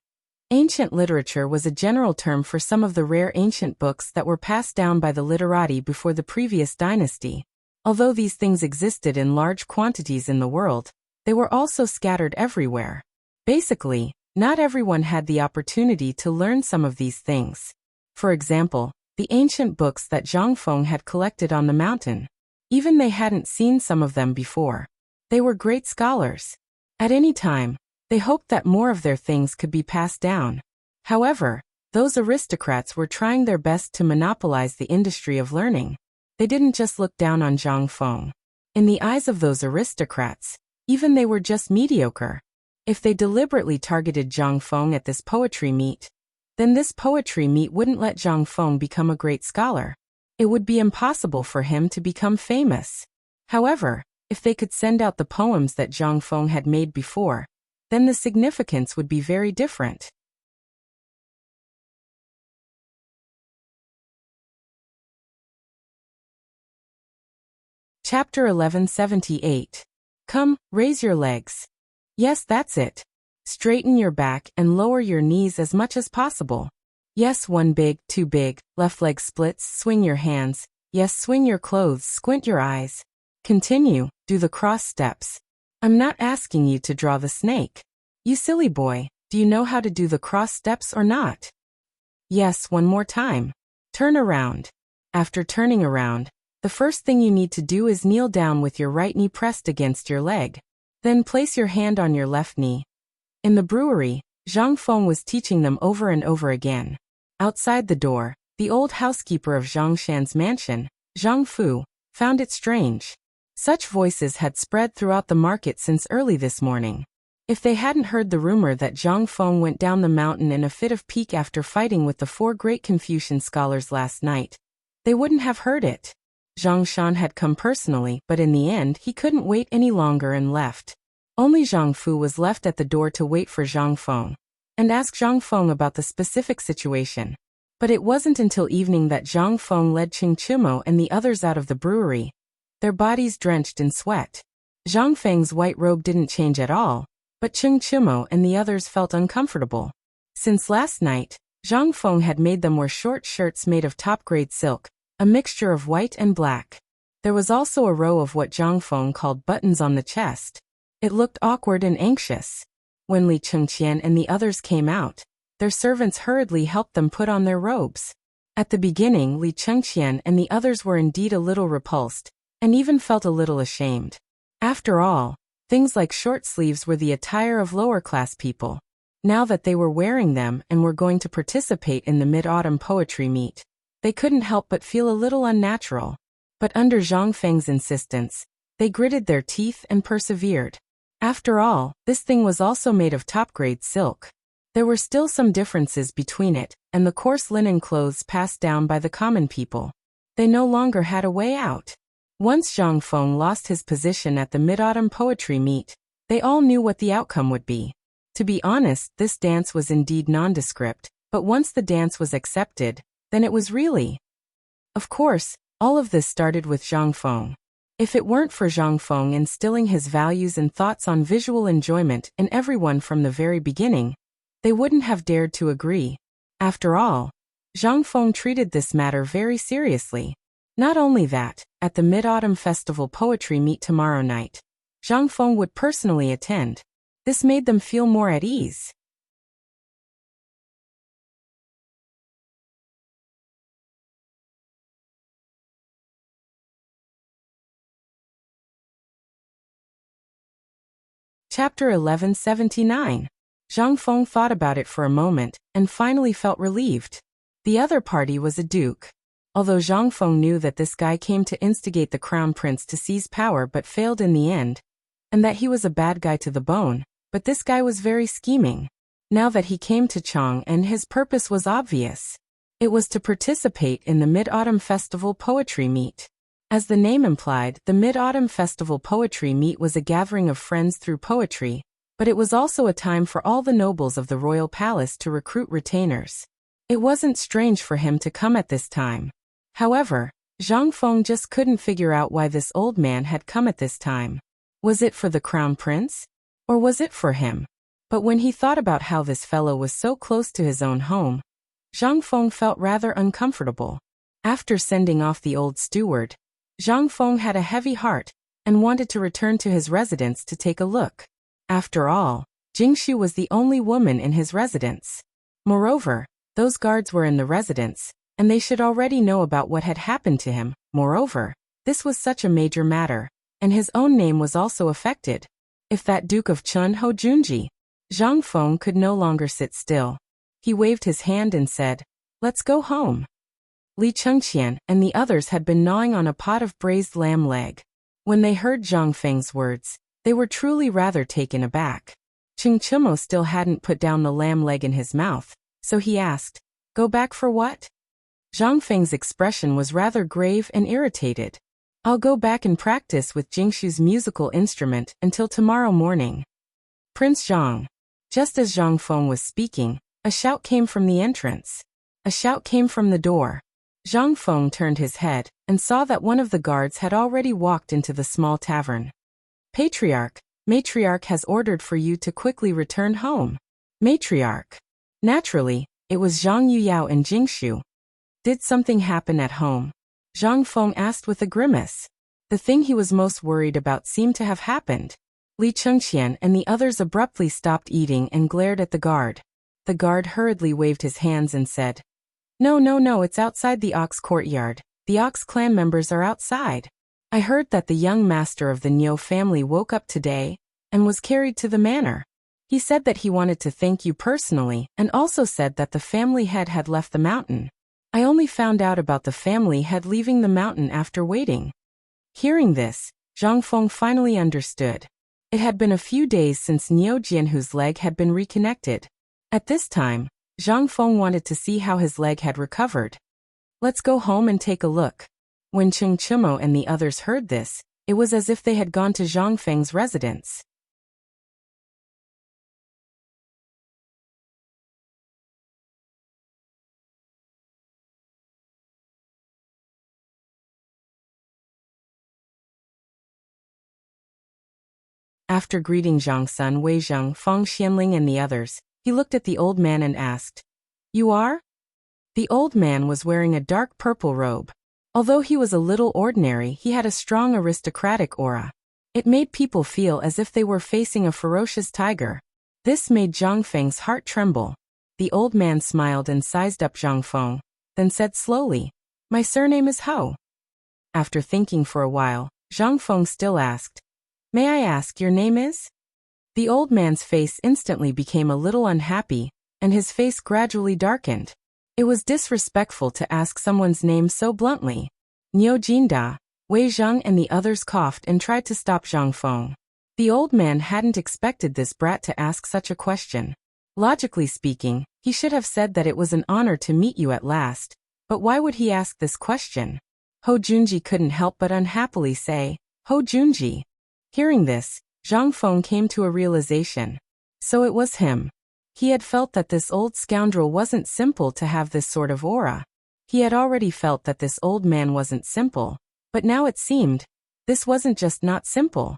ancient literature was a general term for some of the rare ancient books that were passed down by the literati before the previous dynasty. Although these things existed in large quantities in the world, they were also scattered everywhere. Basically, not everyone had the opportunity to learn some of these things. For example, the ancient books that Zhang Feng had collected on the mountain. Even they hadn't seen some of them before. They were great scholars. At any time, they hoped that more of their things could be passed down. However, those aristocrats were trying their best to monopolize the industry of learning. They didn't just look down on Zhang Feng. In the eyes of those aristocrats, even they were just mediocre. If they deliberately targeted Zhang Feng at this poetry meet, then this poetry meet wouldn't let Zhang Feng become a great scholar. It would be impossible for him to become famous. However, if they could send out the poems that Zhang Feng had made before, then the significance would be very different. Chapter 1178. Come, raise your legs. Yes, that's it. Straighten your back and lower your knees as much as possible. Yes, one big, two big, left leg splits, swing your hands. Yes, swing your clothes, squint your eyes. Continue, do the cross steps. I'm not asking you to draw the snake. You silly boy, do you know how to do the cross steps or not? Yes, one more time. Turn around. After turning around, the first thing you need to do is kneel down with your right knee pressed against your leg. Then place your hand on your left knee. In the brewery, Zhang Feng was teaching them over and over again. Outside the door, the old housekeeper of Zhang Shan's mansion, Zhang Fu, found it strange. Such voices had spread throughout the market since early this morning. If they hadn't heard the rumor that Zhang Feng went down the mountain in a fit of pique after fighting with the 4 great Confucian scholars last night, they wouldn't have heard it. Zhang Shan had come personally, but in the end he couldn't wait any longer and left. Only Zhang Fu was left at the door to wait for Zhang Feng and ask Zhang Feng about the specific situation. But it wasn't until evening that Zhang Feng led Qing Chumo and the others out of the brewery, their bodies drenched in sweat. Zhang Feng's white robe didn't change at all, but Qing Chumo and the others felt uncomfortable. Since last night, Zhang Feng had made them wear short shirts made of top-grade silk, a mixture of white and black. There was also a row of what Zhang Feng called buttons on the chest. It looked awkward and anxious. When Li Chengqian and the others came out, their servants hurriedly helped them put on their robes. At the beginning, Li Chengqian and the others were indeed a little repulsed, and even felt a little ashamed. After all, Things like short sleeves were the attire of lower-class people. Now that they were wearing them and were going to participate in the Mid-Autumn Poetry Meet, they couldn't help but feel a little unnatural. But under Zhang Feng's insistence, they gritted their teeth and persevered. After all, this thing was also made of top-grade silk. There were still some differences between it and the coarse linen clothes passed down by the common people. They no longer had a way out. Once Zhang Feng lost his position at the Mid-Autumn Poetry Meet, they all knew what the outcome would be. To be honest, this dance was indeed nondescript, but once the dance was accepted, then it was really. Of course, all of this started with Zhang Feng. If it weren't for Zhang Feng instilling his values and thoughts on visual enjoyment in everyone from the very beginning, they wouldn't have dared to agree. After all, Zhang Feng treated this matter very seriously. Not only that, at the Mid-Autumn Festival Poetry Meet tomorrow night, Zhang Feng would personally attend. This made them feel more at ease. Chapter 1179. Zhang Feng thought about it for a moment and finally felt relieved. The other party was a duke. Although Zhang Feng knew that this guy came to instigate the crown prince to seize power but failed in the end, and that he was a bad guy to the bone, but this guy was very scheming. Now that he came to Chang'an, his purpose was obvious. It was to participate in the Mid-Autumn Festival Poetry Meet. As the name implied, the Mid-Autumn Festival Poetry Meet was a gathering of friends through poetry, but it was also a time for all the nobles of the royal palace to recruit retainers. It wasn't strange for him to come at this time. However, Zhang Feng just couldn't figure out why this old man had come at this time. Was it for the crown prince? Or was it for him? But when he thought about how this fellow was so close to his own home, Zhang Feng felt rather uncomfortable. After sending off the old steward, Zhang Feng had a heavy heart and wanted to return to his residence to take a look. After all, Jingxu was the only woman in his residence. Moreover, those guards were in the residence, and they should already know about what had happened to him. Moreover, this was such a major matter, and his own name was also affected. If that Duke of Chun Ho Junji, Zhang Feng could no longer sit still. He waved his hand and said, "Let's go home." Li Chengqian and the others had been gnawing on a pot of braised lamb leg. When they heard Zhang Feng's words, they were truly rather taken aback. Cheng Chumo still hadn't put down the lamb leg in his mouth, so he asked, "Go back for what?" Zhang Feng's expression was rather grave and irritated. "I'll go back and practice with Jingxu's musical instrument until tomorrow morning." Prince Zhang. Just as Zhang Feng was speaking, a shout came from the entrance. A shout came from the door. Zhang Feng turned his head and saw that one of the guards had already walked into the small tavern. Matriarch has ordered for you to quickly return home." Matriarch. Naturally, it was Zhang Yuyao and Jingxu. Did something happen at home? Zhang Feng asked with a grimace. The thing he was most worried about seemed to have happened. Li Chengqian and the others abruptly stopped eating and glared at the guard. The guard hurriedly waved his hands and said, No, it's outside the Ox courtyard. The Ox clan members are outside. I heard that the young master of the Niu family woke up today and was carried to the manor. He said that he wanted to thank you personally and also said that the family head had left the mountain. I only found out about the family head leaving the mountain after waiting." Hearing this, Zhang Feng finally understood. It had been a few days since Niu Jianhu's leg had been reconnected. At this time, Zhang Feng wanted to see how his leg had recovered. "Let's go home and take a look." When Cheng Chumo and the others heard this, it was as if they had gone to Zhang Feng's residence. After greeting Zhang Sun, Wei Zheng, Feng Xianling and the others, he looked at the old man and asked, "You are?" The old man was wearing a dark purple robe. Although he was a little ordinary, he had a strong aristocratic aura. It made people feel as if they were facing a ferocious tiger. This made Zhang Feng's heart tremble. The old man smiled and sized up Zhang Feng, then said slowly, "My surname is Hou." After thinking for a while, Zhang Feng still asked, May I ask your name is? The old man's face instantly became a little unhappy, and his face gradually darkened. It was disrespectful to ask someone's name so bluntly. Niu Jinda, Wei Zheng and the others coughed and tried to stop Zhang Feng. The old man hadn't expected this brat to ask such a question. Logically speaking, he should have said that it was an honor to meet you at last, but why would he ask this question? Ho Junji couldn't help but unhappily say, Ho Junji. Hearing this, Zhang Feng came to a realization. So it was him. He had felt that this old scoundrel wasn't simple to have this sort of aura. He had already felt that this old man wasn't simple, but now it seemed, this wasn't just not simple.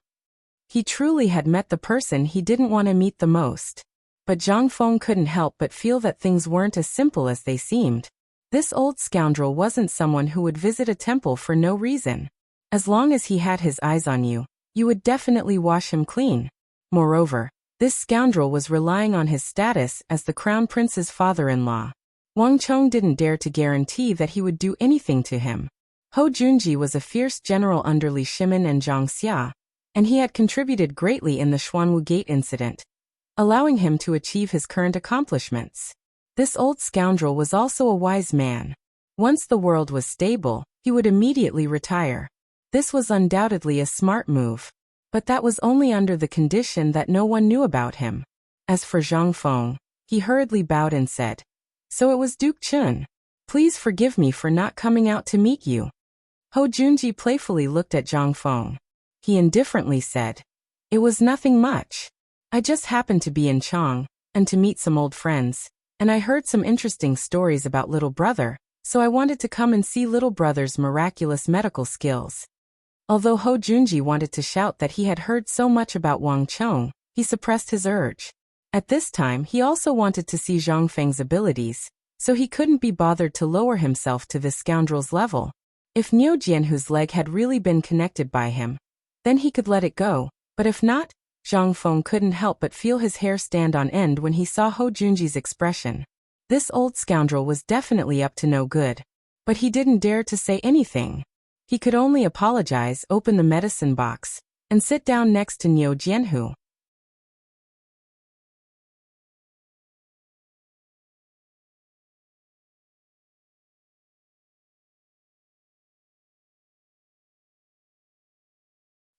He truly had met the person he didn't want to meet the most. But Zhang Feng couldn't help but feel that things weren't as simple as they seemed. This old scoundrel wasn't someone who would visit a temple for no reason. As long as he had his eyes on you, you would definitely wash him clean. Moreover, this scoundrel was relying on his status as the crown prince's father-in-law. Wang Chong didn't dare to guarantee that he would do anything to him. Ho Junji was a fierce general under Li Shimin and Zhang Xia, and he had contributed greatly in the Xuanwu Gate incident, allowing him to achieve his current accomplishments. This old scoundrel was also a wise man. Once the world was stable, he would immediately retire. This was undoubtedly a smart move, but that was only under the condition that no one knew about him. As for Zhang Feng, he hurriedly bowed and said, So it was Duke Chun. Please forgive me for not coming out to meet you. Ho Junji playfully looked at Zhang Feng. He indifferently said, It was nothing much. I just happened to be in Chang, and to meet some old friends, and I heard some interesting stories about little brother, so I wanted to come and see little brother's miraculous medical skills. Although Ho Junji wanted to shout that he had heard so much about Wang Chong, he suppressed his urge. At this time he also wanted to see Zhang Feng's abilities, so he couldn't be bothered to lower himself to this scoundrel's level. If Niu Jianhu's leg had really been connected by him, then he could let it go, but if not, Zhang Feng couldn't help but feel his hair stand on end when he saw Ho Junji's expression. This old scoundrel was definitely up to no good. But he didn't dare to say anything. He could only apologize, open the medicine box, and sit down next to Niu Jianhu.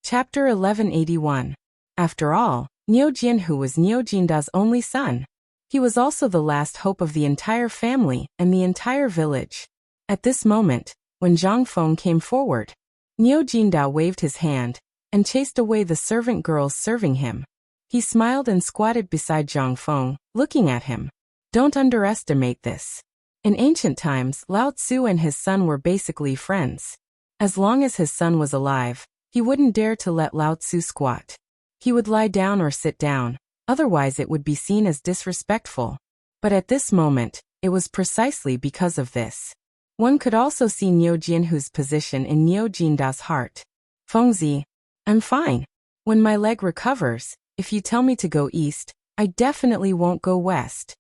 Chapter 1181. After all, Niu Jianhu was Niu Jinda's only son. He was also the last hope of the entire family and the entire village. At this moment, when Zhang Feng came forward, Niu Jinda waved his hand and chased away the servant girls serving him. He smiled and squatted beside Zhang Feng, looking at him. Don't underestimate this. In ancient times, Lao Tzu and his son were basically friends. As long as his son was alive, he wouldn't dare to let Lao Tzu squat. He would lie down or sit down, otherwise it would be seen as disrespectful. But at this moment, it was precisely because of this. One could also see Niu Jianhu's position in Niu Jinda's heart. Fengzi, I'm fine. When my leg recovers, if you tell me to go east, I definitely won't go west.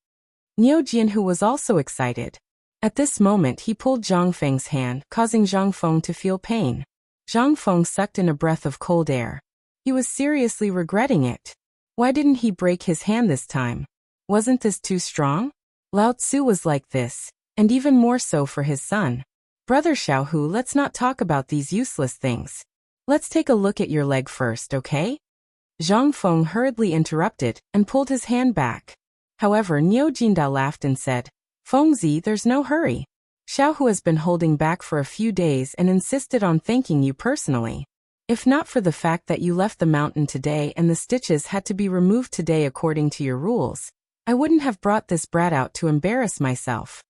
Niu Jianhu was also excited. At this moment he pulled Zhang Feng's hand, causing Zhang Feng to feel pain. Zhang Feng sucked in a breath of cold air. He was seriously regretting it. Why didn't he break his hand this time? Wasn't this too strong? Lao Tzu was like this, and even more so for his son. Brother Xiaohu, let's not talk about these useless things. Let's take a look at your leg first, okay? Zhang Feng hurriedly interrupted and pulled his hand back. However, Niu Jinda laughed and said, Fengzi, there's no hurry. Xiaohu has been holding back for a few days and insisted on thanking you personally. If not for the fact that you left the mountain today and the stitches had to be removed today according to your rules, I wouldn't have brought this brat out to embarrass myself.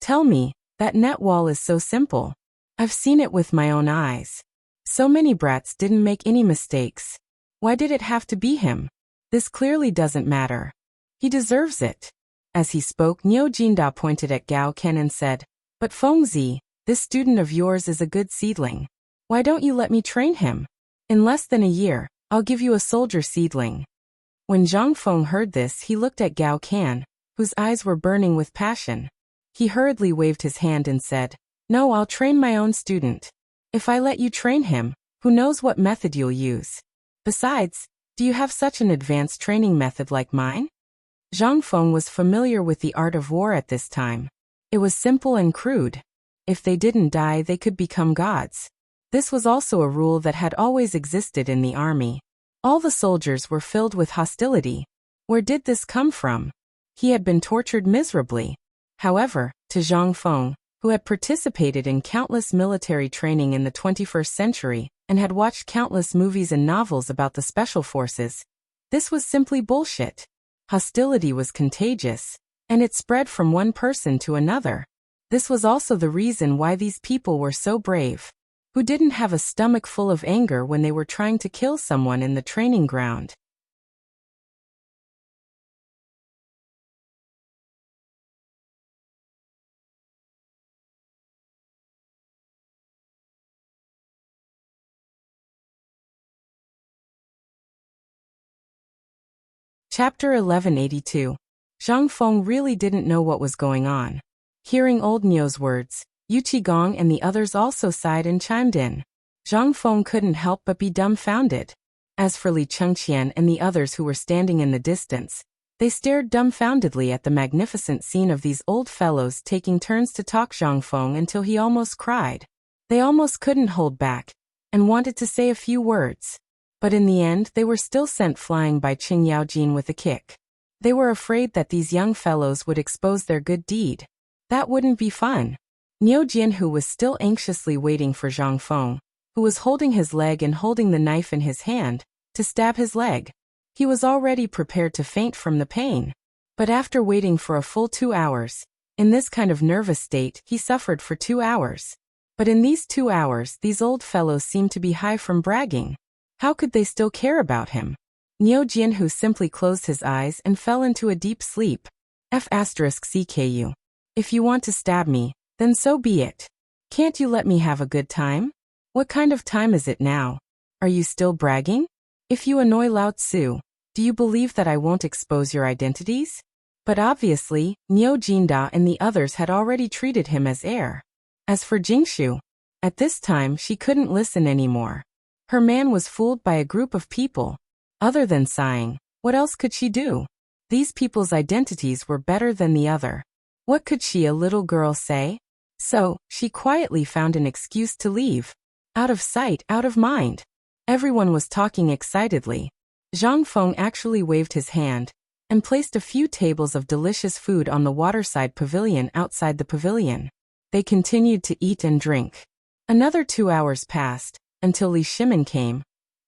Tell me, that net wall is so simple. I've seen it with my own eyes. So many brats didn't make any mistakes. Why did it have to be him? This clearly doesn't matter. He deserves it. As he spoke, Niu Jinda pointed at Gao Ken and said, But Fengzi, this student of yours is a good seedling. Why don't you let me train him? In less than a year, I'll give you a soldier seedling. When Zhang Feng heard this, he looked at Gao Can, whose eyes were burning with passion. He hurriedly waved his hand and said, No, I'll train my own student. If I let you train him, who knows what method you'll use. Besides, do you have such an advanced training method like mine? Zhang Feng was familiar with the art of war at this time. It was simple and crude. If they didn't die, they could become gods. This was also a rule that had always existed in the army. All the soldiers were filled with hostility. Where did this come from? He had been tortured miserably. However, to Zhang Feng, who had participated in countless military training in the 21st century and had watched countless movies and novels about the special forces, this was simply bullshit. Hostility was contagious, and it spread from one person to another. This was also the reason why these people were so brave, who didn't have a stomach full of anger when they were trying to kill someone in the training ground. Chapter 1182. Zhang Feng really didn't know what was going on. Hearing old Niu's words, Yu Qigong and the others also sighed and chimed in. Zhang Feng couldn't help but be dumbfounded. As for Li Chengqian and the others who were standing in the distance, they stared dumbfoundedly at the magnificent scene of these old fellows taking turns to talk Zhang Feng until he almost cried. They almost couldn't hold back, and wanted to say a few words. But in the end they were still sent flying by Qing Yaojin with a kick. They were afraid that these young fellows would expose their good deed. That wouldn't be fun. Niu Jianhu was still anxiously waiting for Zhang Feng, who was holding his leg and holding the knife in his hand, to stab his leg. He was already prepared to faint from the pain. But after waiting for a full 2 hours, in this kind of nervous state he suffered for 2 hours. But in these 2 hours these old fellows seemed to be high from bragging. How could they still care about him? Niu Jianhu simply closed his eyes and fell into a deep sleep. F***CKU. If you want to stab me, then so be it. Can't you let me have a good time? What kind of time is it now? Are you still bragging? If you annoy Lao Tzu, do you believe that I won't expose your identities? But obviously, Niu Jinda and the others had already treated him as heir. As for Jingshu, at this time she couldn't listen anymore. Her man was fooled by a group of people. Other than sighing, what else could she do? These people's identities were better than the other. What could she, a little girl, say? So, she quietly found an excuse to leave. Out of sight, out of mind. Everyone was talking excitedly. Zhang Feng actually waved his hand and placed a few tables of delicious food on the waterside pavilion outside the pavilion. They continued to eat and drink. Another 2 hours passed, until Li Shimin came.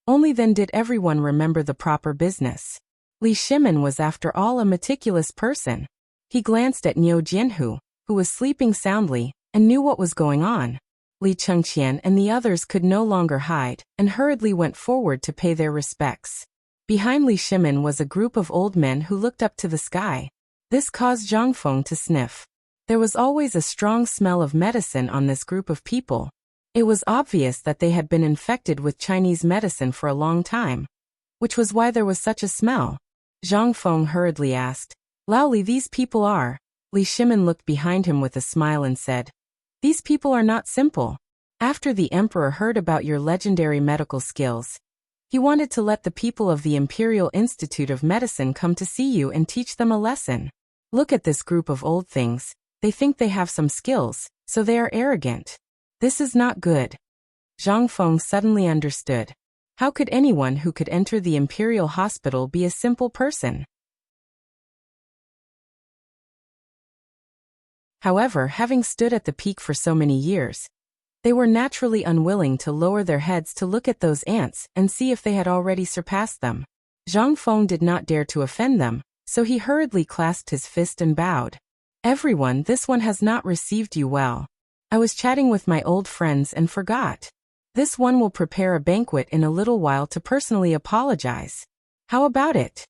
Only then did everyone remember the proper business. Li Shimin was after all a meticulous person. He glanced at Niu Jianhu, who was sleeping soundly, and knew what was going on. Li Chengqian and the others could no longer hide, and hurriedly went forward to pay their respects. Behind Li Shimin was a group of old men who looked up to the sky. This caused Zhang Feng to sniff. There was always a strong smell of medicine on this group of people. It was obvious that they had been infected with Chinese medicine for a long time, which was why there was such a smell. Zhang Feng hurriedly asked, "Lao Li, these people are?" Li Shimin looked behind him with a smile and said, "These people are not simple. After the emperor heard about your legendary medical skills, he wanted to let the people of the Imperial Institute of Medicine come to see you and teach them a lesson. Look at this group of old things. They think they have some skills, so they are arrogant. This is not good." Zhang Feng suddenly understood. How could anyone who could enter the imperial hospital be a simple person? However, having stood at the peak for so many years, they were naturally unwilling to lower their heads to look at those ants and see if they had already surpassed them. Zhang Feng did not dare to offend them, so he hurriedly clasped his fist and bowed. "Everyone, this one has not received you well. I was chatting with my old friends and forgot. This one will prepare a banquet in a little while to personally apologize. How about it?"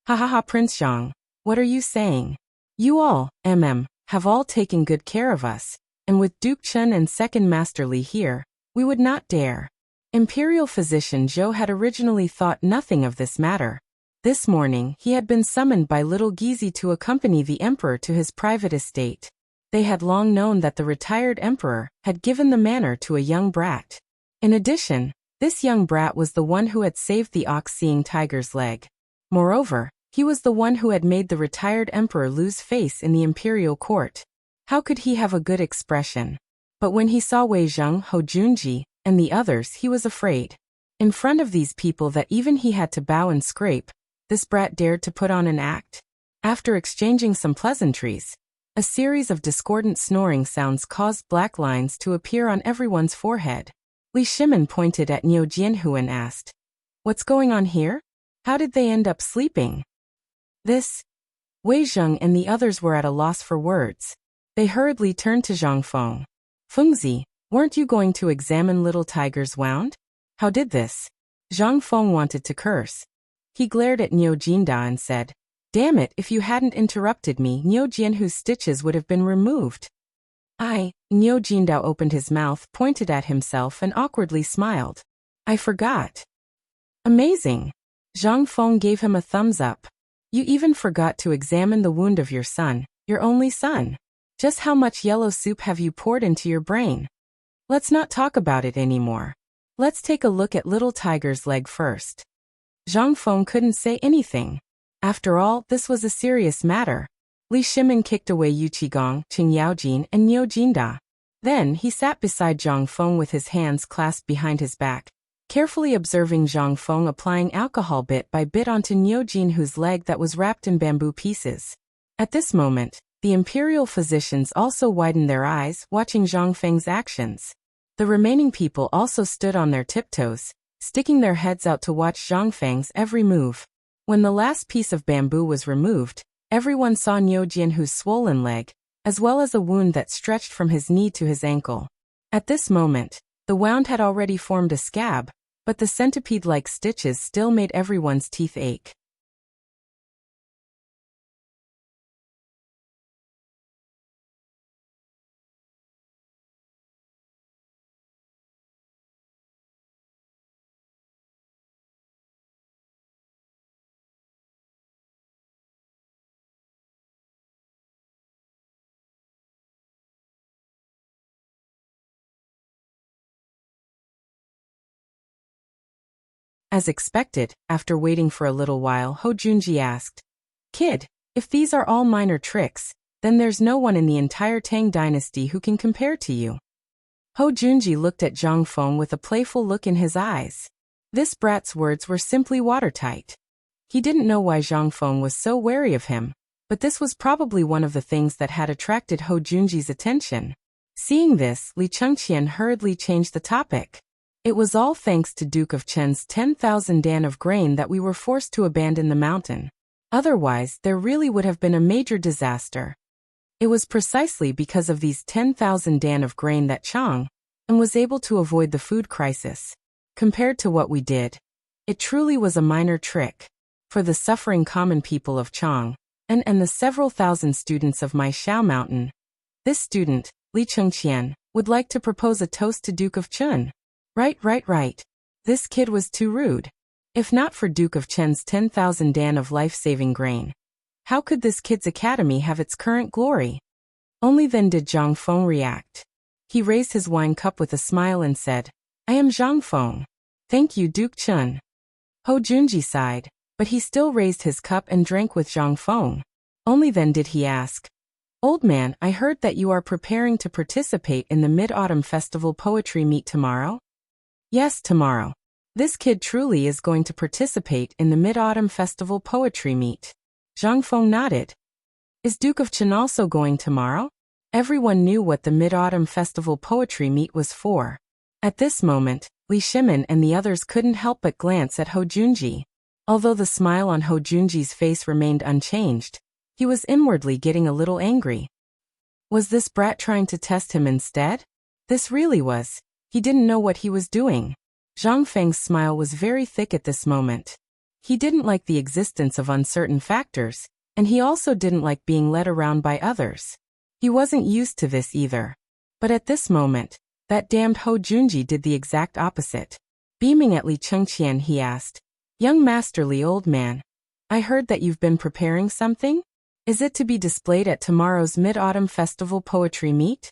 "Ha ha ha, Prince Zhang, what are you saying? You all, have all taken good care of us, and with Duke Chen and Second Master Li here, we would not dare." Imperial physician Zhou had originally thought nothing of this matter. This morning he had been summoned by little Gizi to accompany the emperor to his private estate. They had long known that the retired emperor had given the manor to a young brat. In addition, This young brat was the one who had saved the ox-seeing tiger's leg. Moreover, he was the one who had made the retired emperor lose face in the imperial court. How could he have a good expression? But when he saw Wei Zheng, Hou Junji, and the others, he was afraid. In front of these people that even he had to bow and scrape, this brat dared to put on an act. After exchanging some pleasantries, a series of discordant snoring sounds caused black lines to appear on everyone's forehead. Li Shimin pointed at Niu Jianhu and asked, "What's going on here? How did they end up sleeping?" This. Wei Zheng and the others were at a loss for words. They hurriedly turned to Zhang Feng. "Fengzi, weren't you going to examine little tiger's wound? How did this?" Zhang Feng wanted to curse. He glared at Niu Jinda and said, "Damn it, if you hadn't interrupted me, Niu Jianhu's stitches would have been removed." Niu Jindao opened his mouth, pointed at himself and awkwardly smiled. "I forgot." "Amazing." Zhang Feng gave him a thumbs up. "You even forgot to examine the wound of your son, your only son. Just how much yellow soup have you poured into your brain? Let's not talk about it anymore. Let's take a look at little tiger's leg first." Zhang Feng couldn't say anything. After all, this was a serious matter. Li Shimin kicked away Yu Qigong, Qing Yaojin, and Niu Jinda. Then he sat beside Zhang Feng with his hands clasped behind his back, carefully observing Zhang Feng applying alcohol bit by bit onto Niu Jinhu's leg that was wrapped in bamboo pieces. At this moment, the imperial physicians also widened their eyes, watching Zhang Feng's actions. The remaining people also stood on their tiptoes, sticking their heads out to watch Zhang Feng's every move. When the last piece of bamboo was removed, everyone saw Niu Jianhu's swollen leg, as well as a wound that stretched from his knee to his ankle. At this moment, the wound had already formed a scab, but the centipede-like stitches still made everyone's teeth ache. As expected, after waiting for a little while, Hou Junji asked, "Kid, if these are all minor tricks, then there's no one in the entire Tang dynasty who can compare to you." Hou Junji looked at Zhang Feng with a playful look in his eyes. This brat's words were simply watertight. He didn't know why Zhang Feng was so wary of him, but this was probably one of the things that had attracted Hou Junji's attention. Seeing this, Li Chengqian hurriedly changed the topic. "It was all thanks to Duke of Chen's 10,000 dan of grain that we were forced to abandon the mountain. Otherwise, there really would have been a major disaster. It was precisely because of these 10,000 dan of grain that Chang'an was able to avoid the food crisis. Compared to what we did, it truly was a minor trick. For the suffering common people of Chang'an, and the several thousand students of my Shao Mountain, this student, Li Chengqian, would like to propose a toast to Duke of Chen." Right. This kid was too rude. If not for Duke of Chen's 10,000 dan of life-saving grain, how could this kid's academy have its current glory? Only then did Zhang Feng react. He raised his wine cup with a smile and said, "I am Zhang Feng. Thank you, Duke Chen." Hou Junji sighed, but he still raised his cup and drank with Zhang Feng. Only then did he ask, "Old man, I heard that you are preparing to participate in the Mid-Autumn Festival poetry meet tomorrow?" "Yes, tomorrow. This kid truly is going to participate in the Mid-Autumn Festival poetry meet." Zhang Feng nodded. "Is Duke of Chen also going tomorrow?" Everyone knew what the Mid-Autumn Festival poetry meet was for. At this moment, Li Shimin and the others couldn't help but glance at Hou Junji. Although the smile on Hou Junji's face remained unchanged, he was inwardly getting a little angry. Was this brat trying to test him instead? This really was. He didn't know what he was doing. Zhang Feng's smile was very thick at this moment. He didn't like the existence of uncertain factors, and he also didn't like being led around by others. He wasn't used to this either. But at this moment, that damned Hou Junji did the exact opposite. Beaming at Li Chengqian, he asked, "Young Master Li, old man, I heard that you've been preparing something? Is it to be displayed at tomorrow's Mid-Autumn Festival poetry meet?"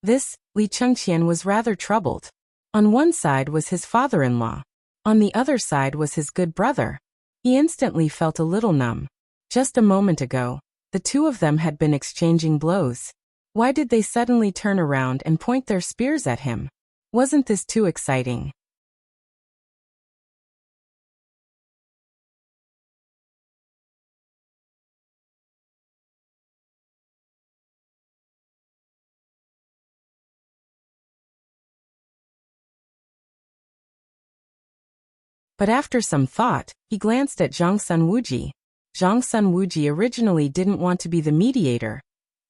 This, Li Chengqian was rather troubled. On one side was his father-in-law. On the other side was his good brother. He instantly felt a little numb. Just a moment ago, the two of them had been exchanging blows. Why did they suddenly turn around and point their spears at him? Wasn't this too exciting? But after some thought, he glanced at Zhang Sunwuji. Zhang Sunwuji originally didn't want to be the mediator,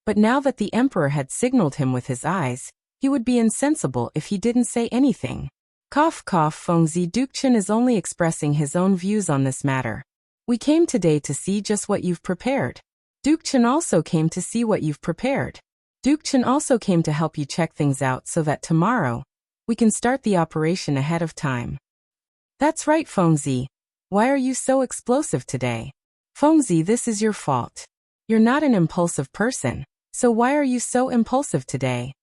but now that the emperor had signaled him with his eyes, he would be insensible if he didn't say anything. Cough cough, Fengzi. Duke Chen is only expressing his own views on this matter. We came today to see just what you've prepared. Duke Chen also came to see what you've prepared. Duke Chen also came to help you check things out so that tomorrow, we can start the operation ahead of time. That's right, Fengzi. Why are you so explosive today? Fengzi, this is your fault. You're not an impulsive person, so why are you so impulsive today?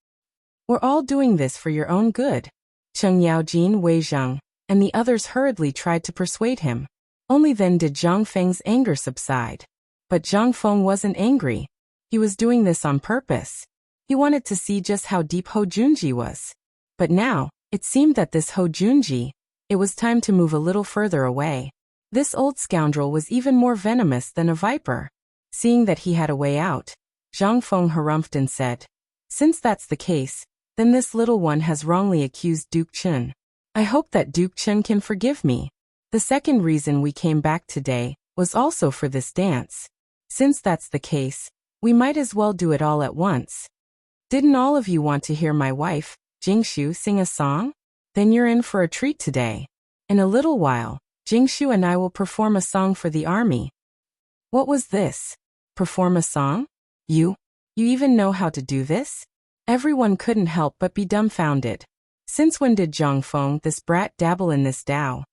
We're all doing this for your own good. Cheng Yaojin, Wei Zhang, and the others hurriedly tried to persuade him. Only then did Zhang Feng's anger subside. But Zhang Feng wasn't angry. He was doing this on purpose. He wanted to see just how deep Hou Junji was. But now, it seemed that this Hou Junji, it was time to move a little further away. This old scoundrel was even more venomous than a viper. Seeing that he had a way out, Zhang Feng harumphed and said, "Since that's the case, then this little one has wrongly accused Duke Chen. I hope that Duke Chen can forgive me. The second reason we came back today was also for this dance. Since that's the case, we might as well do it all at once. Didn't all of you want to hear my wife, Jingshu, sing a song? Then you're in for a treat today. In a little while, Jingshu and I will perform a song for the army." What was this? Perform a song? You even know how to do this? Everyone couldn't help but be dumbfounded. Since when did Zhang Feng, this brat, dabble in this Dao?